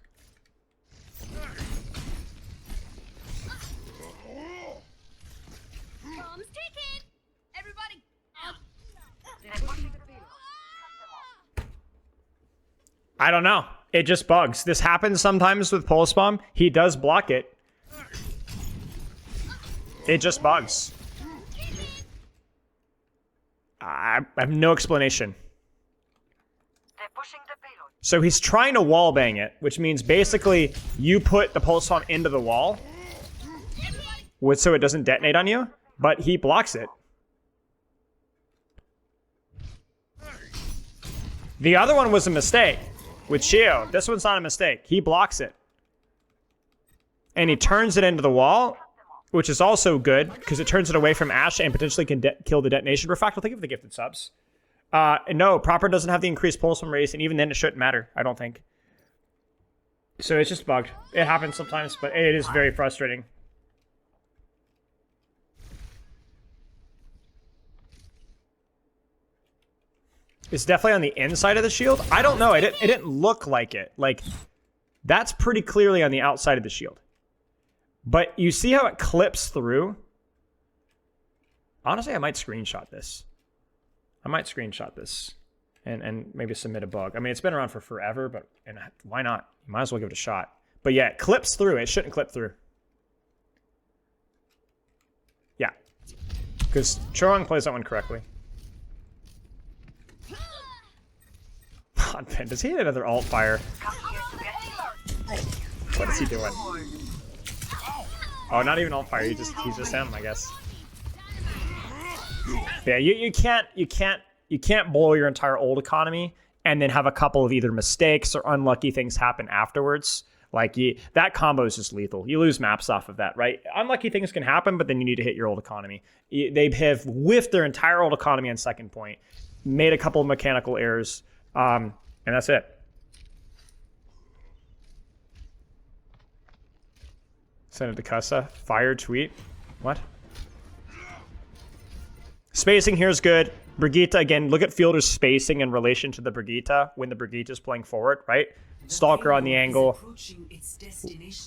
Bombs taken. Everybody. I don't know. It just bugs. This happens sometimes with Pulse Bomb. He does block it. It just bugs. I have no explanation. So he's trying to wall bang it, which means basically you put the Pulse Bomb into the wall so it doesn't detonate on you, but he blocks it. The other one was a mistake with Shio. This one's not a mistake. He blocks it. And he turns it into the wall, which is also good because it turns it away from Ashe and potentially can kill the detonation. Refractal, thank you for the gifted subs. No, proper doesn't have the increased pulse from race, and even then it shouldn't matter, I don't think. So it's just bugged. It happens sometimes, but it is very frustrating. It's definitely on the inside of the shield. I don't know. It didn't look like it. Like, that's pretty clearly on the outside of the shield. But you see how it clips through? Honestly, I might screenshot this. And maybe submit a bug. I mean, it's been around for forever, but why not? You might as well give it a shot. But yeah, it clips through. It shouldn't clip through. Yeah. Because Chorong plays that one correctly. Does he hit another alt fire? What is he doing? Oh, not even alt fire. He's just him, I guess. Yeah, you can't blow your entire old economy and then have a couple of either mistakes or unlucky things happen afterwards. Like that combo is just lethal. You lose maps off of that, right? Unlucky things can happen, but then you need to hit your old economy. They have whiffed their entire old economy on second point, made a couple of mechanical errors. And that's it. Send it to Cussa. Fire tweet. What? Spacing here is good. Brigitte, again, look at Fielder's spacing in relation to the Brigitte when the Brigitte is playing forward, right? Stalker on the angle.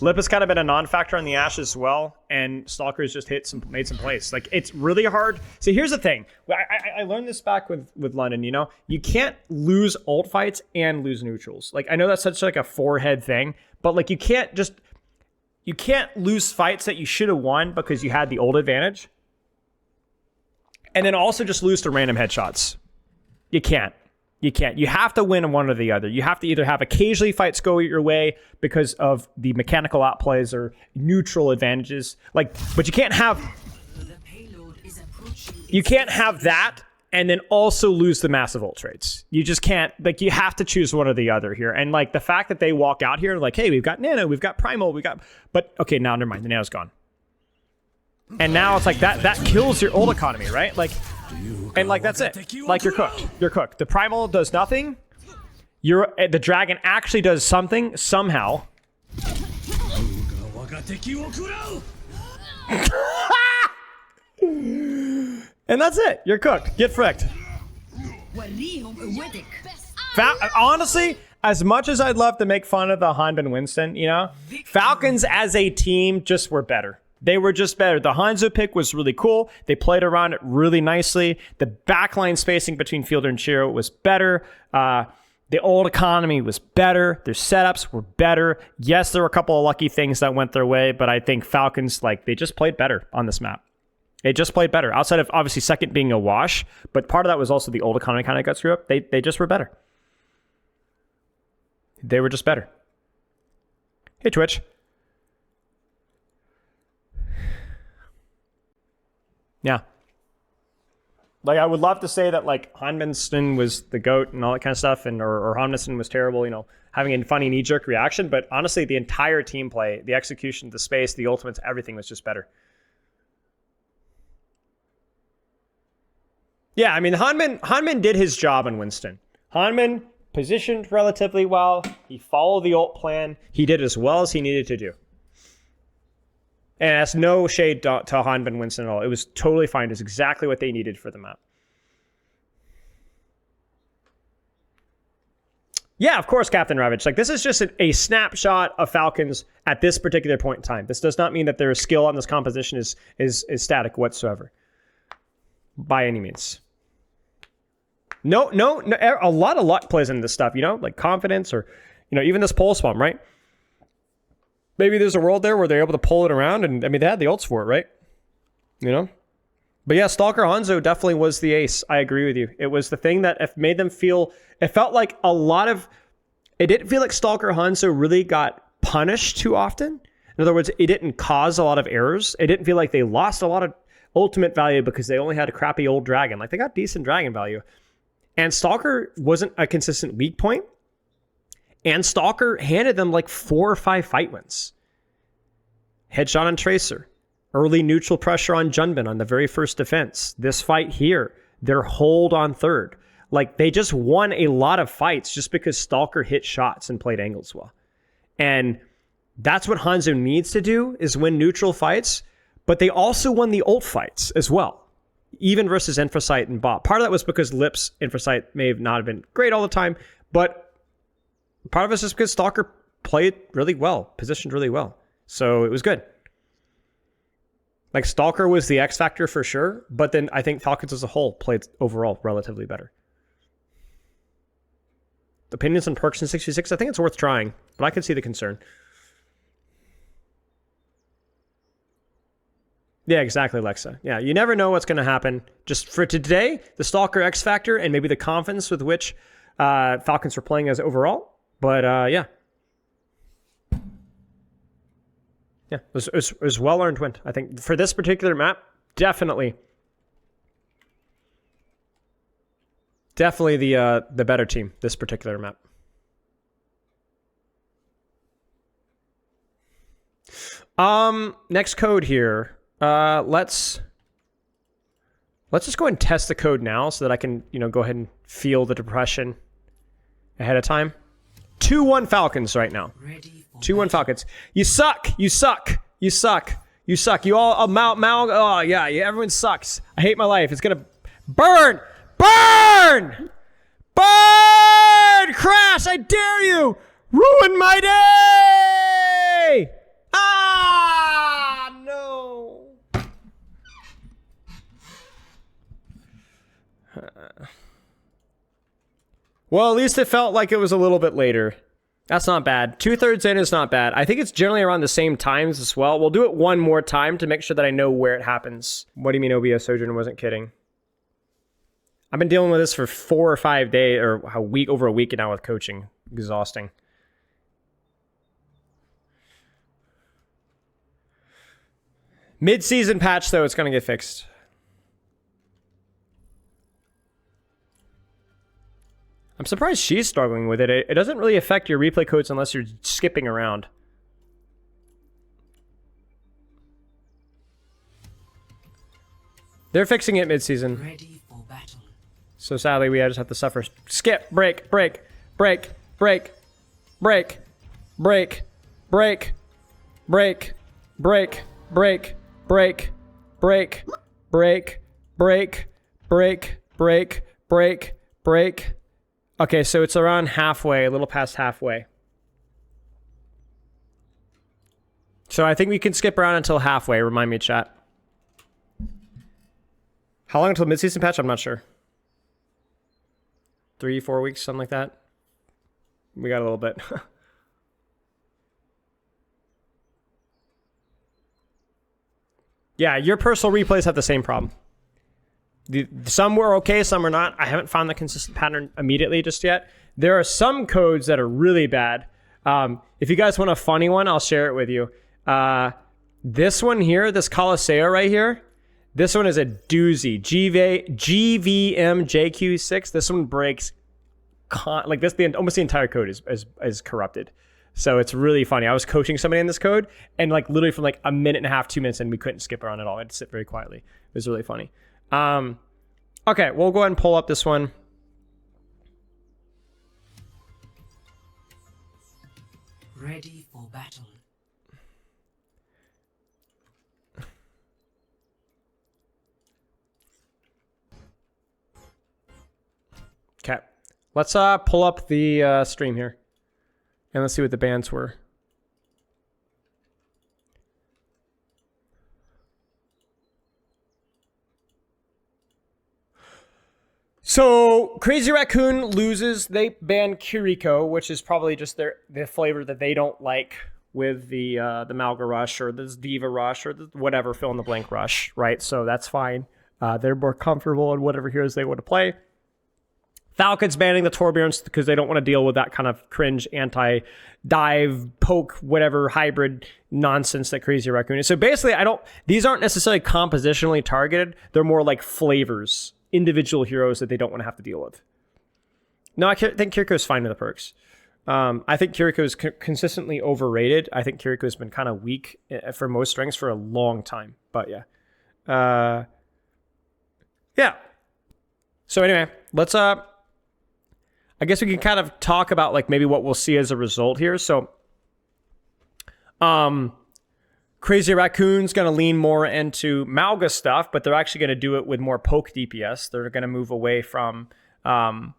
Lip has kind of been a non-factor on the Ashe as well, and Stalker's just made some plays. Like, it's really hard. So here's the thing. I learned this back with London, you know? You can't lose ult fights and lose neutrals. Like, I know that's such like a forehead thing, but like you can't lose fights that you should have won because you had the ult advantage. And then also just lose to random headshots. You can't. You have to win one or the other. You have to either have occasionally fights go your way because of the mechanical outplays or neutral advantages. But you can't have that and then also lose the massive ult trades. You just can't. Like, you have to choose one or the other here. And like the fact that they walk out here like, hey, we've got Nano, we've got Primal, but okay, now never mind. The Nano's gone. And now it's like that kills your ult economy, right? Like, and like that's it. Like, you're cooked. You're cooked. The Primal does nothing. The Dragon actually does something somehow. And that's it. You're cooked. Get fricked. Honestly, as much as I'd love to make fun of the Hanbin Winston, you know, Falcons as a team just were better. They were just better. The Hanzo pick was really cool. They played around it really nicely. The backline spacing between Fielder and Shiro was better. The old economy was better. Their setups were better. Yes, there were a couple of lucky things that went their way, but I think Falcons, like, they just played better on this map. They just played better. Outside of, obviously, second being a wash, but part of that was also the old economy kind of got screwed up. They just were better. They were just better. Hey, Twitch. Yeah. Like, I would love to say that, like, Hanminson was the GOAT and all that kind of stuff, and or Hanminson was terrible, you know, having a funny knee-jerk reaction. But honestly, the entire team play, the execution, the space, the ultimates, everything was just better. Yeah, I mean, Hanmin did his job on Winston. Hanmin positioned relatively well. He followed the ult plan. He did as well as he needed to do. And that's no shade to Hanmin Winston at all. It was totally fine. It was exactly what they needed for the map. Yeah, of course, Captain Ravage. Like, this is just a snapshot of Falcons at this particular point in time. This does not mean that their skill on this composition is static whatsoever. By any means. No, a lot of luck plays into this stuff, you know, like confidence or, you know, even this pulse bomb, right? Maybe there's a world there where they're able to pull it around, and I mean, they had the ults for it, right? You know? But yeah, Stalker Hanzo definitely was the ace. I agree with you. It was the thing that made them feel, it felt like it didn't feel like Stalker Hanzo really got punished too often. In other words, it didn't cause a lot of errors. It didn't feel like they lost a lot of ultimate value because they only had a crappy old dragon. Like, they got decent dragon value. And Stalker wasn't a consistent weak point. And Stalker handed them like 4 or 5 fight wins. Headshot on Tracer. Early neutral pressure on Junbin on the very first defense. This fight here. Their hold on third. Like, they just won a lot of fights just because Stalker hit shots and played angles well. And that's what Hanzo needs to do, is win neutral fights. But they also won the ult fights as well. Even versus Infrasight and Bot. Part of that was because Lip's Infrasight may have not have been great all the time, but part of it's just because Stalker played really well, positioned really well. So it was good. Like, Stalker was the X factor for sure, but then I think Falcons as a whole played overall relatively better. Opinions on Perks in 66? I think it's worth trying, but I can see the concern. Yeah, exactly, Lexa. Yeah, you never know what's going to happen. Just for today, the Stalker X Factor and maybe the confidence with which Falcons were playing as overall. But yeah. Yeah, it was well-earned win. I think for this particular map, definitely the better team, this particular map. Next code here. Let's just go ahead and test the code now so that I can, you know, go ahead and feel the depression ahead of time. 2-1 Falcons right now. 2-1 Falcons. You suck. You suck. You suck. You suck. You all, oh yeah, everyone sucks. I hate my life. It's gonna burn. Burn! Burn! Crash, I dare you! Ruin my day! Ah, no. Well, at least it felt like it was a little bit later. That's not bad. 2/3 in is not bad. I think it's generally around the same times as well. We'll do it one more time to make sure that I know where it happens. What do you mean OBS Sojourner wasn't kidding? I've been dealing with this for 4 or 5 days, or over a week now with coaching. Exhausting. Mid-season patch, though, it's going to get fixed. I'm surprised she's struggling with it. It doesn't really affect your replay codes unless you're skipping around. They're fixing it mid-season. Ready for battle. So sadly, we just have to suffer. Skip, break, break, break, break, break, break, break, break, break, break, break, break, break, break, break, break, break, break. Okay, so it's around halfway, a little past halfway. So I think we can skip around until halfway. Remind me, chat. How long until mid-season patch? I'm not sure. 3-4 weeks, something like that. We got a little bit. Yeah, your personal replays have the same problem. Some were okay, some were not. I haven't found the consistent pattern immediately just yet. There are some codes that are really bad. If you guys want a funny one, I'll share it with you. This one here, this Colosseo right here, This one is a doozy. GVM JQ6. This one breaks like this. Almost the entire code is corrupted. So it's really funny. I was coaching somebody in this code, and like literally from like a minute and a half, 2 minutes in, we couldn't skip around at all. I had to sit very quietly. It was really funny. Okay, we'll go ahead and pull up this one. Ready for battle. Okay, let's pull up the stream here, and let's see what the bans were. So Crazy Raccoon loses. They ban Kiriko, which is probably just the flavor that they don't like with the Malga Rush or the Diva Rush or the whatever fill in the blank rush, right? So that's fine. They're more comfortable in whatever heroes they want to play. Falcons banning the Torbjorns because they don't want to deal with that kind of cringe anti-dive, poke, whatever hybrid nonsense that Crazy Raccoon is. So basically, these aren't necessarily compositionally targeted. They're more like flavors, individual heroes that they don't want to have to deal with. No, I think Kiriko's fine with the perks. I think Kiriko is consistently overrated. I think Kiriko's been kind of weak for most strengths for a long time. But yeah. Yeah. So anyway, let's I guess we can kind of talk about like maybe what we'll see as a result here. So Crazy Raccoon's going to lean more into Malga stuff, but they're actually going to do it with more poke DPS. They're going to move away from the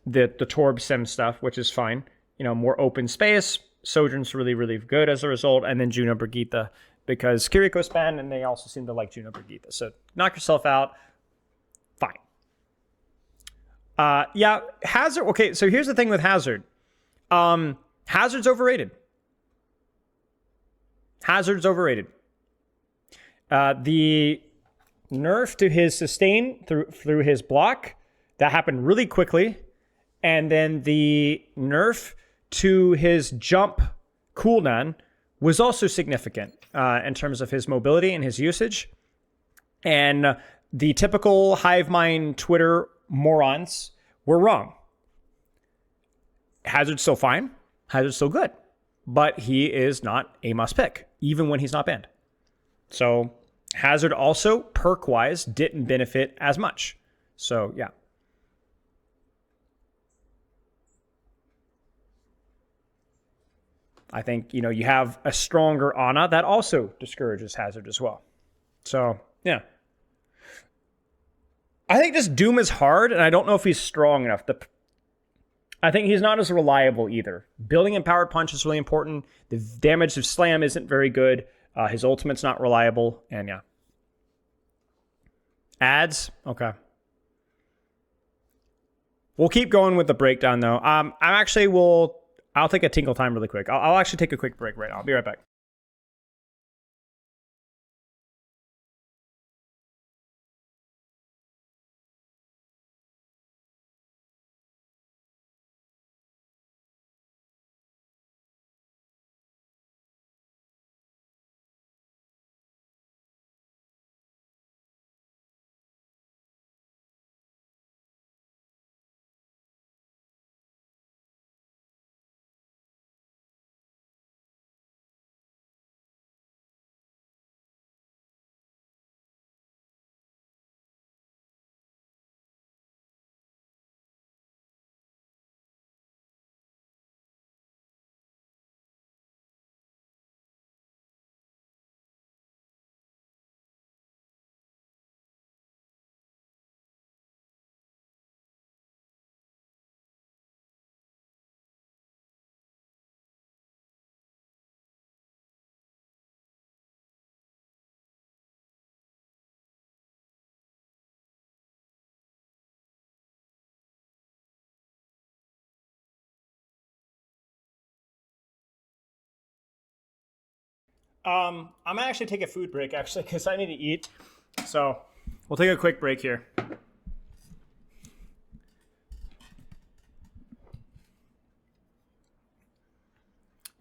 Torb Sim stuff, which is fine. You know, more open space. Sojourn's really, really good as a result. And then Juno Brigitte, because Kiriko's banned, and they also seem to like Juno Brigitte. So knock yourself out. Fine. Yeah, Hazard. Okay, so here's the thing with Hazard. Hazard's overrated. Hazard's overrated. The nerf to his sustain through his block, that happened really quickly. And then the nerf to his jump cooldown was also significant in terms of his mobility and his usage. And the typical hive mind Twitter morons were wrong. Hazard's still fine. Hazard's still good. But he is not a must pick, even when he's not banned. So Hazard also, perk-wise, didn't benefit as much. So, yeah. I think, you know, you have a stronger Ana that also discourages Hazard as well. So, yeah. I think this Doom is hard, and I don't know if he's strong enough. I think he's not as reliable either. Building Empowered Punch is really important. The damage of Slam isn't very good. His ultimate's not reliable, and yeah. Ads? Okay. We'll keep going with the breakdown, though. I'll take a tinkle time really quick. I'll actually take a quick break right now. I'll be right back. I'm gonna actually take a food break actually because I need to eat. So we'll take a quick break here.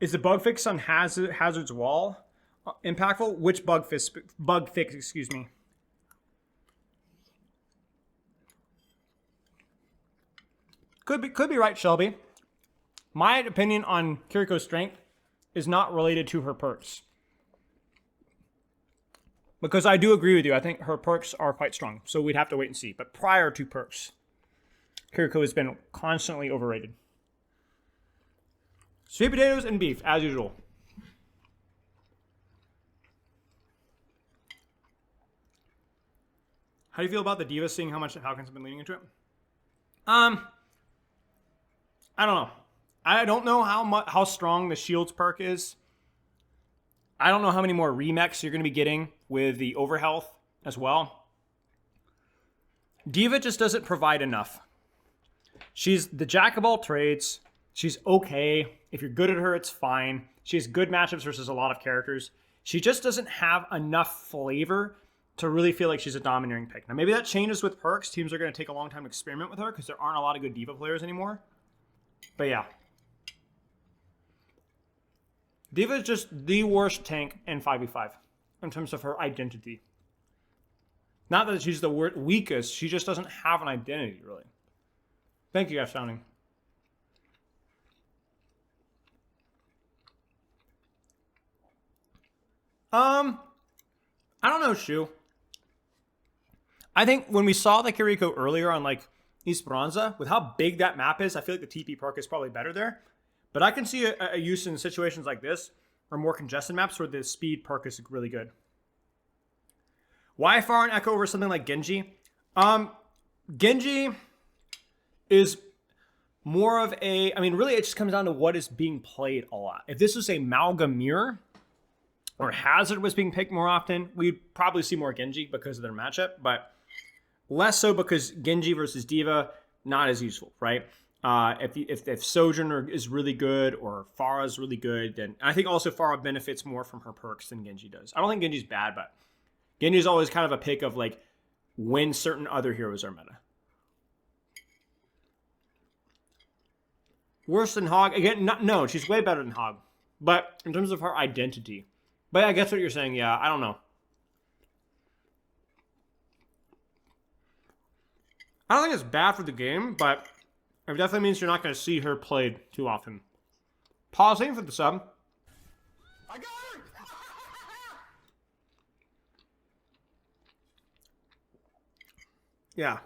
Is the bug fix on Hazard's wall impactful? Which bug fix? Excuse me. Could be right, Shelby. My opinion on Kiriko's strength is not related to her perks. Because I do agree with you. I think her perks are quite strong. So we'd have to wait and see. But prior to perks, Kiriko has been constantly overrated. Sweet potatoes and beef, as usual. How do you feel about the Diva seeing how much the Falcons have been leaning into it? I don't know. I don't know how strong the Shields perk is. I don't know how many more remechs you're going to be getting with the Overhealth as well. Diva just doesn't provide enough. She's the jack of all trades. She's okay. If you're good at her, it's fine. She has good matchups versus a lot of characters. She just doesn't have enough flavor to really feel like she's a domineering pick. Now, maybe that changes with perks. Teams are going to take a long time to experiment with her because there aren't a lot of good Diva players anymore. But yeah. Diva is just the worst tank in 5v5 in terms of her identity. Not that she's the weakest, she just doesn't have an identity, really. Thank you, guys, Sounding. I don't know, Shu. I think when we saw the Kiriko earlier on, like, Esperanca, with how big that map is, I feel like the TP perk is probably better there. But I can see a use in situations like this, or more congested maps, where the speed perk is really good. Why Far and Echo over something like Genji? Genji is more of a... I mean, really, it just comes down to what is being played a lot. If this was a Malgamir, or Hazard was being picked more often, we'd probably see more Genji because of their matchup, but less so because Genji versus Diva, not as useful, right? If Sojourner is really good or Pharah is really good, then I think also Pharah benefits more from her perks than Genji does. I don't think Genji's bad, but Genji's always kind of a pick of like when certain other heroes are meta. Worse than Hog? Again, no, she's way better than Hog. But in terms of her identity. But yeah, I guess what you're saying, yeah, I don't know. I don't think it's bad for the game, but it definitely means you're not going to see her played too often. Paul, thank you for the sub. I got her! Yeah.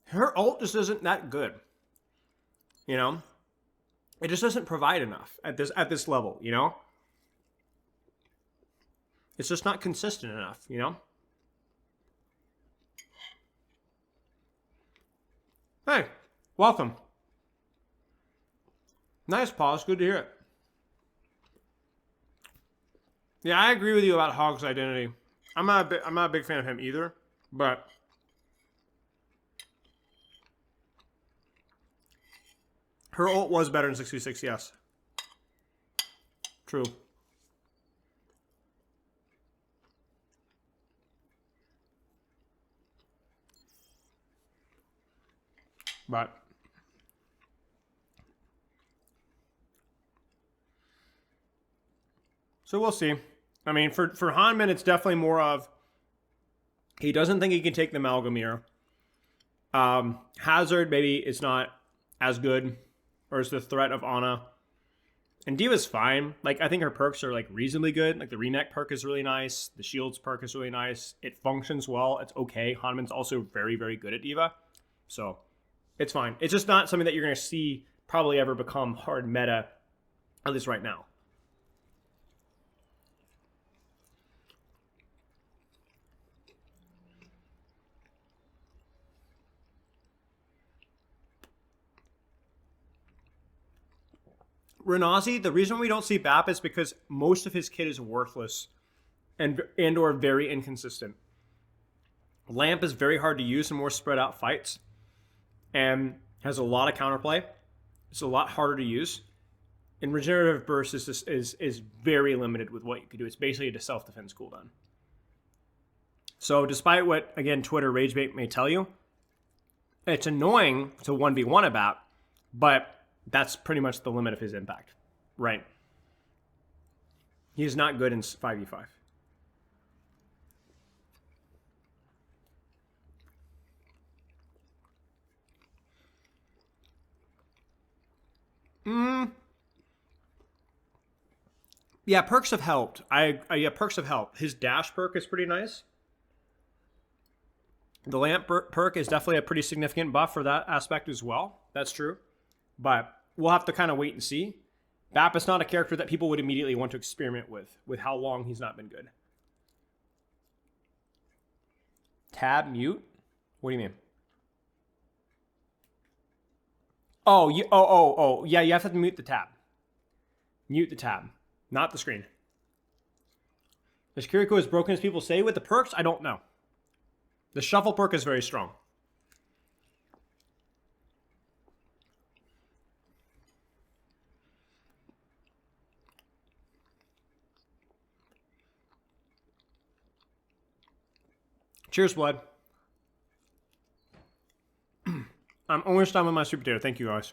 Her ult just isn't that good. You know? It just doesn't provide enough at this level, you know? It's just not consistent enough, you know? Hey, welcome. Nice, Paul. It's good to hear it. Yeah, I agree with you about Hog's identity. I'm not a big fan of him either, but her ult was better in 6v6, yes. True. But so we'll see. I mean, for Hanman, it's definitely more of he doesn't think he can take the Malgamir. Hazard maybe is not as good, or is the threat of Ana. And Diva's fine. Like, I think her perks are like reasonably good. Like the Reneck perk is really nice. The Shields perk is really nice. It functions well. It's okay. Hanman's also very, very good at Diva. So it's fine. It's just not something that you're going to see probably ever become hard meta, at least right now. Renazi, the reason we don't see BAP is because most of his kit is worthless and or very inconsistent. Lamp is very hard to use in more spread out fights and has a lot of counterplay. It's a lot harder to use. And regenerative burst is very limited with what you can do. It's basically a self-defense cooldown. So despite what, again, Twitter Ragebait may tell you, it's annoying to 1v1 a BAP, but that's pretty much the limit of his impact. Right. He's not good in 5v5. Yeah, perks have helped. Yeah, perks have helped. His dash perk is pretty nice. The lamp perk is definitely a pretty significant buff for that aspect as well. That's true. But we'll have to kind of wait and see. Bap is not a character that people would immediately want to experiment with how long he's not been good. Tab mute? What do you mean? Oh, yeah, you have to mute the tab. Mute the tab, not the screen. Is Kiriko as broken as people say with the perks? I don't know. The shuffle perk is very strong. Cheers, blood. I'm almost done with my super potato. Thank you, guys.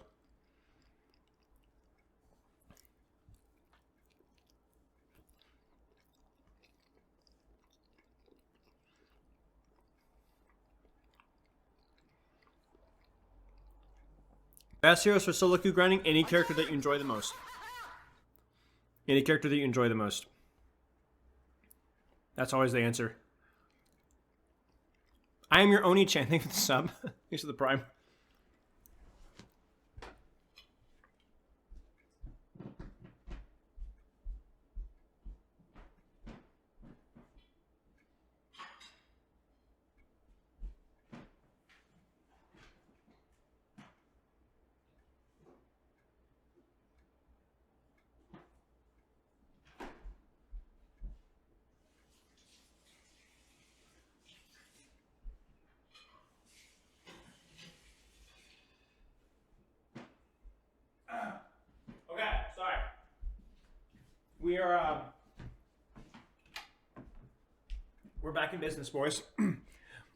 Best heroes for solo queue grinding, any character that you enjoy the most. Any character that you enjoy the most. That's always the answer. I am your Oni Chan. Thank you for the sub. Thanks for the prime. Okay, sorry. We are we're back in business, boys.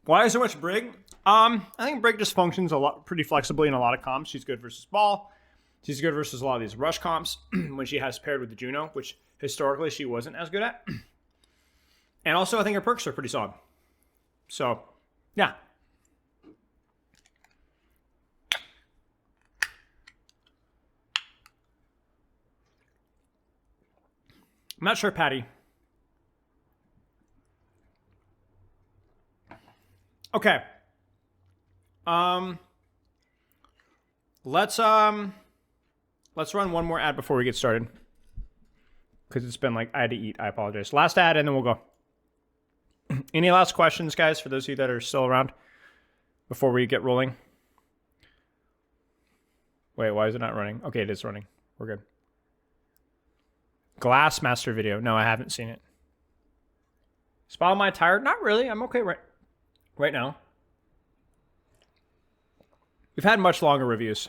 Why is there much Brig? I think Brig just functions pretty flexibly in a lot of comps. She's good versus Ball. She's good versus a lot of these rush comps when she has paired with the Juno, which historically she wasn't as good at. And also I think her perks are pretty solid. So, yeah. I'm not sure, Patty. Okay. Let's run one more ad before we get started. Because it's been like, I had to eat. I apologize. Last ad, and then we'll go. Any last questions, guys, for those of you that are still around before we get rolling? Wait, why is it not running? Okay, it is running. We're good. Glassmaster video. No, I haven't seen it. Spot am I tired? Not really. I'm okay right now. We've had much longer reviews.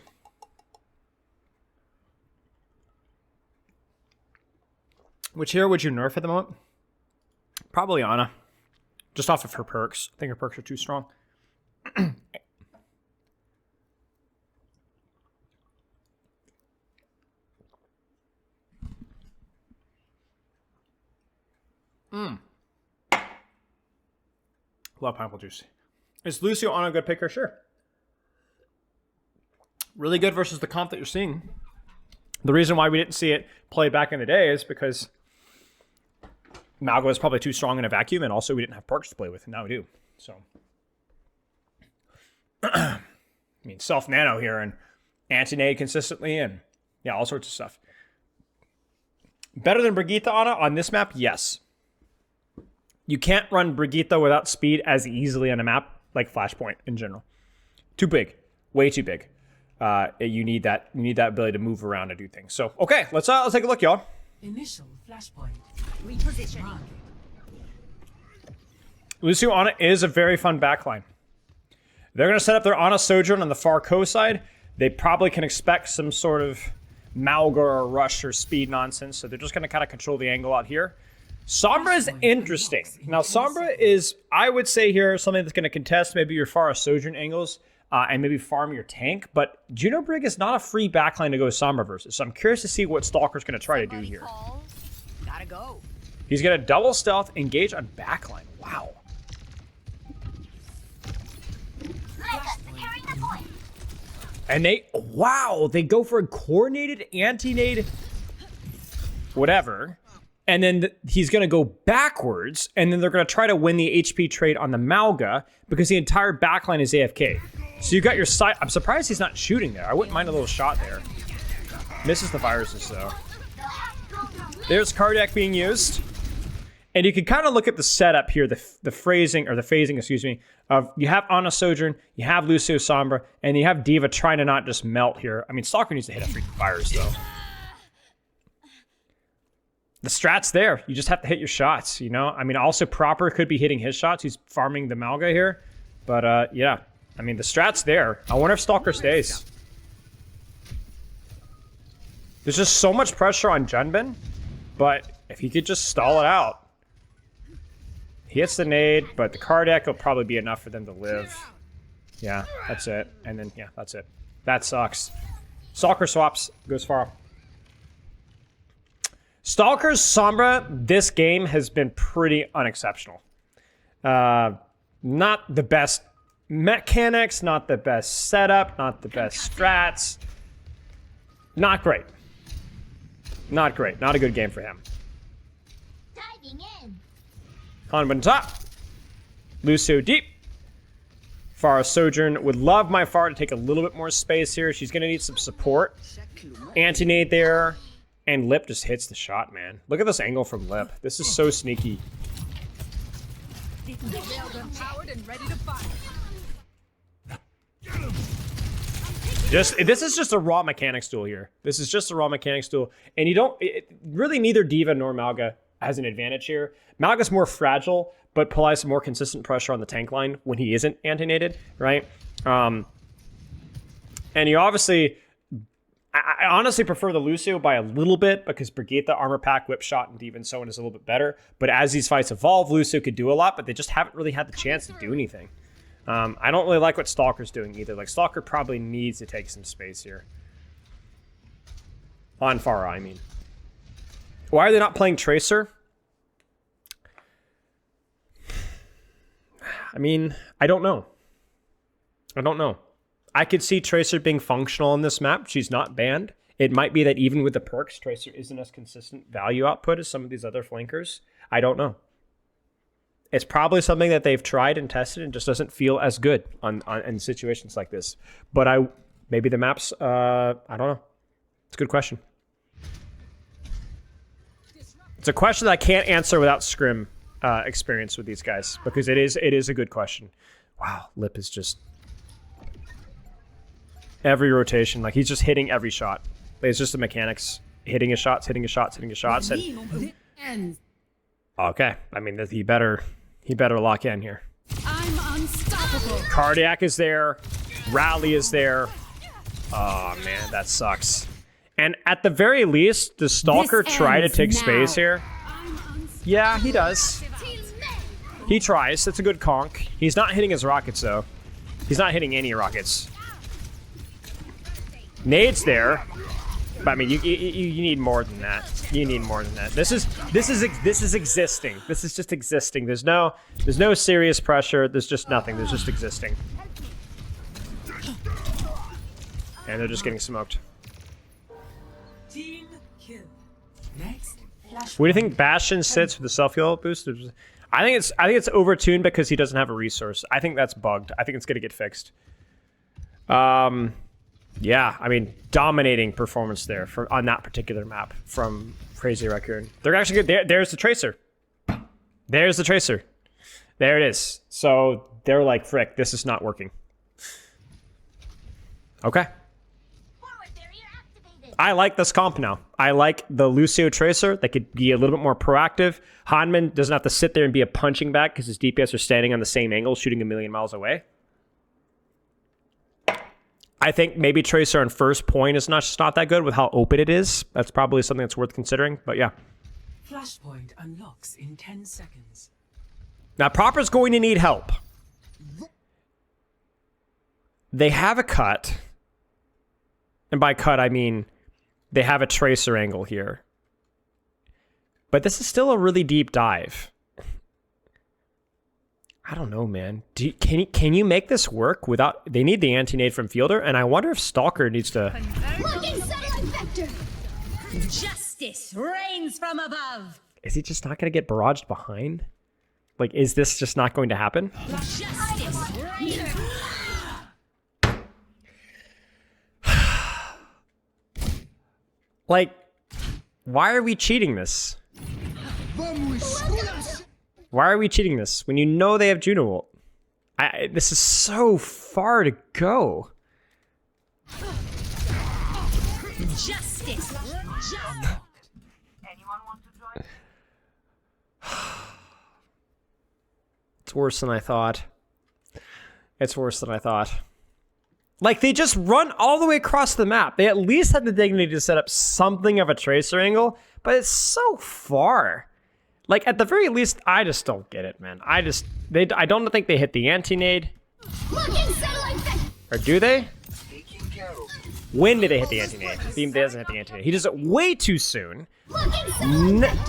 Which hero would you nerf at the moment? Probably Ana. Just off of her perks. I think her perks are too strong. Love pineapple juice. Is Lucio on a good picker? Sure. Really good versus the comp that you're seeing. The reason why we didn't see it play back in the day is because Malgo was probably too strong in a vacuum, and also we didn't have perks to play with, and now we do. So, I mean, self-nano here, and anti-nade consistently, and yeah, all sorts of stuff. Better than Brigitte Ana on this map? Yes. You can't run Brigitte without speed as easily on a map like Flashpoint in general. Too big. Way too big. You need that ability to move around and do things. So, okay, let's take a look, y'all. Initial flashpoint. Repositioning. Lucio Ana is a very fun backline. They're going to set up their Ana Sojourn on the far coast side. They probably can expect some sort of Malgar or Rush or speed nonsense, so they're just going to kind of control the angle out here. Sombra is interesting. Now, Sombra is, I would say here, something that's going to contest maybe your far Sojourn angles and maybe farm your tank, but Juno Brig is not a free backline to go Sombra versus, so I'm curious to see what Stalker's going to try to do here. Gotta go. He's going to double stealth, engage on backline. Wow. And they go for a coordinated anti-nade, whatever. And then he's going to go backwards, and then they're going to try to win the HP trade on the Malga because the entire backline is AFK. So you got your side. I'm surprised he's not shooting there. I wouldn't mind a little shot there. Misses the viruses, though. There's Cardiac being used. And you can kind of look at the setup here, the phasing, excuse me, of you have Ana Sojourn, you have Lucio Sombra, and you have D.Va trying to not just melt here. I mean, Stalker needs to hit a freaking virus, though. The strat's there. You just have to hit your shots, you know? I mean, also Proper could be hitting his shots. He's farming the Malga here. But, yeah. I mean, the strat's there. I wonder if Stalker stays. There's just so much pressure on Junbin. But if he could just stall it out. He hits the nade, but the Cardiac will probably be enough for them to live. Yeah, that's it. And then, yeah, that's it. That sucks. Stalker swaps. Goes far. Stalker's Sombra, this game has been pretty unexceptional. Not the best mechanics, not the best setup, not the best strats. Not great. Not great. Not a good game for him. Diving in. Hanban top. Lucio deep. Farah Sojourn would love my Farah to take a little bit more space here. She's going to need some support. Anti-nade there. And Lip just hits the shot, man. Look at this angle from Lip. This is so sneaky. This is just a raw mechanics duel here. This is just a raw mechanics duel. And you don't... really neither D.Va nor Malga has an advantage here. Malga's more fragile, but applies more consistent pressure on the tank line when he isn't anti-nated, right? And you obviously... I honestly prefer the Lucio by a little bit because Brigitte, Armor Pack, Whip Shot, and D.Va and so on is a little bit better. But as these fights evolve, Lucio could do a lot, but they just haven't really had the chance to do anything. I don't really like what Stalker's doing either. Like, Stalker probably needs to take some space here. On Farah, I mean. Why are they not playing Tracer? I mean, I don't know. I don't know. I could see Tracer being functional on this map. She's not banned. It might be that even with the perks, Tracer isn't as consistent value output as some of these other flankers. I don't know. It's probably something that they've tried and tested and just doesn't feel as good in situations like this. But maybe the maps, I don't know. It's a good question. It's a question that I can't answer without Scrim experience with these guys because it is a good question. Wow, Lip is just... every rotation, like he's just hitting every shot. It's just the mechanics. Hitting his shots, hitting his shots, hitting his shots. And... okay, I mean, he better lock in here. I'm unstoppable. Cardiac is there. Rally is there. Oh, man, that sucks. And at the very least, does Stalker try to take space here? Yeah, he does. He tries. That's a good conk. He's not hitting his rockets, though. He's not hitting any rockets. Nade's there, but I mean, you need more than that. You need more than that. This is existing. This is just existing. There's no serious pressure. There's just nothing. There's just existing. And they're just getting smoked. Team kill. Next. What do you think Bastion sits with the self-heal boost? I think it's overtuned because he doesn't have a resource. I think that's bugged. I think it's gonna get fixed. Yeah, I mean, dominating performance there on that particular map from Crazy Raccoon. They're actually good. There's the Tracer. There's the Tracer. There it is. So they're like, frick, this is not working. Okay. I like this comp now. I like the Lucio Tracer that could be a little bit more proactive. Hanman doesn't have to sit there and be a punching bag because his DPS are standing on the same angle, shooting a million miles away. I think maybe Tracer on first point is just not that good with how open it is. That's probably something that's worth considering, but yeah. Flashpoint unlocks in 10 seconds. Now, Proper's going to need help. They have a cut. And by cut, I mean they have a Tracer angle here. But this is still a really deep dive. I don't know, man. Can you make this work without... They need the anti-nade from Fielder, and I wonder if Stalker needs to... Looking satellite vector. Justice reigns from above. Is he just not going to get barraged behind? Like, is this just not going to happen? Justice reigns. Like, why are we cheating this? Why are we cheating this when you know they have Juno ult? This is so far to go. Justice. It's worse than I thought. It's worse than I thought. Like, they just run all the way across the map. They at least had the dignity to set up something of a tracer angle, but it's so far. Like, at the very least, I just don't get it, man. I don't think they hit the anti-nade. Looking satellite vector. Or do they? When did they hit the anti-nade? He doesn't hit the anti-nade. He does it way too soon.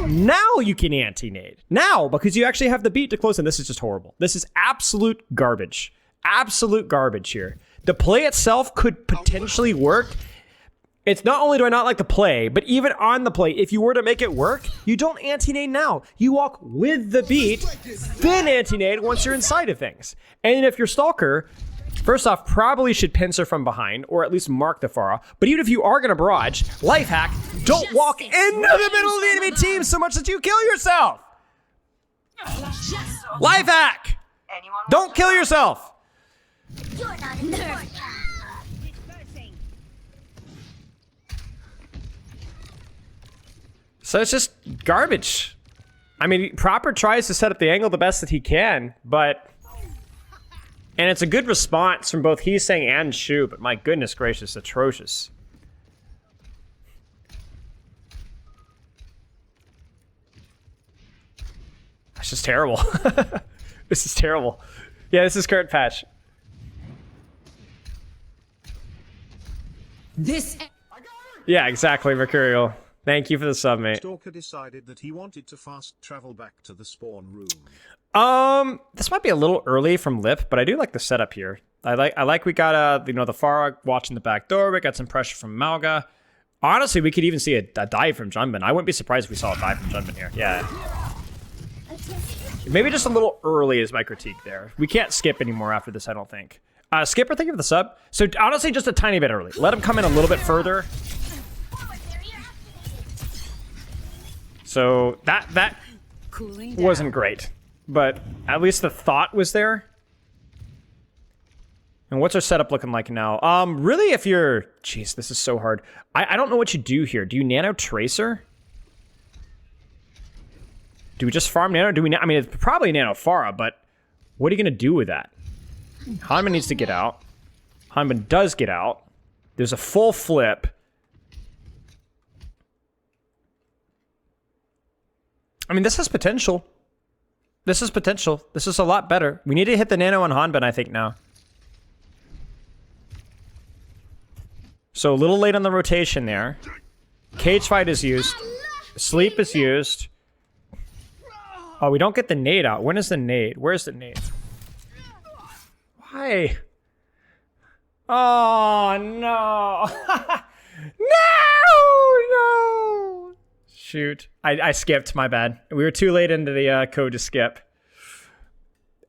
Now you can anti-nade. Now, because you actually have the beat to close in. This is just horrible. This is absolute garbage. Absolute garbage here. The play itself could potentially work. It's not only do I not like the play, but even on the play, if you were to make it work, you don't anti-nade now. You walk with the beat, then anti-nade once you're inside of things. And if you're Stalker, first off, probably should pincer from behind, or at least mark the Pharah. But even if you are going to barrage, life hack, don't walk into the middle of the enemy team so much that you kill yourself. Life hack! Don't kill yourself! You're not in the forecast. So it's just garbage. I mean, Proper tries to set up the angle the best that he can, but... And it's a good response from both Heesang and Shu, but my goodness gracious, atrocious. That's just terrible. This is terrible. Yeah, this is current patch. This. Yeah, exactly, Mercurial. Thank you for the sub, mate. Stalker decided that he wanted to fast travel back to the spawn room. This might be a little early from Lip, but I do like the setup here. I like we got the Pharah watching the back door. We got some pressure from Malga. Honestly, we could even see a dive from Junbin. I wouldn't be surprised if we saw a dive from Junbin here. Yeah. Maybe just a little early is my critique there. We can't skip anymore after this, I don't think. Skipper, thank you for the sub. So honestly, just a tiny bit early. Let him come in a little bit further. So that wasn't great, but at least the thought was there. And what's our setup looking like now? Really, if you're... Jeez, this is so hard. I don't know what you do here. Do you nano tracer? Do we just farm nano? Do we? I mean, it's probably nano Pharah, but what are you going to do with that? Hanman needs to get out. Hanman does get out. There's a full flip. I mean, this has potential. This is potential. This is a lot better. We need to hit the nano on Hanban, I think, now. So a little late on the rotation there. Cage fight is used. Sleep is used. Oh, we don't get the nade out. When is the nade? Where's the nade? Why? Oh, no. No! Shoot. I skipped, my bad. We were too late into the code to skip.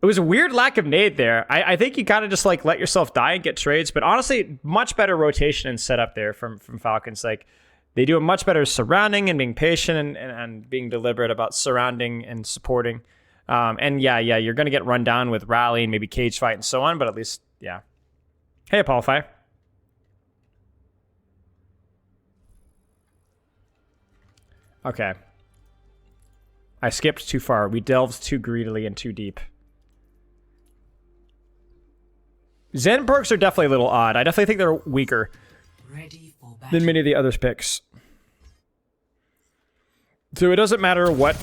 It was a weird lack of nade there. I think you gotta just like let yourself die and get trades, but honestly, much better rotation and setup there from Falcons. Like, they do a much better surrounding and being patient and being deliberate about surrounding and supporting. And yeah, you're gonna get run down with rally and maybe cage fight and so on, but at least, yeah. Hey, Apollo. Okay. I skipped too far. We delved too greedily and too deep. Zen perks are definitely a little odd. I definitely think they're weaker than many of the others' picks. So it doesn't matter what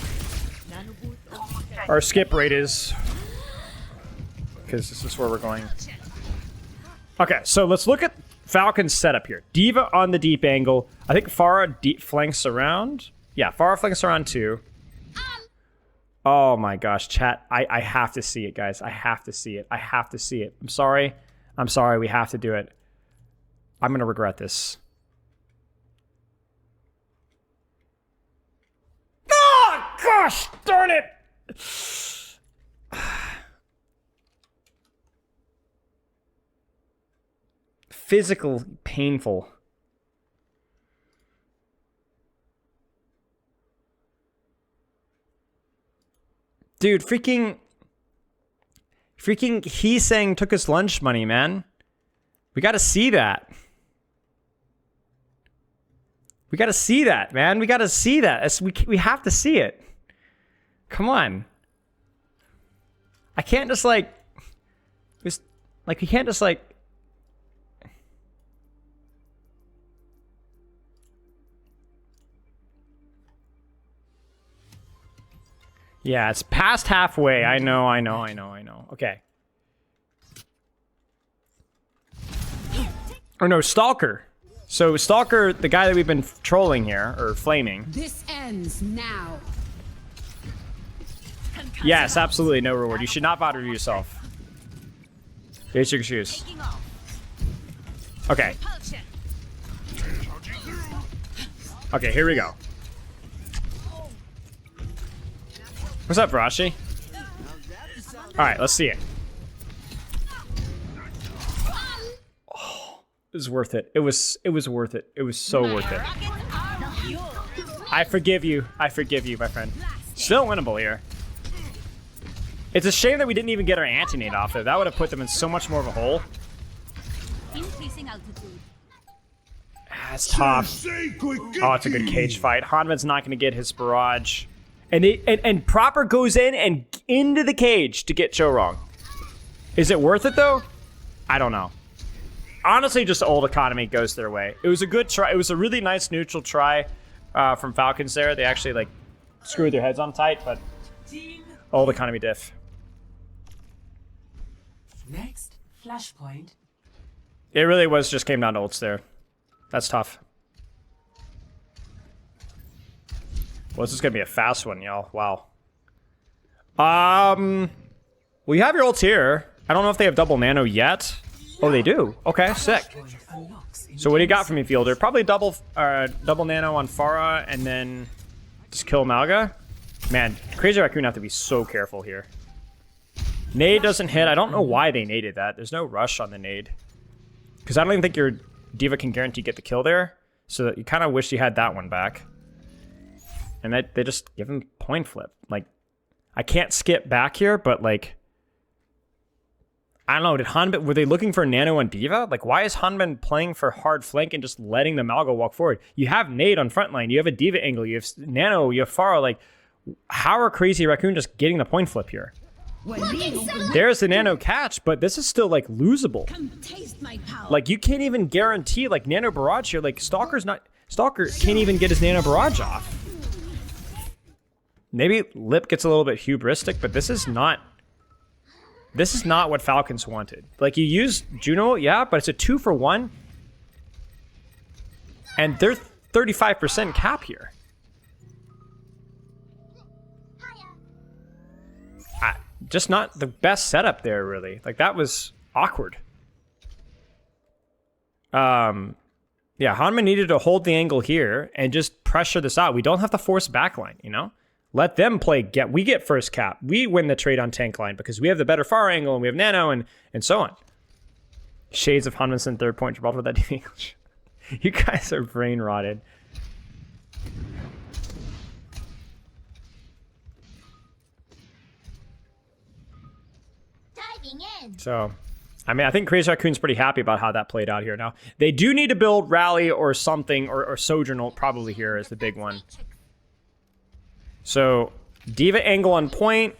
our skip rate is, because this is where we're going. Okay, so let's look at Falcon's setup here. Diva on the deep angle. I think Pharah flanks around. Yeah, Pharah flanks around too. Oh my gosh, chat. I have to see it, guys. I have to see it. I have to see it. I'm sorry. I'm sorry. We have to do it. I'm going to regret this. Oh, gosh, darn it. Physical, painful. Dude, freaking he's saying took his lunch money, man. We gotta see that. We gotta see that, man. We gotta see that. We have to see it. Come on. I can't just like, we can't just like. Yeah, it's past halfway. I know. Okay. Or no, Stalker. So Stalker, the guy that we've been trolling here, or flaming. This ends now. Yes, absolutely no reward. You should not bother yourself. Here's your shoes. Okay. Okay, here we go. What's up, Rashi? Alright, let's see it. Oh, it was worth it. It was worth it. It was so worth it. I forgive you. I forgive you, my friend. Still winnable here. It's a shame that we didn't even get our anti-nade off there. That would have put them in so much more of a hole. Increasing altitude. That's tough. Oh, it's a good cage fight. Hanman's not going to get his barrage. And Proper goes in and into the cage to get Cho wrong. Is it worth it though? I don't know. Honestly, just old economy goes their way. It was a good try. It was a really nice neutral try from Falcons there. They actually like screwed their heads on tight, but old economy diff. Next, Flashpoint. It really was just came down to ults there. That's tough. Well, this is gonna be a fast one, y'all. Wow. Well, you have your ults here. I don't know if they have double nano yet. Oh, they do. Okay, sick. So what do you got for me, Fielder? Probably double nano on Pharah, and then just kill Malga. Man, Crazy Raccoon have to be so careful here. Nade doesn't hit. I don't know why they naded that. There's no rush on the nade. Because I don't even think your D.Va can guarantee get the kill there. So that you kind of wish you had that one back. And they just give him point flip. Like, I can't skip back here, but like, I don't know. Did Hanbin, were they looking for Nano and D.Va? Like, why is Hanbin playing for hard flank and just letting the Malgo walk forward? You have Nade on front line. You have a D.Va angle. You have Nano. You have Pharah. Like, how are Crazy Raccoon just getting the point flip here? There's the Nano catch, but this is still like losable. Like, you can't even guarantee like Nano barrage here. Like, Stalker can't even get his Nano barrage off. Maybe Lip gets a little bit hubristic, but this is not what Falcons wanted. Like, you use Juno, yeah, but it's a 2-for-1. And they're 35% cap here. Just not the best setup there, really. Like, that was awkward. Yeah, Hanma needed to hold the angle here and just pressure this out. We don't have to force backline, you know? Let them play, we get first cap. We win the trade on tank line because we have the better far angle and we have Nano and so on. Shades of Hanmanson third point, Gibraltar with that English. You guys are brain rotted. Diving in. So, I mean, I think Crazy Raccoon's pretty happy about how that played out here. Now, they do need to build Rally or something, or Sojourn probably here is the big one. So, D.Va angle on point.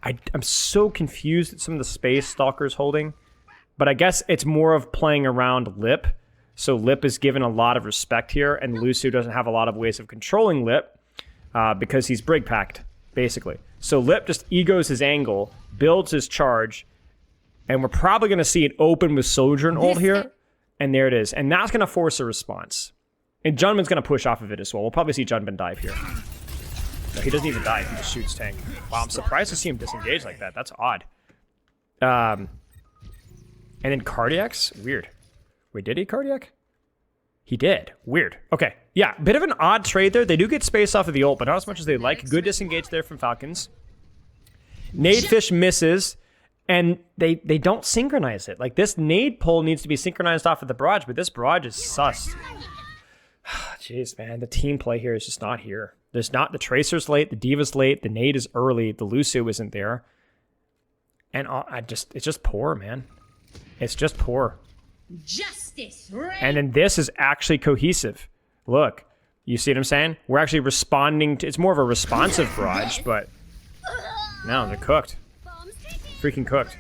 I'm so confused at some of the space Stalker's holding. But I guess it's more of playing around Lip. So Lip is given a lot of respect here, and Lusu doesn't have a lot of ways of controlling Lip because he's brig packed, basically. So Lip just egos his angle, builds his charge, and we're probably going to see it open with Sojourn ult here. And there it is. And that's going to force a response. And Junbin's going to push off of it as well. We'll probably see Junbin dive here. No, he doesn't even die. He just shoots tank. Wow, I'm surprised to see him disengage like that. That's odd. And then Cardiac's weird. Wait, did he Cardiac? He did. Weird. Okay. Yeah, bit of an odd trade there. They do get space off of the ult, but not as much as they like. Good disengage there from Falcons. Nade Fish misses, and they don't synchronize it. Like, this nade pull needs to be synchronized off of the barrage, but this barrage is sus. Jeez, man. The team play here is just not here. There's not the Tracer's late, the Diva's late, the nade is early, the Lucio isn't there. And it's just poor, man. It's just poor. Justice. And then this is actually cohesive. Look, you see what I'm saying? We're actually responding to, it's more of a responsive barrage, but no, they're cooked. Freaking cooked.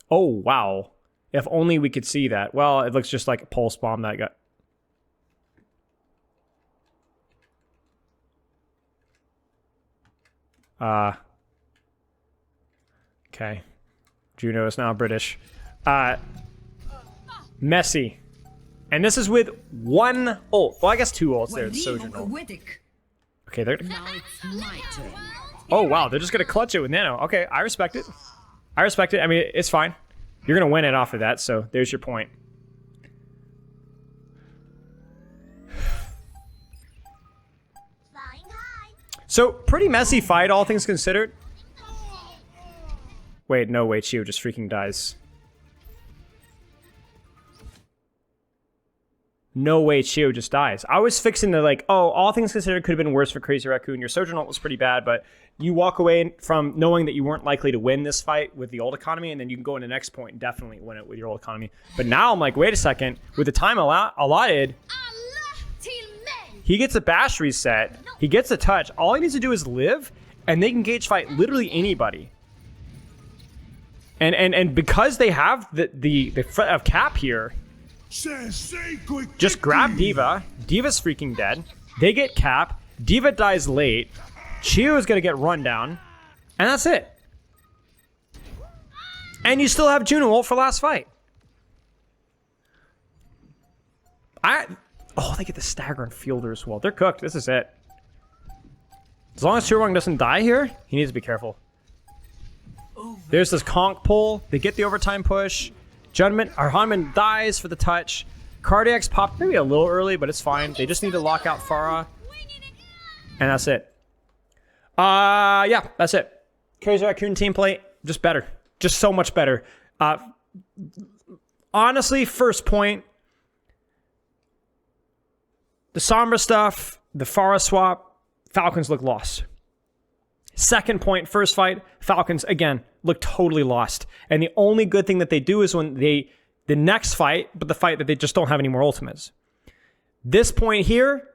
Oh, wow. If only we could see that. Well, it looks just like a pulse bomb that got... Okay. Juno is now British. Messi. And this is with one ult. Well, I guess two ults there. It's Sojourn ult. Okay, they're... Now it's my turn. Oh, wow. They're just going to clutch it with Nano. Okay, I respect it. I respect it. I mean, it's fine. You're going to win it off of that, so there's your point. So, pretty messy fight, all things considered. Wait, no, wait. Chio just freaking dies. No way Chio just dies. I was fixing to like, oh, all things considered could have been worse for Crazy Raccoon. Your Sojourn ult was pretty bad, but you walk away from knowing that you weren't likely to win this fight with the ult economy, and then you can go in the next point and definitely win it with your ult economy. But now I'm like, wait a second. With the time allotted, he gets a bash reset. He gets a touch. All he needs to do is live, and they can gauge fight literally anybody. And because they have the threat of cap here, just grab Diva. Diva's freaking dead. They get cap. Diva dies late. Chio is going to get run down. And that's it. And you still have Juno ult for last fight. Oh, they get the stagger and fielder as well. They're cooked. This is it. As long as Chirwang doesn't die here, he needs to be careful. There's this conk pull. They get the overtime push. Hanman dies for the touch. Cardiac's popped maybe a little early, but it's fine. They just need to lock out Pharah. And that's it. Yeah, that's it. Crazy Raccoon team play, just better. Just so much better. Honestly, first point, the Sombra stuff, the Pharah swap, Falcons look lost. Second point, first fight, Falcons, again, look totally lost. And the only good thing that they do is when the next fight, but the fight that they just don't have any more ultimates. This point here,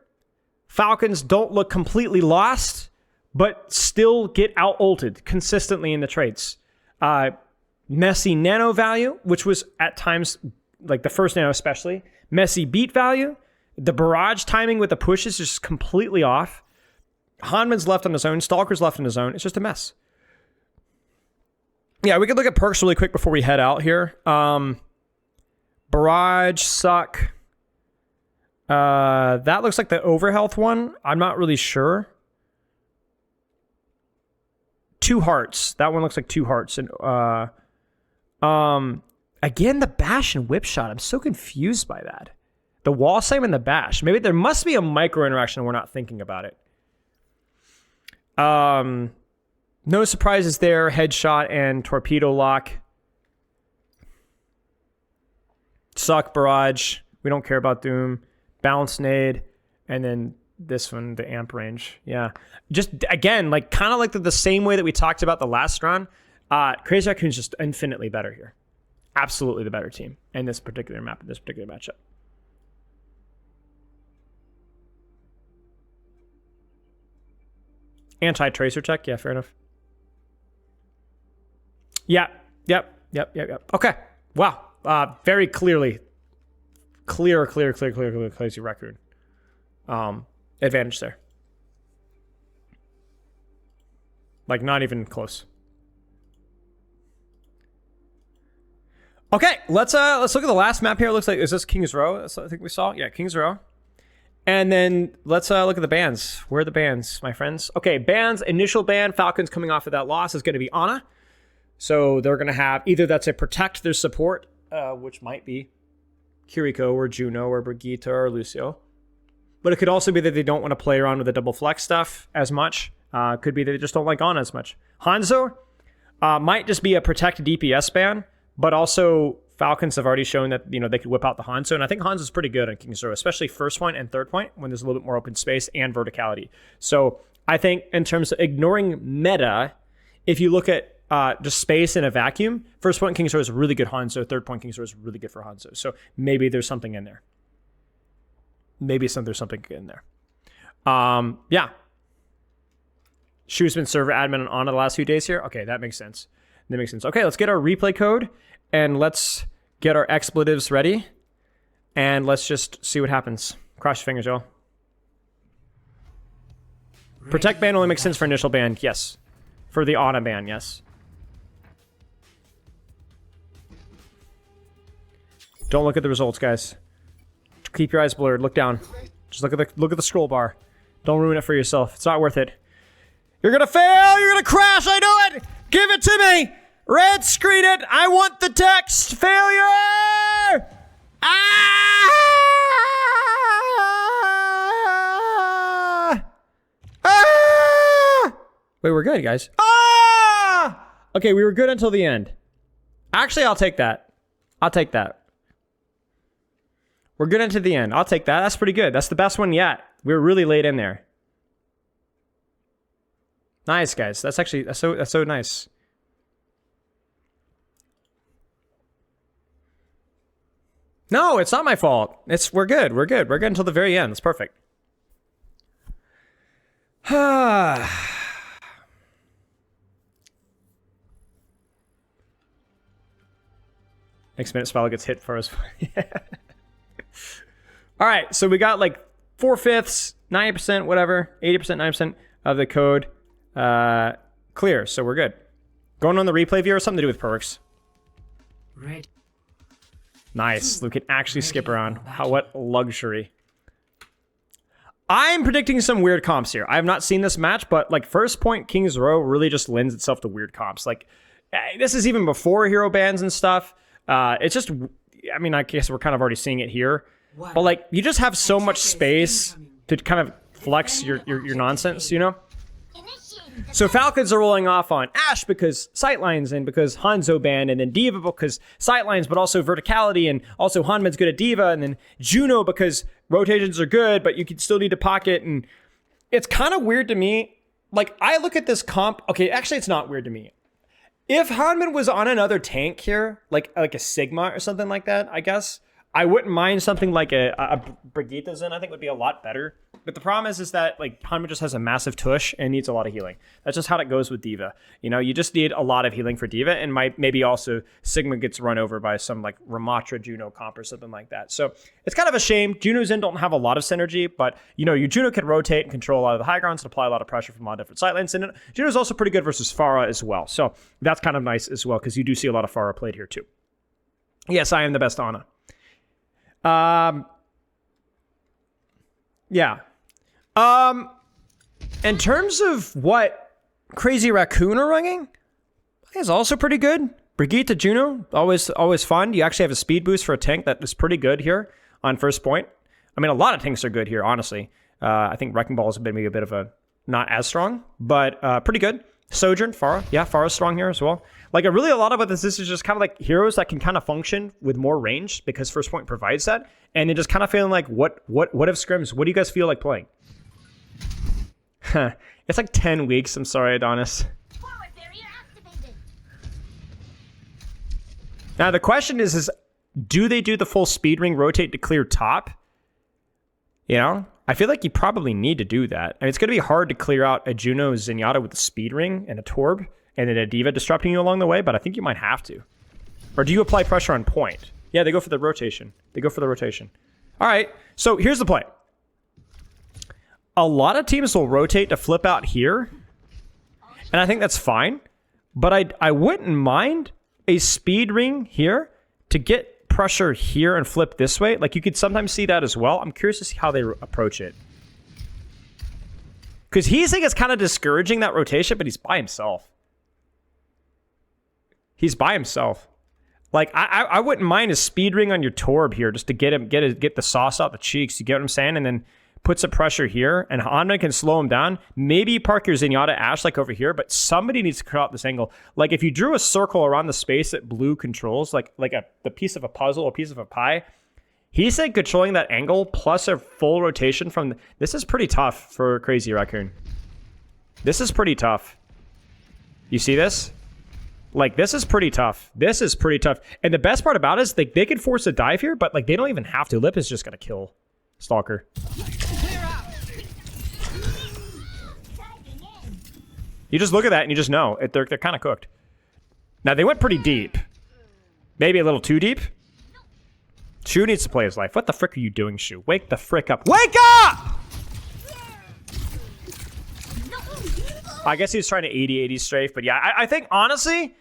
Falcons don't look completely lost, but still get out-ulted consistently in the trades. Messy nano value, which was at times, like the first nano especially, messy beat value. The barrage timing with the pushes is just completely off. Hanman's left on his own. Stalker's left on his own. It's just a mess. Yeah, we could look at perks really quick before we head out here. Barrage, suck. That looks like the overhealth one. I'm not really sure. 2 hearts. That one looks like 2 hearts. And again, the bash and whip shot. I'm so confused by that. The wall slam and the bash. Maybe there must be a micro interaction and we're not thinking about it. No surprises there. Headshot and torpedo lock. Suck, barrage. We don't care about Doom. Bounce nade. And then this one, the amp range. Yeah. Just, again, like kind of like the same way that we talked about the last run. Crazy Raccoon's just infinitely better here. Absolutely the better team in this particular map, in this particular matchup. Anti-tracer check. Yeah, fair enough. Yeah. Yep. Okay. Wow. Very clearly. Clear, Crazy Raccoon. Advantage there. Like, not even close. Okay, let's look at the last map here. It looks like, is this King's Row? That's what I think we saw. Yeah, King's Row. And then let's look at the bans. Where are the bans, my friends? Okay, bans. Initial ban. Falcons coming off of that loss is going to be Ana. So they're going to have either that's a protect their support, which might be Kiriko or Juno or Brigitte or Lucio. But it could also be that they don't want to play around with the double flex stuff as much. Could be that they just don't like Ana as much. Hanzo might just be a protect DPS ban, but also Falcons have already shown that, you know, they could whip out the Hanzo, and I think Hanzo's pretty good on King's Row, especially first point and third point when there's a little bit more open space and verticality. So I think in terms of ignoring meta, if you look at just space in a vacuum, first point King's Row is really good Hanzo, third point King's Row is really good for Hanzo. So maybe there's something in there. There's something in there. Yeah. Shu's been server admin on the last few days here. Okay, that makes sense. Okay, let's get our replay code and let's get our expletives ready. And let's just see what happens. Cross your fingers, y'all. Protect ban only makes sense for initial ban, yes. For the Ana ban, yes. Don't look at the results, guys. Keep your eyes blurred. Look down. Just look at the scroll bar. Don't ruin it for yourself. It's not worth it. You're gonna fail. You're gonna crash. I know it. Give it to me. Red screen it. I want the text. Failure. Ah! Ah! Wait, we're good, guys. Ah! Okay, we were good until the end. Actually, I'll take that. We're good into the end. I'll take that. That's pretty good. That's the best one yet. We were really late in there. Nice, guys. That's so nice. No, it's not my fault. We're good. We're good until the very end. It's perfect. Next minute, Spilo gets hit for us. All right, so we got like 4/5, 90%, whatever, 80%, 90% of the code clear, so we're good. Going on the replay view or something to do with perks. Red. Nice, we can actually skip around. What luxury. I'm predicting some weird comps here. I have not seen this match, but like first point King's Row really just lends itself to weird comps. Like this is even before hero bans and stuff. It's just, I mean, I guess we're kind of already seeing it here. But like, you just have so much space to kind of flex your nonsense, you know? So Falcons are rolling off on Ashe because Sightlines and because Hanzo banned, and then D.Va because Sightlines, but also verticality, and also Hanman's good at D.Va, and then Juno because rotations are good, but you can still need to pocket, and it's kind of weird to me. Like, I look at this comp, okay, actually it's not weird to me. If Hanman was on another tank here, like a Sigma or something like that, I guess, I wouldn't mind something like a Brigitte's in. I think would be a lot better. But the problem is that like Hanman just has a massive tush and needs a lot of healing. That's just how it goes with D.Va. You know, you just need a lot of healing for D.Va, and maybe also Sigma gets run over by some like Ramatra Juno comp or something like that. So it's kind of a shame. Juno's in don't have a lot of synergy, but you know, your Juno can rotate and control a lot of the high grounds and apply a lot of pressure from a lot of different sightlines. And Juno's also pretty good versus Pharah as well. So that's kind of nice as well, because you do see a lot of Pharah played here too. Yes, I am the best Ana. Yeah. In terms of what Crazy Raccoon are running, is also pretty good. Brigitte Juno, always fun. You actually have a speed boost for a tank that is pretty good here on first point. I mean, a lot of tanks are good here, honestly. I think Wrecking Ball is maybe a bit of a not as strong, but pretty good. Sojourn, Pharah. Yeah, Pharah's strong here as well. Like, a lot of this is just kind of like heroes that can kind of function with more range because First Point provides that. And then just kind of feeling like, what if scrims? What do you guys feel like playing? It's like 10 weeks. I'm sorry, Adonis. Now, the question is do they do the full speed ring rotate to clear top? You know? I feel like you probably need to do that. I mean, it's going to be hard to clear out a Juno Zenyatta with a speed ring and a Torb and then a D.Va disrupting you along the way, but I think you might have to. Or do you apply pressure on point? Yeah, they go for the rotation. All right, so here's the play. A lot of teams will rotate to flip out here, and I think that's fine, but I wouldn't mind a speed ring here to get pressure here and flip this way. Like, you could sometimes see that as well. I'm curious to see how they approach it. Because he's like, it's kind of discouraging, that rotation, but he's by himself. He's by himself. Like, I wouldn't mind a speed ring on your Torb here just to get the sauce out the cheeks. You get what I'm saying? And then put some pressure here, and Hanman can slow him down. Maybe park your Zenyatta Ashe like over here, but somebody needs to cut out this angle. Like, if you drew a circle around the space that blue controls, like the piece of a puzzle, a piece of a pie, he said controlling that angle plus a full rotation from... This is pretty tough for Crazy Raccoon. This is pretty tough. You see this? Like, this is pretty tough. This is pretty tough. And the best part about it is they can force a dive here, but like they don't even have to. Lip is just going to kill Stalker. You just look at that and you just know. They're kind of cooked. Now, they went pretty deep. Maybe a little too deep. Shu needs to play his life. What the frick are you doing, Shu? Wake the frick up. Wake up! I guess he was trying to 80-80 strafe, but yeah, I think, honestly,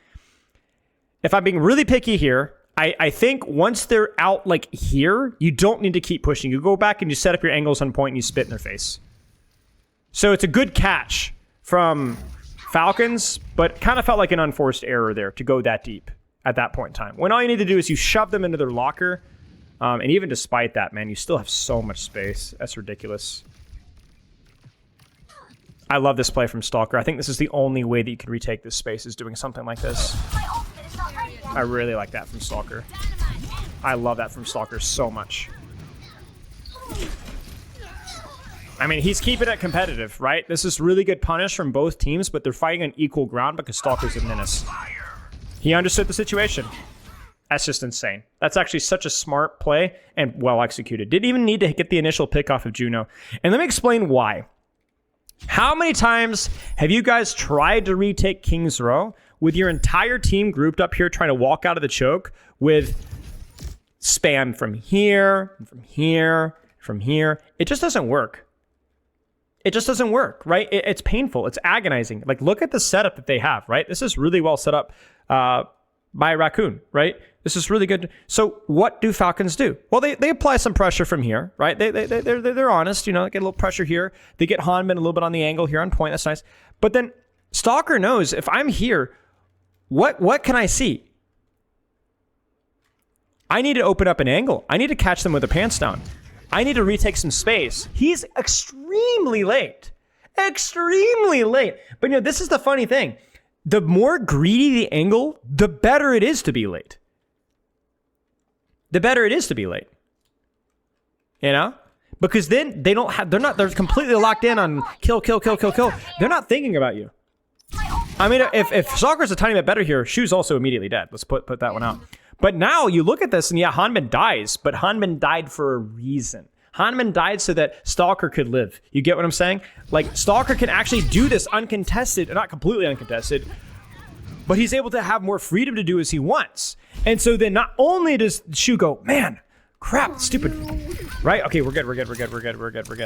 if I'm being really picky here, I think once they're out, like, here, you don't need to keep pushing. You go back and you set up your angles on point and you spit in their face. So it's a good catch from Falcons, but kind of felt like an unforced error there to go that deep at that point in time. When all you need to do is you shove them into their locker, and even despite that, man, you still have so much space. That's ridiculous. I love this play from Stalker. I think this is the only way that you can retake this space, is doing something like this. I really like that from Stalker. I love that from Stalker so much. I mean, he's keeping it competitive, right? This is really good punish from both teams, but they're fighting on equal ground because Stalker's a menace. He understood the situation. That's just insane. That's actually such a smart play and well executed. Didn't even need to get the initial pick off of Juno. And let me explain why. How many times have you guys tried to retake King's Row with your entire team grouped up here trying to walk out of the choke with spam from here, from here, from here? It just doesn't work. It just doesn't work, right? It's painful. It's agonizing. Like, look at the setup that they have, right? This is really well set up by Raccoon, right? This is really good. So what do Falcons do? Well, they apply some pressure from here, right? They're honest, you know, they get a little pressure here. They get Hanman a little bit on the angle here on point. That's nice. But then Stalker knows, if I'm here, what can I see? I need to open up an angle. I need to catch them with their pants down. I need to retake some space. He's extremely late. Extremely late. But, you know, this is the funny thing. The more greedy the angle, the better it is to be late. The better it is to be late. You know? Because then they're completely locked in on kill. They're not thinking about you. I mean, if Stalker's a tiny bit better here, Shu's also immediately dead. Let's put that one out. But now you look at this and yeah, Hanman dies, but Hanman died for a reason. Hanman died so that Stalker could live. You get what I'm saying? Like, Stalker can actually do this uncontested, not completely uncontested, but he's able to have more freedom to do as he wants. And so then not only does Shu go, man, crap, stupid, right? Okay, we're good.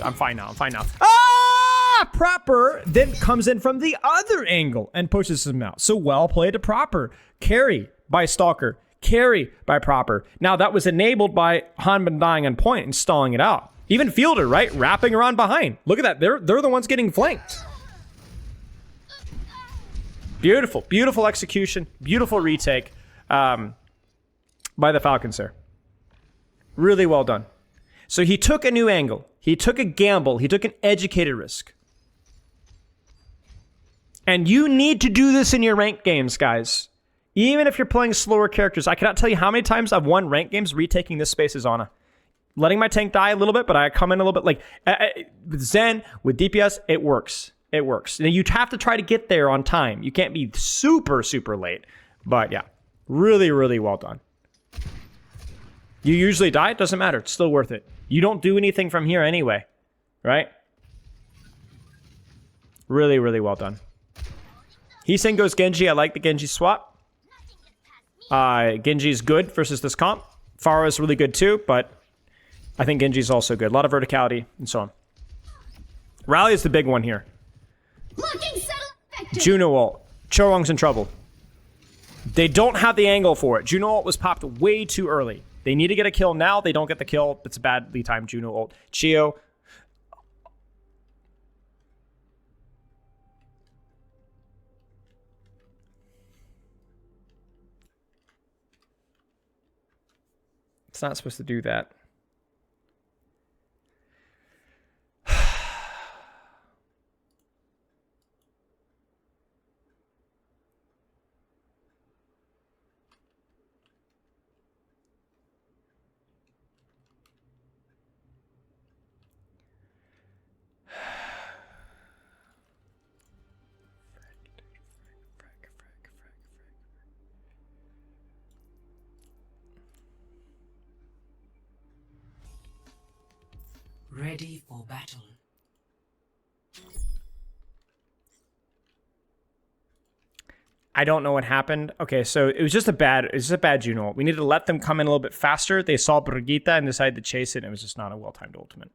I'm fine now. Ah! Proper then comes in from the other angle and pushes him out. So well played to Proper. Carry by Stalker. Carry by Proper. Now that was enabled by Hanman dying on point and stalling it out. Even Fielder, right? Wrapping around behind. Look at that. They're the ones getting flanked. Beautiful. Beautiful execution. Beautiful retake by the Falcons there. Really well done. So he took a new angle. He took a gamble. He took an educated risk. And you need to do this in your ranked games, guys. Even if you're playing slower characters. I cannot tell you how many times I've won ranked games retaking this space as Ana. Letting my tank die a little bit, but I come in a little bit. Like, with Zen, with DPS, it works. It works. Now, you have to try to get there on time. You can't be super, super late. But yeah, really, really well done. You usually die, it doesn't matter. It's still worth it. You don't do anything from here anyway, right? Really, really well done. Heeseng goes Genji. I like the Genji swap. Genji's good versus this comp. Pharah is really good too, but I think Genji's also good. A lot of verticality and so on. Rally is the big one here. Juno ult. Chorong's in trouble. They don't have the angle for it. Juno ult was popped way too early. They need to get a kill now. They don't get the kill. It's a badly timed Juno ult. Chio. It's not supposed to do that. Ready for battle. I don't know what happened. Okay, so it was just a bad Juno. We needed to let them come in a little bit faster. They saw Brigitte and decided to chase it, and it was just not a well-timed ultimate.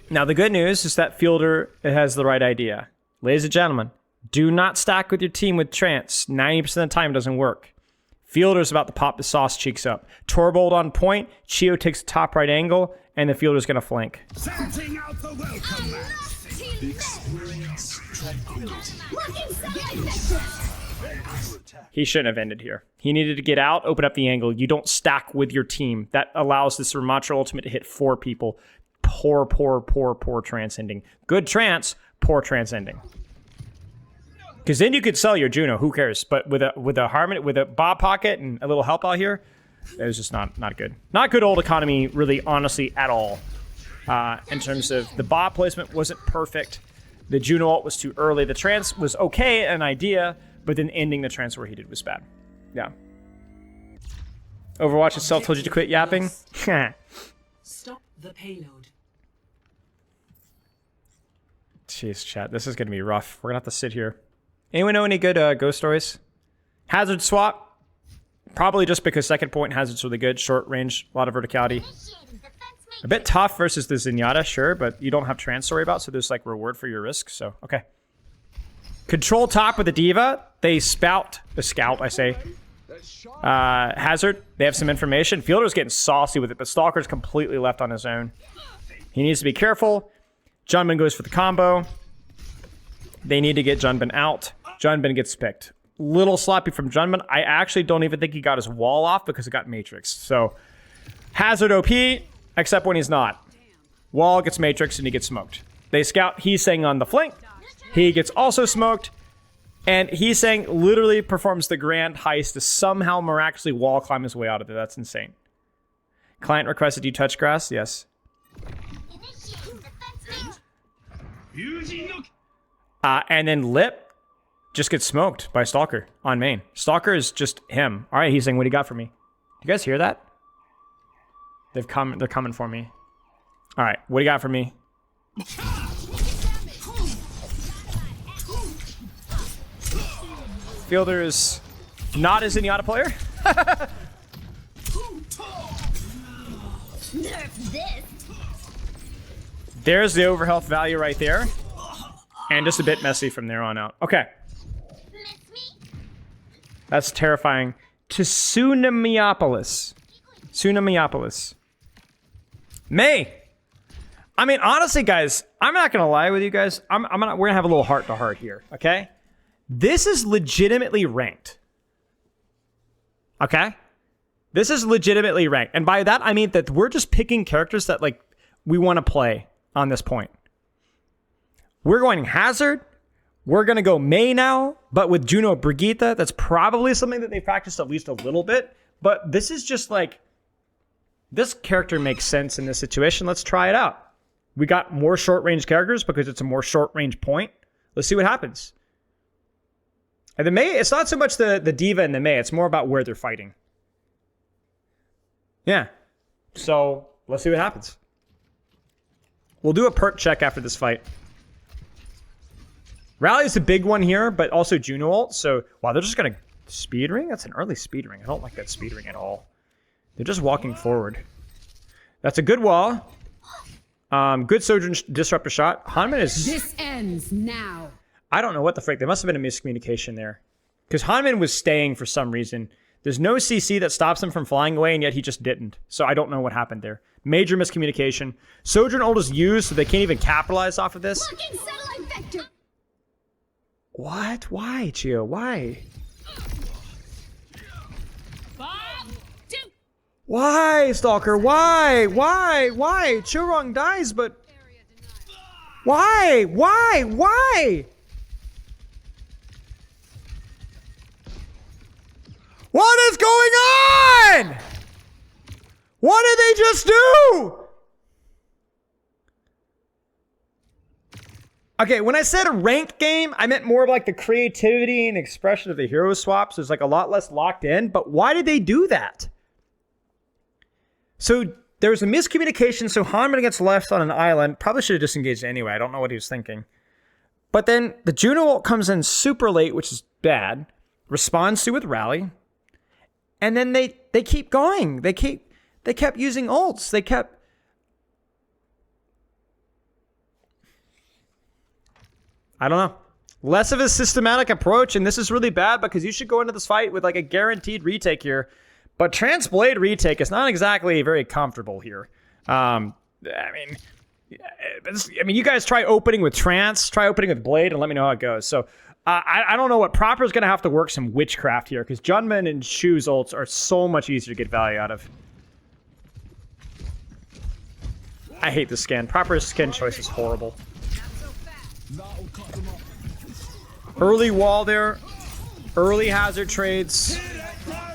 Now, the good news is that Fielder has the right idea. Ladies and gentlemen, do not stack with your team with Trance. 90% of the time it doesn't work. Fielder's about to pop the sauce cheeks up. Torbold on point. Chio takes the top right angle, and the Fielder's going to flank. Sending out the welcome mat. Experience tranquility. He shouldn't have ended here. He needed to get out, open up the angle. You don't stack with your team. That allows this Ramatra ultimate to hit 4 people. Poor transcending. Good trance, poor transcending. Because then you could sell your Juno. Who cares? But with a Harmony, with a Bob Pocket and a little help out here, it was just not good. Not good old economy, really, honestly, at all. In terms of the Bob placement wasn't perfect. The Juno ult was too early. The trance was okay, an idea, but then ending the trance where he did was bad. Yeah. Overwatch itself told you to quit yapping. Stop the payload. Jeez, chat. This is going to be rough. We're going to have to sit here. Anyone know any good ghost stories? Hazard swap. Probably just because second point Hazard's really good. Short range, a lot of verticality. A bit tough versus the Zenyatta, sure, but you don't have trance to worry about, so there's like reward for your risk, so okay. Control top with the Diva. They scout, I say. Hazard, they have some information. Fielder's getting saucy with it, but Stalker's completely left on his own. He needs to be careful. Junbin goes for the combo. They need to get Junbin out. Junbin gets picked. Little sloppy from Junbin. I actually don't even think he got his wall off because it got Matrix. So, Hazard OP, except when he's not. Wall gets Matrix and he gets smoked. They scout Heesang on the flank. He gets also smoked. And Heesang literally performs the grand heist to somehow miraculously wall climb his way out of there. That's insane. Client requested you touch grass? Yes. And then Lip just gets smoked by Stalker on main. Stalker is just him. All right, he's saying, what do you got for me? You guys hear that? They're coming for me. All right, what do you got for me? Fielder is not a Zenyatta player. There's the overhealth value right there. And just a bit messy from there on out. Okay. That's terrifying. To Tsunamiopolis. May. I mean, honestly, guys, I'm not going to lie with you guys. We're going to have a little heart-to-heart here, okay? This is legitimately ranked. Okay? This is legitimately ranked. And by that, I mean that we're just picking characters that, like, we want to play on this point. We're going Hazard. We're going to go May now, but with Juno Brigitte, that's probably something that they practiced at least a little bit. But this is just like, this character makes sense in this situation. Let's try it out. We got more short-range characters because it's a more short-range point. Let's see what happens. And the May, it's not so much the Diva and the May. It's more about where they're fighting. Yeah. So, let's see what happens. We'll do a perk check after this fight. Rally is a big one here, but also Juno ult. So, wow, they're just going to speed ring? That's an early speed ring. I don't like that speed ring at all. They're just walking forward. That's a good wall. Good Sojourn Disruptor shot. Hanman is... This ends now. I don't know what the frick. There must have been a miscommunication there. Because Hanman was staying for some reason. There's no CC that stops him from flying away, and yet he just didn't. So I don't know what happened there. Major miscommunication. Sojourn ult is used, so they can't even capitalize off of this. Blocking satellite vector. What? Why, Chio? Why? Why, Stalker? Why? Why? Churong dies, but... Why? What is going on? What did they just do? Okay, when I said a ranked game, I meant more of like the creativity and expression of the hero swaps. There's like a lot less locked in, but why did they do that? So there was a miscommunication, so Hanman gets left on an island. Probably should have disengaged anyway. I don't know what he was thinking. But then the Juno ult comes in super late, which is bad. Responds to with rally. And then they keep going. They kept using ults. They kept... I don't know. Less of a systematic approach, and this is really bad because you should go into this fight with like a guaranteed retake here. But Transblade retake is not exactly very comfortable here. I mean, you guys try opening with Trance, try opening with Blade, and let me know how it goes. So I don't know what Proper is going to have to work some witchcraft here because Junman and Shu's ults are so much easier to get value out of. I hate the skin. Proper's skin choice is horrible. Early wall there. Early hazard trades.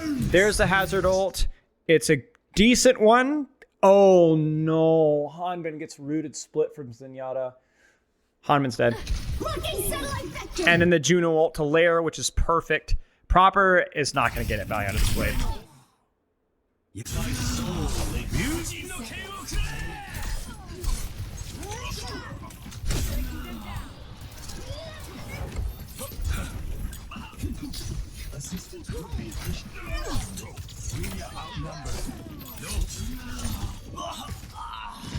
There's the hazard ult. It's a decent one. Oh no. Hanman gets rooted split from Zenyatta. Hanman's dead. And then the Juno ult to lair, which is perfect. Proper is not going to get it value out of this blade.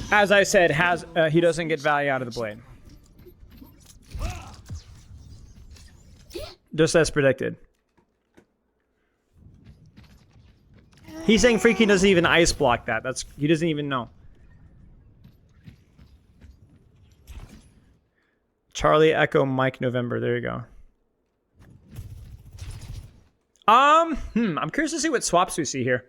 As I said, he doesn't get value out of the blade. Just as predicted. He's saying Freaky doesn't even ice block that. He doesn't even know. Charlie Echo Mike November. There you go. I'm curious to see what swaps we see here.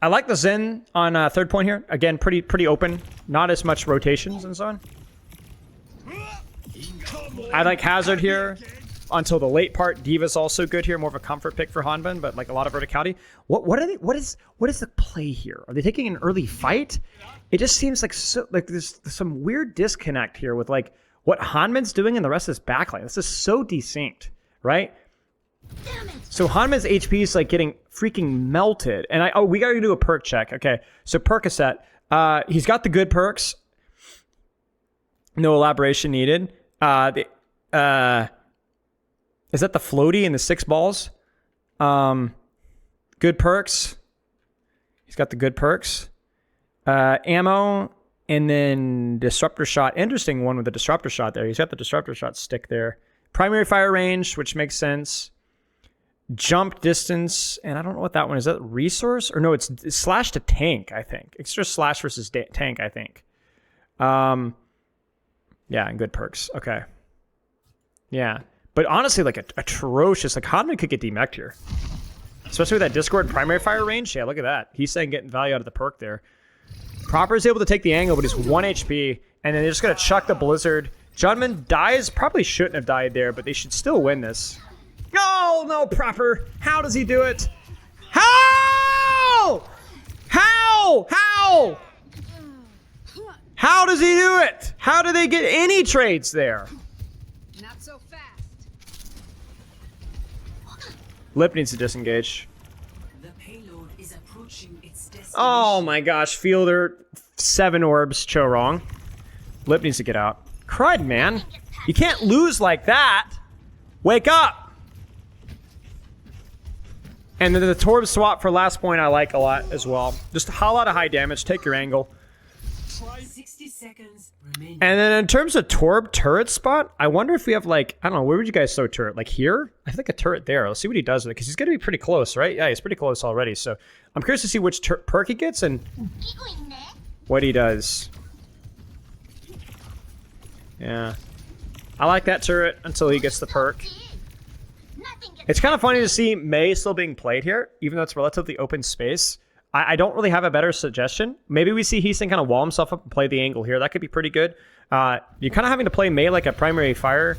I like the Zen on third point here. Again, pretty open. Not as much rotations and so on. I like Hazard here until the late part. Diva's also good here. More of a comfort pick for Hanban, but like a lot of verticality. What is the play here? Are they taking an early fight? It just seems like there's some weird disconnect here with like what Hanman's doing and the rest of his backline. This is so desynced, right? So Hanman's HP is like getting freaking melted. And we gotta do a perk check. Okay, so Percocet. He's got the good perks. No elaboration needed. Is that the floaty and the 6 balls? Good perks. He's got the good perks. Ammo, and then Disruptor Shot. Interesting one with the Disruptor Shot there. He's got the Disruptor Shot stick there. Primary fire range, which makes sense. Jump distance, and I don't know what that one is. Is that resource? Or no, it's slash to tank, I think. Extra slash versus tank, I think. Yeah, and good perks. Okay. Yeah. But honestly, like atrocious. Like Hanman could get demeched here. Especially with that Discord primary fire range. Yeah, look at that. He's saying getting value out of the perk there. Proper is able to take the angle, but he's 1 HP. And then they're just going to chuck the Blizzard. Junman dies. Probably shouldn't have died there, but they should still win this. Oh, no, Proper. How does he do it? How? How? How? How does he do it? How do they get any trades there? Not so fast. Lip needs to disengage. The payload is approaching its destination. Oh my gosh, Fielder, 7 orbs, Cho wrong. Lip needs to get out. Crud, man. You can't lose like that. Wake up. And then the Torb swap for last point I like a lot as well. Just a whole lot of high damage. Take your angle. 60 seconds remaining. And then in terms of Torb turret spot, I wonder if we have like, I don't know, where would you guys throw turret? Like here? I think a turret there. Let's see what he does with it, because he's going to be pretty close, right? Yeah, he's pretty close already. So I'm curious to see which perk he gets and what he does. Yeah. I like that turret until he gets the perk. It's kind of funny to see Mei still being played here, even though it's relatively open space. I don't really have a better suggestion. Maybe we see Heesing kind of wall himself up and play the angle here. That could be pretty good. You're kind of having to play Mei like a primary fire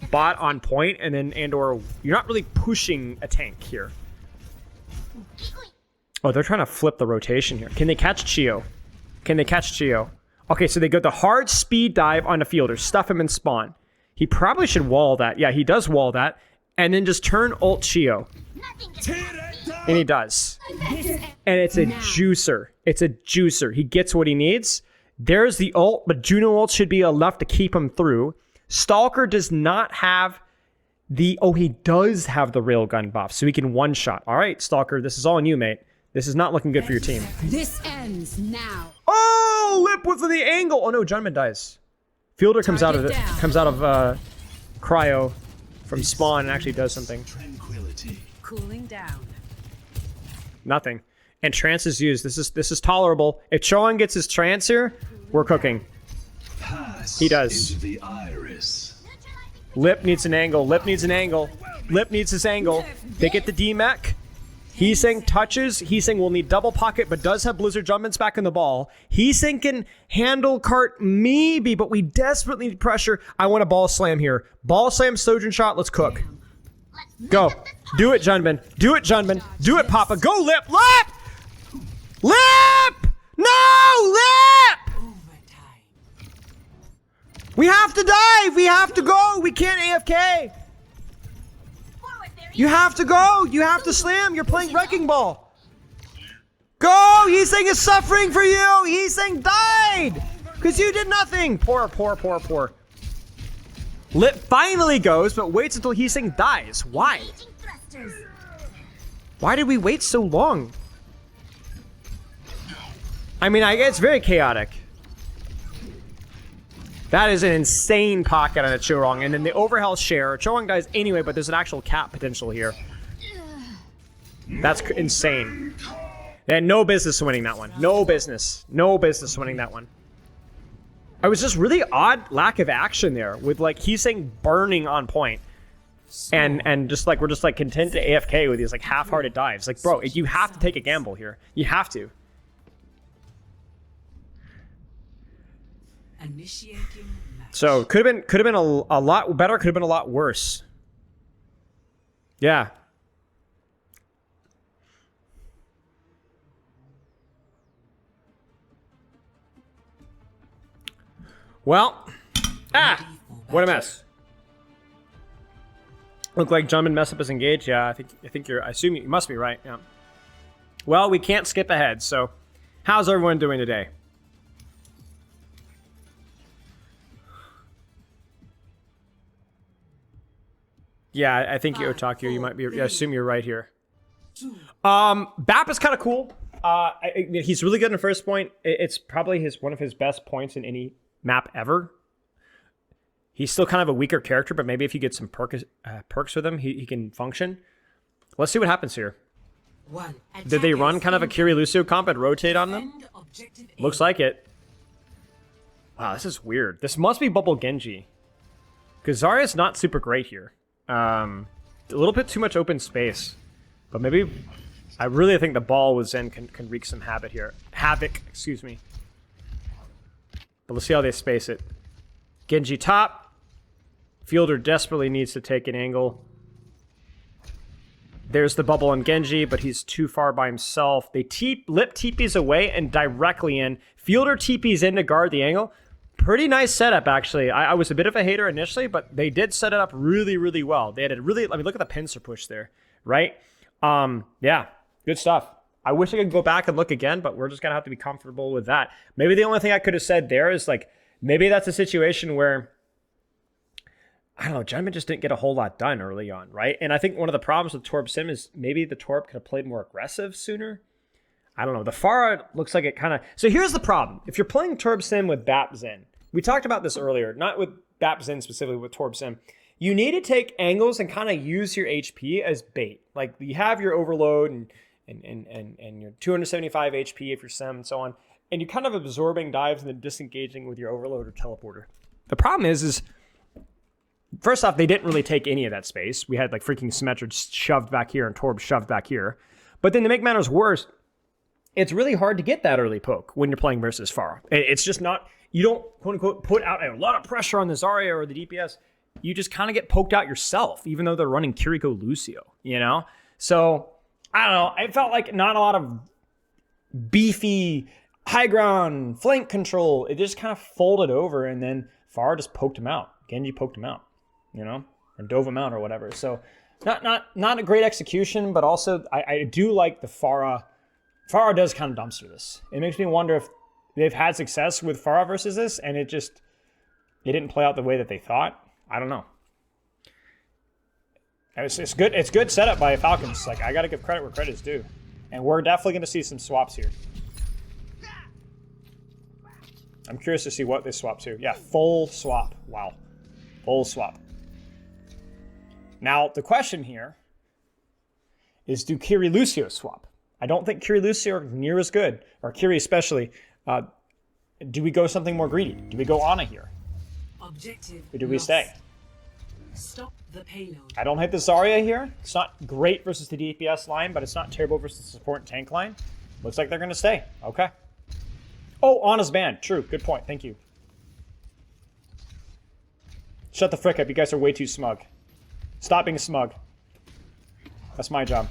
bot on point, and/or you're not really pushing a tank here. Oh, they're trying to flip the rotation here. Can they catch Chio? Can they catch Chio? Okay, so they go the hard speed dive on the fielder, stuff him in spawn. He probably should wall that. Yeah, he does wall that. And then just turn ult Chio. And he does. And it's a juicer. It's a juicer. He gets what he needs. There's the ult, but Juno ult should be enough to keep him through. Stalker does not have the... Oh, he does have the railgun buff, so he can one-shot. All right, Stalker, this is all on you, mate. This is not looking good for your team. This ends now. Oh, Lip with the angle. Oh no, Junman dies. Fielder comes out of cryo from spawn and actually does something. Cooling down. Nothing. And trance is used. This is tolerable. If Choan gets his trance here, we're cooking. He does. Lip needs an angle. Lip needs an angle. Lip needs his angle. They get the D-Mech. Heesing touches. Heesing will need double pocket, but does have Blizzard Jumpman's back in the ball. Heesing can handle cart maybe, but we desperately need pressure. I want a ball slam here. Ball slam, Sojourn shot. Let's cook. Go. Do it, Junman. Do it, Junman. Do it, Papa. Go, Lip. Lip! Lip! No! Lip! We have to dive. We have to go. We can't AFK. You have to go. You have to slam. You're playing Wrecking Ball. Go. Heesing is suffering for you. Heesing died because you did nothing. Poor. Lip finally goes, but waits until Heesing dies. Why? Why did we wait so long? I mean, it's very chaotic. That is an insane pocket on a Chorong. And then the overhealth share. Chorong dies anyway, but there's an actual cap potential here. That's insane. They had no business winning that one. No business. No business winning that one. I was just really odd lack of action there with like Heesing burning on point. And just like we're just like content to AFK with these like half-hearted dives. Like, bro, you have to take a gamble here. You have to. Initiating match. So could have been a lot better. Could have been a lot worse. Yeah. Well, what a mess. Look like Jumpman mess up is engaged. Yeah, I think I assume you must be right. Yeah. Well, we can't skip ahead. So, how's everyone doing today? Yeah, I think you Otaku, you might be. I assume you're right here. Bap is kind of cool. He's really good in first point. It's probably one of his best points in any map ever. He's still kind of a weaker character, but maybe if you get some perks with him, he can function. Let's see what happens here. Did they run kind of a Kiri Lucio comp and rotate on them? Looks like it. Wow, this is weird. This must be Bubble Genji. Because Zarya's not super great here. A little bit too much open space. But maybe... I really think the ball was in can wreak some havoc, excuse me. But let's see how they space it. Genji top. Fielder desperately needs to take an angle. There's the bubble on Genji, but he's too far by himself. They Lip TPs away and directly in. Fielder TPs in to guard the angle. Pretty nice setup, actually. I was a bit of a hater initially, but they did set it up really, really well. They had a really... I mean, look at the pincer push there, right? Yeah, good stuff. I wish I could go back and look again, but we're just going to have to be comfortable with that. Maybe the only thing I could have said there is, like, maybe that's a situation where... I don't know, Jumpman just didn't get a whole lot done early on, right? And I think one of the problems with Torb Sim is maybe the Torb could have played more aggressive sooner. I don't know. The Pharah looks like it kind of... So here's the problem. If you're playing Torb Sim with Bap Zin, we talked about this earlier, not with Bap Zin specifically, with Torb Sim. You need to take angles and kind of use your HP as bait. Like you have your overload and your 275 HP if you're Sim and so on, and you're kind of absorbing dives and then disengaging with your overload or teleporter. The problem is first off, they didn't really take any of that space. We had like freaking Symmetra shoved back here and Torb shoved back here. But then to make matters worse, it's really hard to get that early poke when you're playing versus Pharah. It's just not, you don't quote unquote put out a lot of pressure on the Zarya or the DPS. You just kind of get poked out yourself, even though they're running Kiriko Lucio, you know? So, I don't know. I felt like not a lot of beefy high ground flank control. It just kind of folded over, and then Pharah just poked him out. Genji poked him out, you know? Or dove him out or whatever. So, not a great execution, but also I do like the Pharah. Pharah does kind of dumpster this. It makes me wonder if they've had success with Pharah versus this, and it didn't play out the way that they thought. I don't know. It's good. It's good setup by Falcons. Like, I got to give credit where credit is due. And we're definitely going to see some swaps here. I'm curious to see what they swap to. Yeah, full swap. Wow. Full swap. Now, the question here is, do Kiri Lucio swap? I don't think Kiri Lucio are near as good, or Kiri especially. Do we go something more greedy? Do we go Ana here? Objective Or do we stay? Stop the payload. I don't hate the Zarya here. It's not great versus the DPS line, but it's not terrible versus the support and tank line. Looks like they're going to stay. Okay. Oh, Ana's banned. True. Good point. Thank you. Shut the frick up. You guys are way too smug. Stop being smug. That's my job.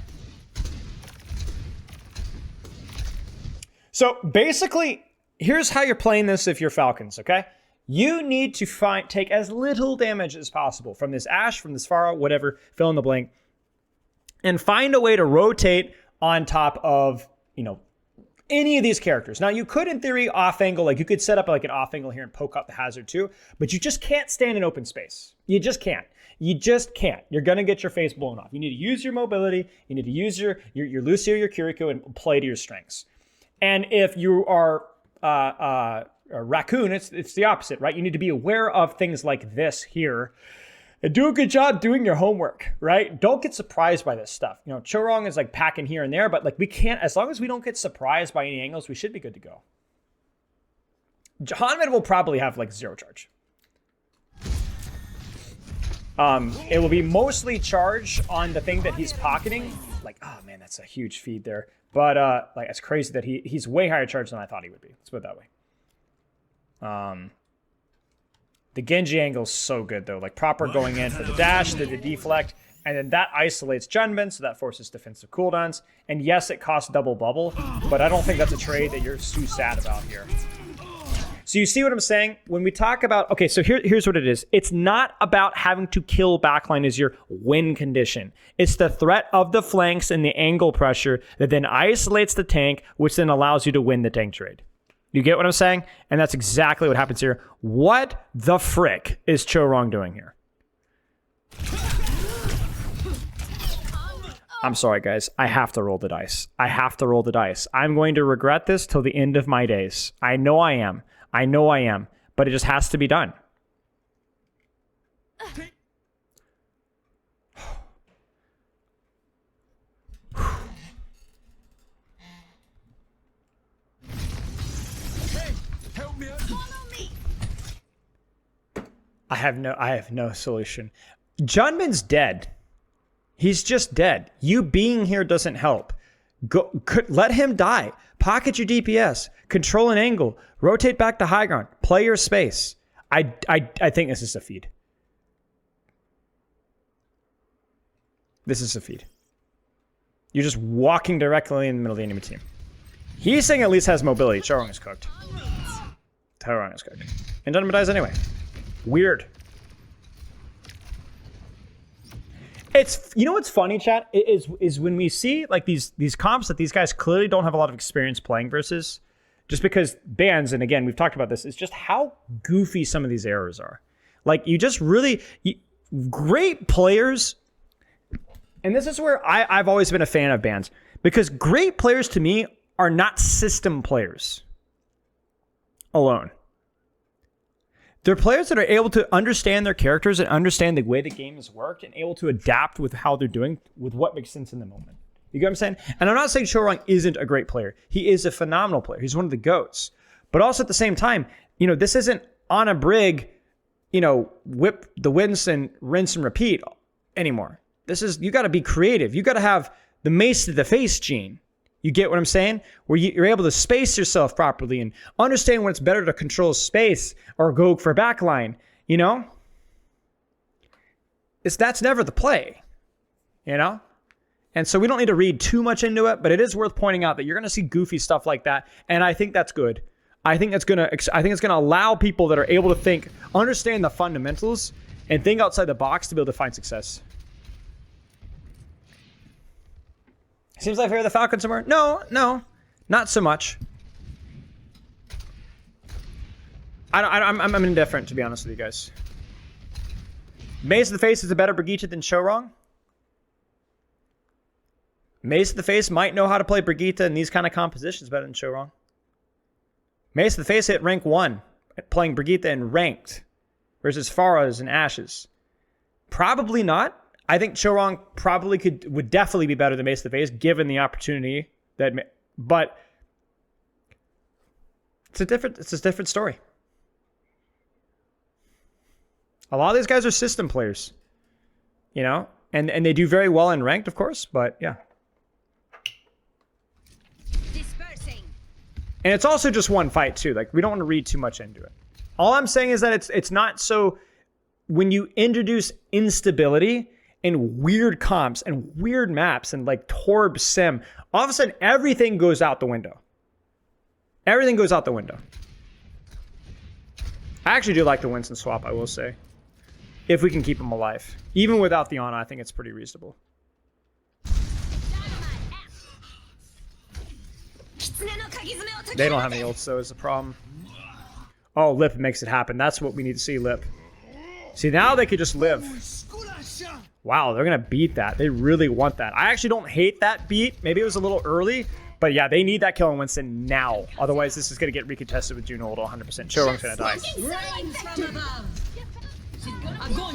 So basically, here's how you're playing this if you're Falcons, okay? You need to take as little damage as possible from this Ashe, from this Pharah, whatever, fill in the blank, and find a way to rotate on top of, you know, any of these characters. Now, you could, in theory, off angle, like you could set up like an off angle here and poke out the hazard too, but you just can't stand in open space. You just can't. You just can't. You're going to get your face blown off. You need to use your mobility. You need to use your Lucio, your Kiriko, and play to your strengths. And if you are Raccoon, it's the opposite, right? You need to be aware of things like this here and do a good job doing your homework, right? Don't get surprised by this stuff. You know, Chorong is like packing here and there, but like we can't, as long as we don't get surprised by any angles, we should be good to go. Hanmed will probably have like 0 charge. It will be mostly charge on the thing that he's pocketing. Like, oh man, that's a huge feed there. But like, it's crazy that he's way higher charge than I thought he would be. Let's put it that way. The Genji angle is so good though. Like proper going in for the dash, the deflect, and then that isolates Junbin, so that forces defensive cooldowns. And yes, it costs double bubble, but I don't think that's a trade that you're too sad about here. So you see what I'm saying? When we talk about, okay, so here's what it is. It's not about having to kill backline as your win condition. It's the threat of the flanks and the angle pressure that then isolates the tank, which then allows you to win the tank trade. You get what I'm saying? And that's exactly what happens here. What the frick is Chorong doing here? I'm sorry, guys. I have to roll the dice. I have to roll the dice. I'm going to regret this till the end of my days. I know I am. I know I am. But it just has to be done. I have no solution. Junmin's dead. He's just dead. You being here doesn't help. Let him die. Pocket your DPS. Control an angle. Rotate back to high ground. Play your space. I think this is a feed. This is a feed. You're just walking directly in the middle of the enemy team. He's saying at least has mobility. Chorong is cooked. Chorong is cooked. And Junmin dies anyway. Weird. It's, you know what's funny, chat, is when we see like these comps that these guys clearly don't have a lot of experience playing versus, just because bans, and again we've talked about this, is just how goofy some of these errors are. Like you just really great players, and this is where I've always been a fan of bans, because great players to me are not system players alone. They're players that are able to understand their characters and understand the way the game has worked and able to adapt with how they're doing, with what makes sense in the moment. You get what I'm saying? And I'm not saying Chorong isn't a great player. He is a phenomenal player. He's one of the GOATs. But also at the same time, this isn't on a brig, whip the wins and rinse and repeat anymore. This is, you got to be creative. You got to have the mace to the face gene. You get what I'm saying? Where you're able to space yourself properly and understand when it's better to control space or go for backline, That's never the play, And so we don't need to read too much into it, but it is worth pointing out that you're going to see goofy stuff like that, and I think that's good. I think it's going to allow people that are able to understand the fundamentals, and think outside the box to be able to find success. Seems like I favor the Falcons somewhere. No, not so much. I'm indifferent, to be honest with you guys. Maze of the Face is a better Brigitte than Chorong. Mace of the Face might know how to play Brigitte in these kind of compositions better than Chorong. Mace of the Face hit rank 1 playing Brigitte in ranked versus Pharah's and Ashes. Probably not. I think Chorong probably would definitely be better than Mace of the Face given the opportunity but it's a different story. A lot of these guys are system players, and they do very well in ranked, of course, but yeah. And it's also just one fight too. Like, we don't want to read too much into it. All I'm saying is that it's not so, when you introduce instability and weird comps and weird maps and like Torb Sim, all of a sudden everything goes out the window. Everything goes out the window. I actually do like the Winston swap, I will say. If we can keep him alive. Even without the Ana, I think it's pretty reasonable. They don't have any ults, though, is the problem. Oh, Lip makes it happen. That's what we need to see, Lip. See, now they could just live. Wow, they're going to beat that. They really want that. I actually don't hate that beat. Maybe it was a little early. But yeah, they need that kill on Winston now. Otherwise, this is going to get recontested with Juno 100%. Chorong's going to die.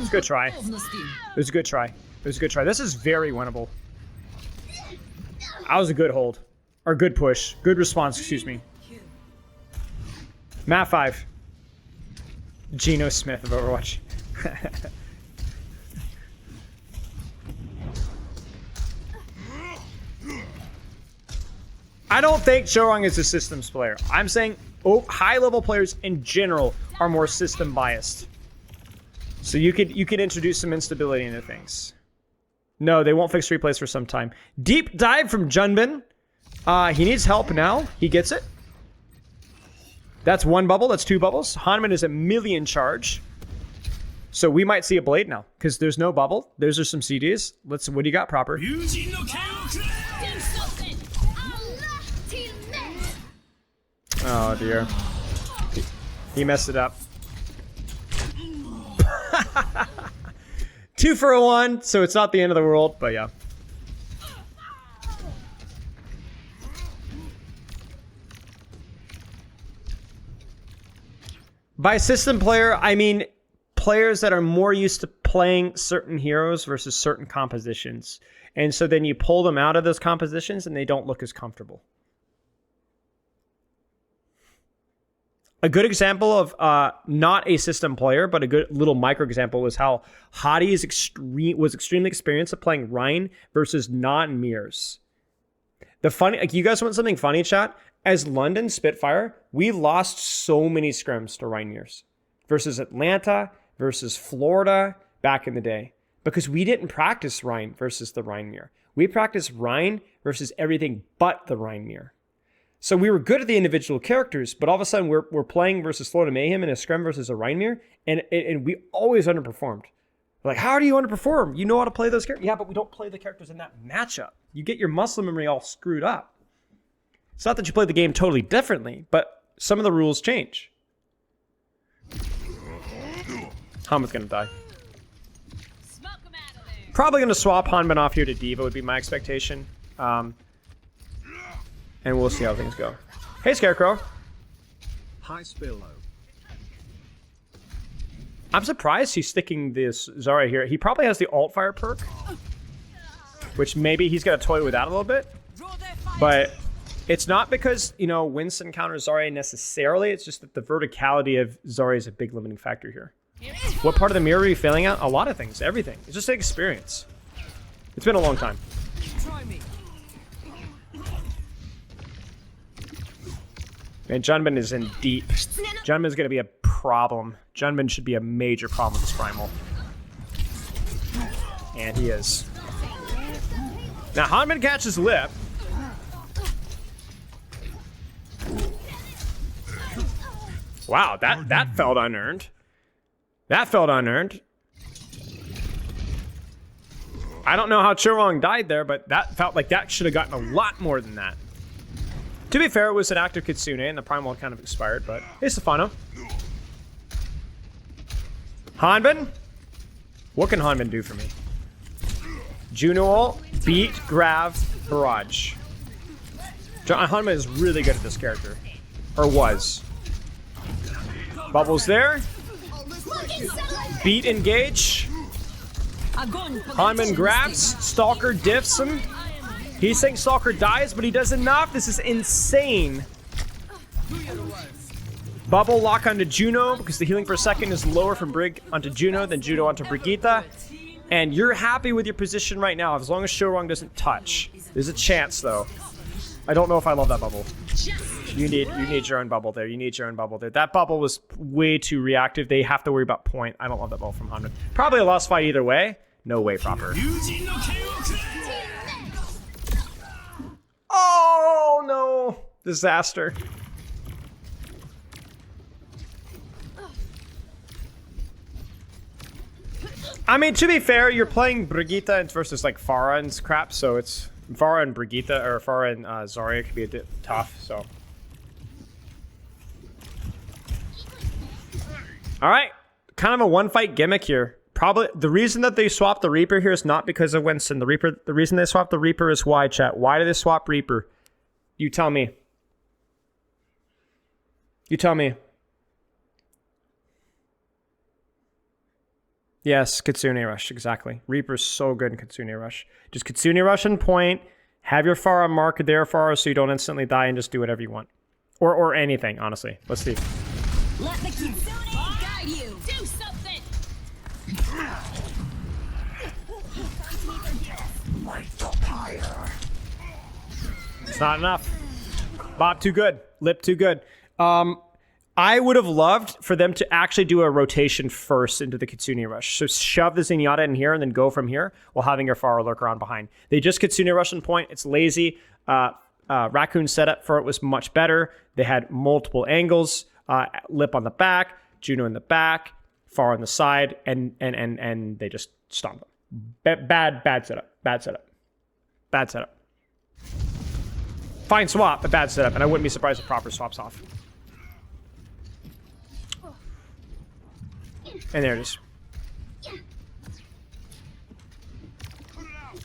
It's a good try. It was a good try. It was a good try. This is very winnable. That was a good hold. Or good push. Good response, excuse me. Map 5. Geno Smith of Overwatch. I don't think Chorong is a systems player. I'm saying high-level players in general are more system biased. So you could introduce some instability into things. No, they won't fix replays for some time. Deep dive from Junbin. He needs help now. He gets it. That's one bubble. That's two bubbles. Hanman is a million charge. So we might see a blade now because there's no bubble. Those are some CDs. What do you got, proper? Oh dear. He messed it up. 2 for a 1, so it's not the end of the world, but yeah. By system player, I mean players that are more used to playing certain heroes versus certain compositions. And so then you pull them out of those compositions and they don't look as comfortable. A good example of not a system player, but a good little micro example was how Hadi was extremely experienced at playing Rhine versus non-mirrors. The funny, like, you guys want something funny, chat? As London Spitfire, we lost so many scrims to Rhine mirrors versus Atlanta, versus Florida back in the day because we didn't practice Rhine versus the Rhine mirror. We practiced Rhine versus everything but the Rhine mirror. So we were good at the individual characters, but all of a sudden we're playing versus Florida Mayhem in a scrim versus a Rhine mirror, and we always underperformed. We're like, how do you underperform? You know how to play those characters? Yeah, but we don't play the characters in that matchup. You get your muscle memory all screwed up. It's not that you play the game totally differently, but some of the rules change. Hanman's gonna die. Probably gonna swap Hanman off here to Diva would be my expectation. and we'll see how things go. Hey, Scarecrow. Hi Spilo. I'm surprised he's sticking this Zarya here. He probably has the alt fire perk, which maybe he's gonna toy with that a little bit. But it's not because, you know, Winston counters Zarya necessarily. It's just that the verticality of Zarya is a big limiting factor here. What part of the mirror are you failing at? A lot of things, everything. It's just an experience. It's been a long time. Try me. And Junbin is in deep. Junbin's gonna be a problem. Junbin should be a major problem with this Primal. And he is. Now Hanman catches lip. Wow, that felt unearned. That felt unearned. I don't know how Churong died there, but that felt like that should have gotten a lot more than that. To be fair, it was an active Kitsune, and the Primal kind of expired, but hey, Stefano. Hanbin? What can Hanbin do for me? Juno ult, beat, grab, barrage. Hanbin is really good at this character. Or was. Bubbles there. Beat, engage. Hanman grabs. Stalker diffs him. He's saying Stalker dies, but he does enough. This is insane. Bubble lock onto Juno because the healing for a second is lower from Brig onto Juno than Juno onto Brigitte. And you're happy with your position right now as long as Shorong doesn't touch. There's a chance though. I don't know if I love that bubble. You need your own bubble there. You need your own bubble there. That bubble was way too reactive. They have to worry about point. I don't love that bubble from Hanman. Probably a lost fight either way. No way proper. Oh no! Disaster. I mean, to be fair, you're playing Brigitte versus like Pharah and crap, so it's Pharah and Brigitte, or Pharah and Zarya could be a bit tough, so. Alright, kind of a one-fight gimmick here. Probably, the reason that they swapped the Reaper here is not because of Winston. The reason they swapped the Reaper is why, chat? Why did they swap Reaper? You tell me. You tell me. Yes, Kitsune Rush, exactly. Reaper's so good in Kitsune Rush. Just Kitsune Rush and point, have your Pharah mark there, Pharah, so you don't instantly die, and just do whatever you want. Or anything, honestly. Let's see. Let the Kitsune guide you. Do something. It's not enough. Bob too good. Lip too good. I would have loved for them to actually do a rotation first into the Kitsune Rush. So shove the Zenyatta in here and then go from here while having your Pharah lurk around behind. They just Kitsune Rush on point. It's lazy. Raccoon setup for it was much better. They had multiple angles. Lip on the back, Juno in the back, Pharah on the side, and they just stomped them. Bad setup. Bad setup. Bad setup. Fine swap, but bad setup. And I wouldn't be surprised if proper swaps off. And there it is.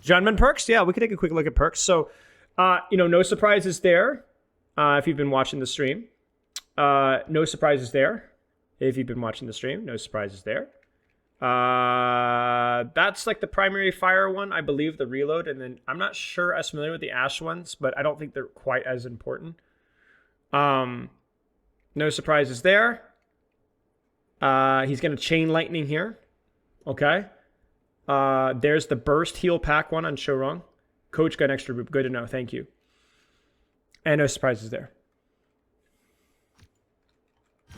Junman perks? Yeah, we could take a quick look at perks. So, no surprises there if you've been watching the stream. No surprises there if you've been watching the stream. No surprises there. That's like the primary fire one, I believe, the reload. And then I'm not sure as familiar with the Ash ones, but I don't think they're quite as important. No surprises there. He's going to chain lightning here. Okay. There's the burst heal pack one on Shorong. Coach got an extra boop. Good to know. Thank you. And no surprises there. A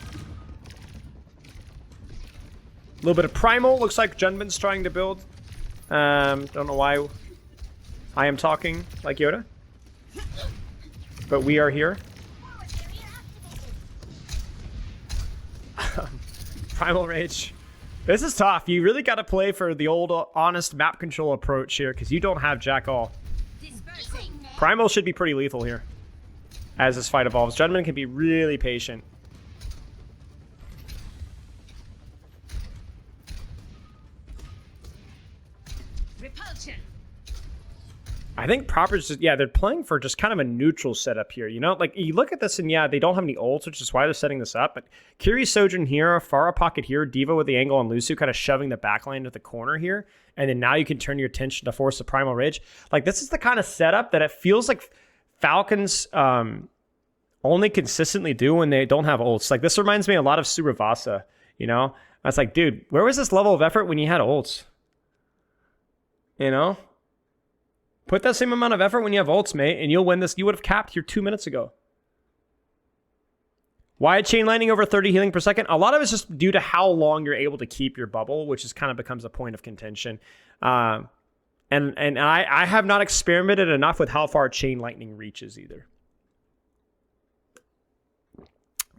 little bit of primal. Looks like Junbin's trying to build. Don't know why I am talking like Yoda. But we are here. Primal Rage. This is tough. You really got to play for the old honest map control approach here because you don't have Jack All. Primal should be pretty lethal here as this fight evolves. Junbin can be really patient. Repulsion. I think Proper's just, yeah, they're playing for just kind of a neutral setup here, you know? Like, you look at this and, yeah, they don't have any ults, which is why they're setting this up. But Kiri Sojourn here, Pharah pocket here, Diva with the angle on Lucio kind of shoving the backline to the corner here. And then now you can turn your attention to force the Primal Rage. Like, this is the kind of setup that it feels like Falcons only consistently do when they don't have ults. Like, this reminds me a lot of Suravasa, you know? I was like, dude, where was this level of effort when you had ults? You know? Put that same amount of effort when you have ults, mate, and you'll win this. You would have capped here 2 minutes ago. Why chain lightning over 30 healing per second? A lot of it's just due to how long you're able to keep your bubble, which is kind of becomes a point of contention. And I have not experimented enough with how far chain lightning reaches either.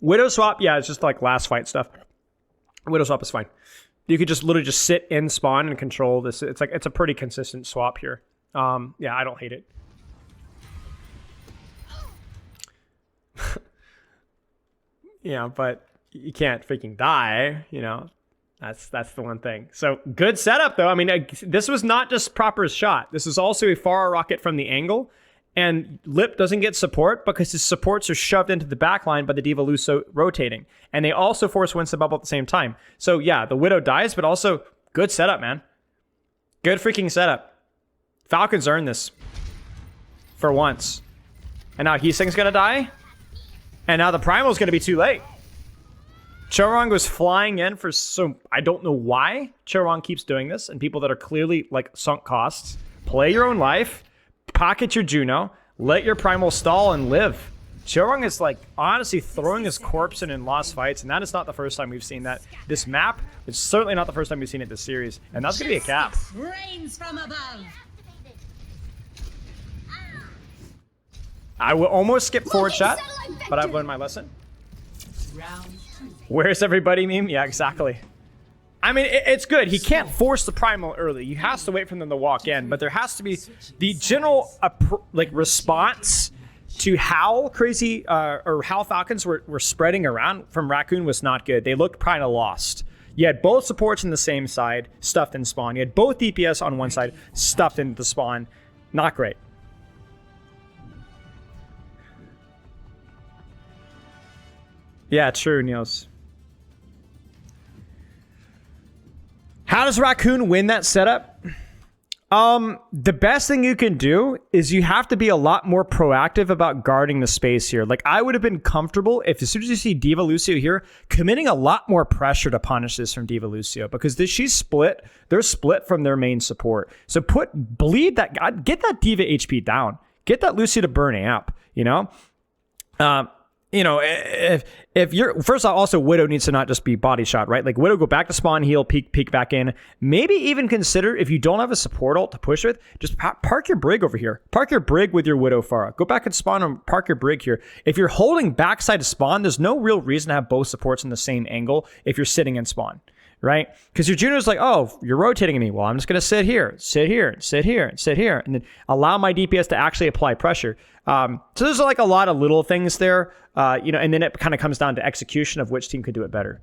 Widow swap, yeah, it's just like last fight stuff. Widow swap is fine. You could just literally just sit in spawn and control this. It's like, it's a pretty consistent swap here. Yeah, I don't hate it. Yeah, but you can't freaking die, you know. That's the one thing. So good setup though. I mean, this was not just Proper's shot. This is also a far rocket from the angle, and Lip doesn't get support because his supports are shoved into the backline by the Diva Lucio rotating, and they also force Winston bubble at the same time. So yeah, the Widow dies, but also good setup, man. Good freaking setup. Falcons earned this for once. And now Heesing's gonna die. And now the Primal's gonna be too late. Chorong was flying in for I don't know why Chorong keeps doing this, and people that are clearly like sunk costs. Play your own life, pocket your Juno, let your Primal stall and live. Chorong is like honestly throwing his corpse in lost fights, and that is not the first time we've seen that. This map is certainly not the first time we've seen it this series, and that's gonna be a cap. Rains from above. I will almost skip forward shot, but I've learned my lesson. Where's everybody meme? Yeah, exactly. I mean, it's good. He can't force the Primal early. He has to wait for them to walk in, but there has to be the general like response to how crazy or how Falcons were spreading around from Raccoon was not good. They looked kind of lost. You had both supports in the same side, stuffed in spawn. You had both DPS on one side, stuffed into the spawn. Not great. Yeah, true, Niels. How does Raccoon win that setup? The best thing you can do is you have to be a lot more proactive about guarding the space here. Like, I would have been comfortable if as soon as you see Diva Lucio here, committing a lot more pressure to punish this from Diva Lucio, because she's split. They're split from their main support. So bleed that guy, get that Diva HP down. Get that Lucio to burn up, you know? You know, if you're first off, also Widow needs to not just be body shot, right? Like Widow go back to spawn, heal, peek back in. Maybe even consider if you don't have a support ult to push with, just park your Brig over here. Park your Brig with your Widow Pharah. Go back and spawn and park your Brig here. If you're holding backside to spawn, there's no real reason to have both supports in the same angle if you're sitting in spawn, right? Because your Juno's like, oh, you're rotating me. Well, I'm just gonna sit here, sit here, sit here, sit here, and then allow my DPS to actually apply pressure. So there's like a lot of little things there, you know, and then it kind of comes down to execution of which team could do it better.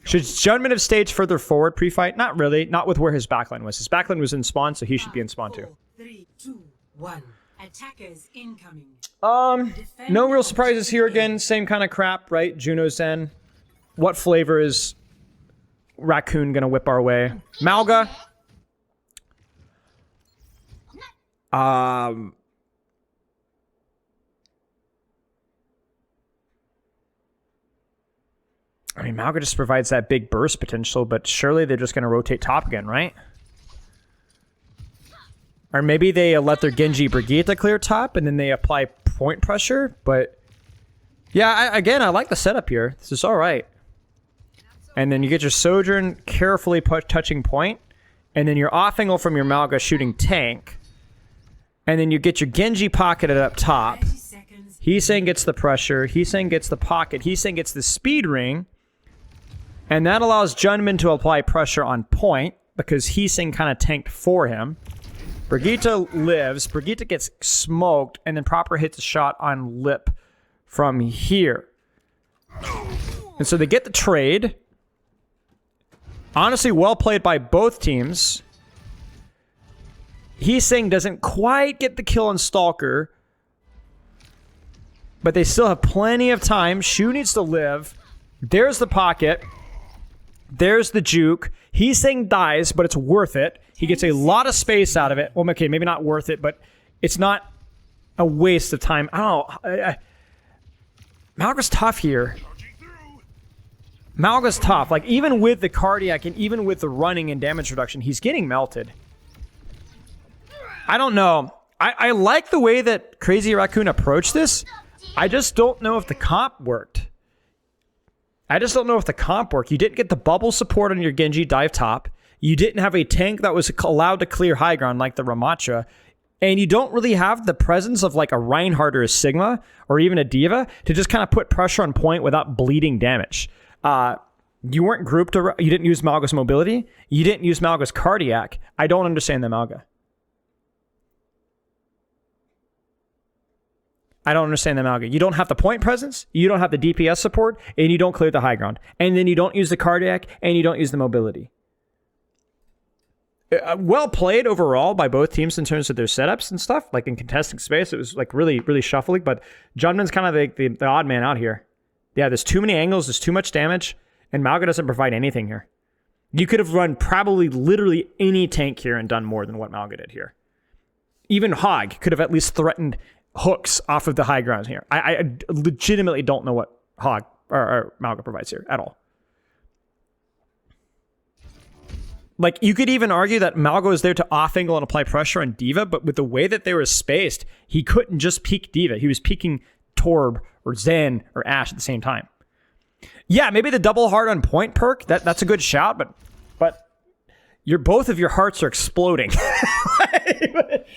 Should Junman have staged further forward pre-fight? Not really. Not with where his backline was. His backline was in spawn, so he should be in spawn too. 4, 3, 2, 1. Attackers incoming. No real surprises here again. Same kind of crap, right? Juno Zen. What flavor is Raccoon gonna whip our way? Malga. I mean, Malga just provides that big burst potential, but surely they're just going to rotate top again, right? Or maybe they let their Genji Brigitte clear top, and then they apply point pressure, but... Yeah, again, I like the setup here. This is alright. And then you get your Sojourn carefully touching point, and then your off-angle from your Malga shooting tank. And then you get your Genji pocketed up top. Heesing gets the pressure. Heesing gets the pocket. Heesing gets the speed ring. And that allows Junman to apply pressure on point because Heesing kind of tanked for him. Brigitte lives. Brigitte gets smoked and then Proper hits a shot on Lip from here. And so they get the trade. Honestly, well played by both teams. He's saying doesn't quite get the kill on Stalker, but they still have plenty of time. Shu needs to live. There's the pocket. There's the juke. He's saying dies, but it's worth it. He gets a lot of space out of it. Well, okay, maybe not worth it, but it's not a waste of time. I don't know. Malga's tough here. Malga's tough. Like, even with the cardiac and even with the running and damage reduction, he's getting melted. I don't know. I like the way that Crazy Raccoon approached this. I just don't know if the comp worked. You didn't get the bubble support on your Genji dive top. You didn't have a tank that was allowed to clear high ground like the Ramattra. And you don't really have the presence of like a Reinhardt or a Sigma or even a Diva to just kind of put pressure on point without bleeding damage. You weren't grouped. You didn't use Malga's mobility. You didn't use Malga's cardiac. I don't understand the Malga. You don't have the point presence, you don't have the DPS support, and you don't clear the high ground. And then you don't use the cardiac, and you don't use the mobility. Well played overall by both teams in terms of their setups and stuff. Like in contesting space, it was like really, really shuffling. But Junman's kind of the odd man out here. Yeah, there's too many angles, there's too much damage, and Malga doesn't provide anything here. You could have run probably literally any tank here and done more than what Malga did here. Even Hog could have at least threatened hooks off of the high ground here. I legitimately don't know what Hog or Malga provides here at all. Like, you could even argue that Malga is there to off-angle and apply pressure on D.Va, but with the way that they were spaced, he couldn't just peek D.Va. He was peeking Torb or Zen or Ashe at the same time. Yeah, maybe the double hard on point perk, that's a good shout, but both of your hearts are exploding.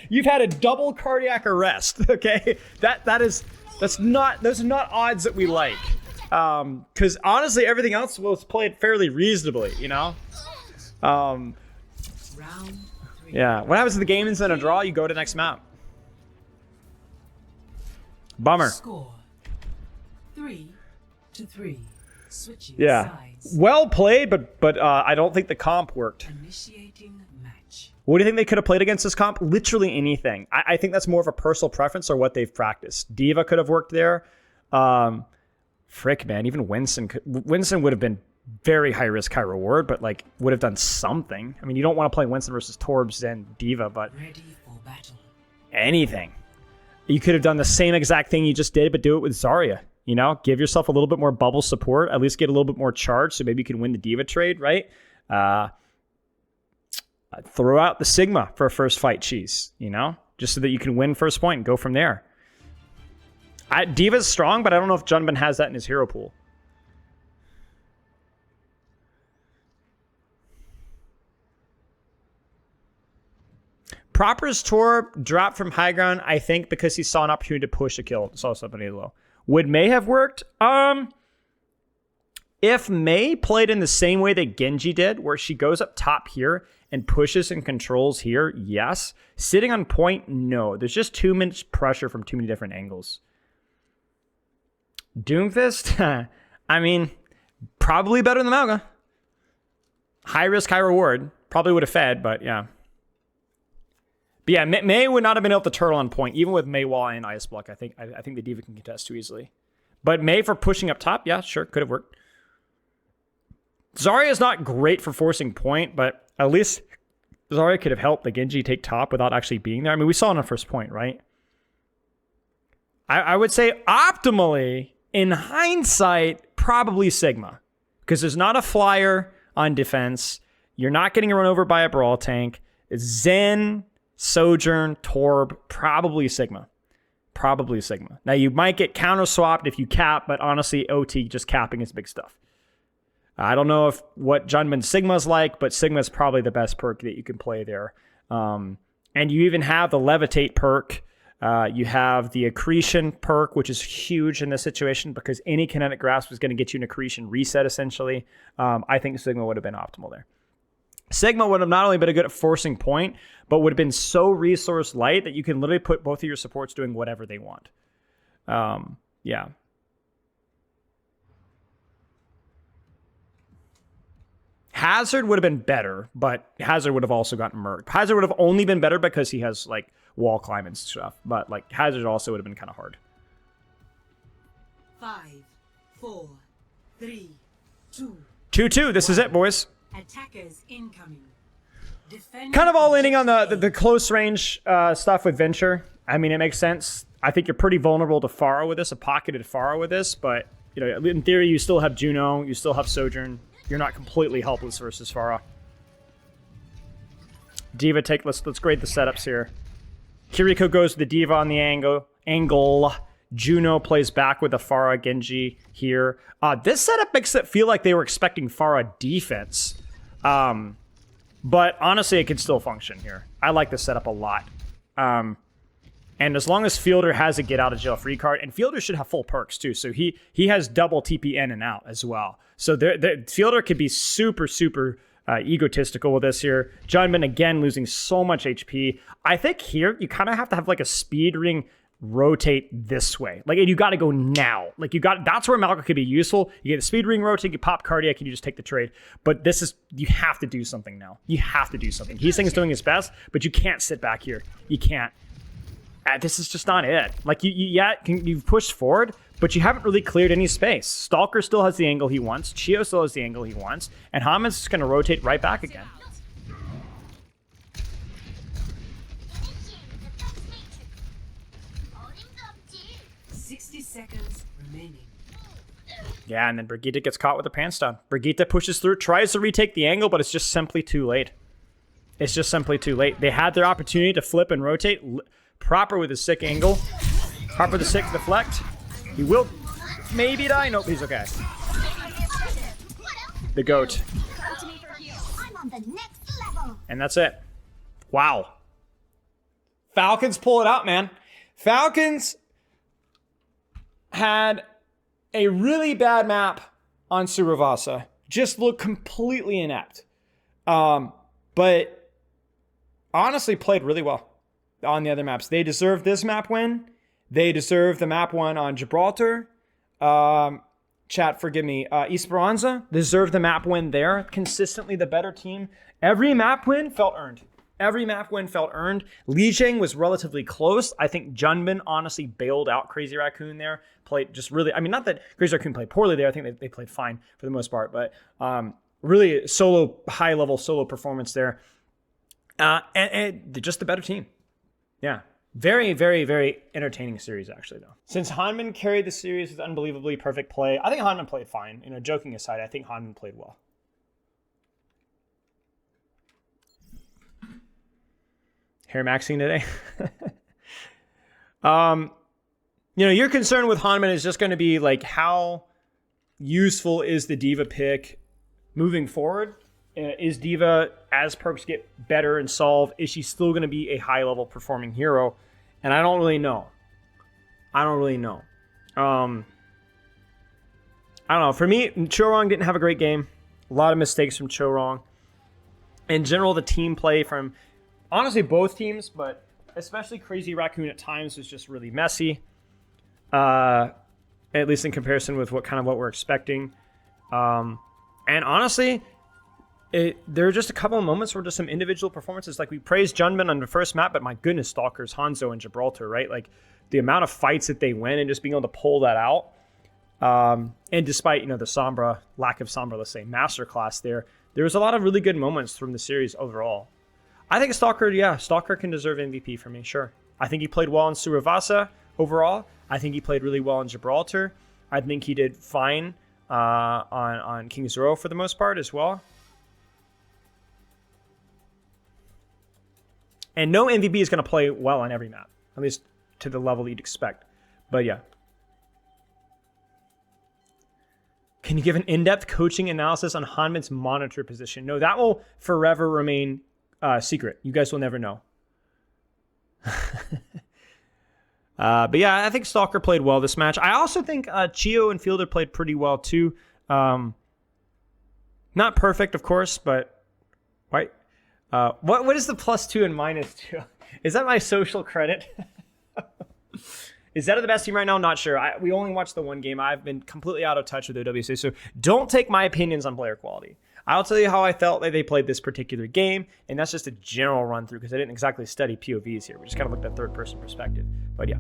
You've had a double cardiac arrest, okay? Those are not odds that we like. Because honestly, everything else was played fairly reasonably, you know? Round 3. Yeah. What happens if the game ends in a draw? You go to the next map. Bummer. Score 3-3. Switching Yeah. sides. Well played, but I don't think the comp worked. Initiating match. What do you think they could have played against this comp? Literally anything. I think that's more of a personal preference or what they've practiced. D.Va could have worked there. Frick, man. Even Winston would have been very high risk, high reward, but like would have done something. I mean, you don't want to play Winston versus Torbs and D.Va, but Ready for battle. anything. You could have done the same exact thing you just did, but do it with Zarya. You know, give yourself a little bit more bubble support, at least get a little bit more charge, so maybe you can win the D.Va trade, right? Throw out the Sigma for a first fight cheese, you know, just so that you can win first point and go from there. D.Va's strong, but I don't know if Junban has that in his hero pool. Proper's Torb dropped from high ground, I think, because he saw an opportunity to push a kill. Saw somebody low. Would Mei have worked? If Mei played in the same way that Genji did, where she goes up top here and pushes and controls here, yes. Sitting on point, no. There's just too much pressure from too many different angles. Doomfist? I mean, probably better than Malga. High risk, high reward. Probably would have fed, but yeah. But yeah, Mei would not have been able to turtle on point, even with Mei Wall and Ice Block. I think the D.Va can contest too easily. But Mei for pushing up top, yeah, sure, could have worked. Zarya is not great for forcing point, but at least Zarya could have helped the Genji take top without actually being there. I mean, we saw on our first point, right? I would say optimally, in hindsight, probably Sigma. Because there's not a flyer on defense. You're not getting run over by a brawl tank. It's Zen, Sojourn, Torb, probably Sigma. Probably Sigma. Now, you might get counter-swapped if you cap, but honestly, OT just capping is big stuff. I don't know what Junman Sigma's like, but Sigma's probably the best perk that you can play there. And you even have the Levitate perk. You have the Accretion perk, which is huge in this situation because any Kinetic Grasp is going to get you an Accretion reset, essentially. I think Sigma would have been optimal there. Sigma would have not only been good at forcing point, but would have been so resource light that you can literally put both of your supports doing whatever they want. Yeah. Hazard would have been better, but Hazard would have also gotten murked. Hazard would have only been better because he has like wall climb and stuff, but like Hazard also would have been kind of hard. 5, 4, 3, 2. 2-2. This is it, boys. Attackers incoming. Defend Kind of all leaning on the close range stuff with Venture. I mean, it makes sense. I think you're pretty vulnerable to Pharah with this, a pocketed Pharah with this, but you know, in theory, you still have Juno, you still have Sojourn. You're not completely helpless versus Pharah. Diva take. Let's grade the setups here. Kiriko goes with the Diva on the angle. Juno plays back with the Pharah Genji here. This setup makes it feel like they were expecting Pharah defense. But honestly, it could still function here. I like this setup a lot. And as long as Fielder has a get out of jail free card, and Fielder should have full perks too. So he has double TP in and out as well. So Fielder could be super egotistical with this here. Junman again losing so much HP. I think here you kind of have to have like a speed ring rotate this way. Like, and you got to go now. Like that's where Malca could be useful. You get the speed ring rotate, you pop cardiac, and you just take the trade. But this is, you have to do something now. You have to do something. He's doing his best, but you can't sit back here. You can't. This is just not it. Like you've pushed forward, but you haven't really cleared any space. Stalker still has the angle he wants. Chio still has the angle he wants, and Haman's just going to rotate right back again. seconds remaining. Yeah, and then Brigitte gets caught with a pants down. Brigitte pushes through, tries to retake the angle, but it's just simply too late. It's just simply too late. They had their opportunity to flip and rotate. Proper with his sick angle. Proper with the sick deflect. He will maybe die. Nope, he's okay. The GOAT. And that's it. Wow. Falcons pull it out, man. Falcons had a really bad map on Suravasa. Just looked completely inept. But honestly played really well on the other maps. They deserve this map win. They deserve the map one on Gibraltar. Chat, forgive me. Esperanca deserved the map win there. Consistently the better team. Every map win felt earned. Every map win felt earned. Lijiang was relatively close. I think Junbin honestly bailed out Crazy Raccoon there. Played just really, I mean, not that Crazy Raccoon played poorly there. I think they played fine for the most part. But really solo, high-level solo performance there. And just the better team. Yeah. Very, very, very entertaining series, actually, though. Since Hanman carried the series with unbelievably perfect play, I think Hanman played fine. You know, joking aside, I think Hanman played well. Hair maxing today. You know, your concern with Hanman is just going to be like, how useful is the Diva pick moving forward? Is Diva, as perks get better and solve, is she still going to be a high-level performing hero? And I don't really know. I don't know. For me, Chorong didn't have a great game. A lot of mistakes from Chorong. In general, the team play from, honestly, both teams, but especially Crazy Raccoon at times was just really messy. At least in comparison with what we're expecting. And honestly, there are just a couple of moments where just some individual performances, like we praised Junbin on the first map, but my goodness, Stalkers, Hanzo, and Gibraltar, right? Like the amount of fights that they win and just being able to pull that out. And despite, you know, the Sombra, lack of Sombra, let's say, masterclass there was a lot of really good moments from the series overall. I think Stalker can deserve MVP for me, sure. I think he played well in Suravasa overall. I think he played really well in Gibraltar. I think he did fine on King's Row for the most part as well. And no MVP is going to play well on every map, at least to the level you'd expect. But yeah. Can you give an in-depth coaching analysis on Hanman's monitor position? No, that will forever remain secret. You guys will never know. But yeah, I think Stalker played well this match. I also think Chio and Fielder played pretty well too. Not perfect, of course, but right. What is the +2 and -2? Is that my social credit? Is that the best team right now? Not sure. We only watched the one game. I've been completely out of touch with OWC, so don't take my opinions on player quality. I'll tell you how I felt that they played this particular game, and that's just a general run through because I didn't exactly study POVs here. We just kind of looked at third person perspective. But yeah.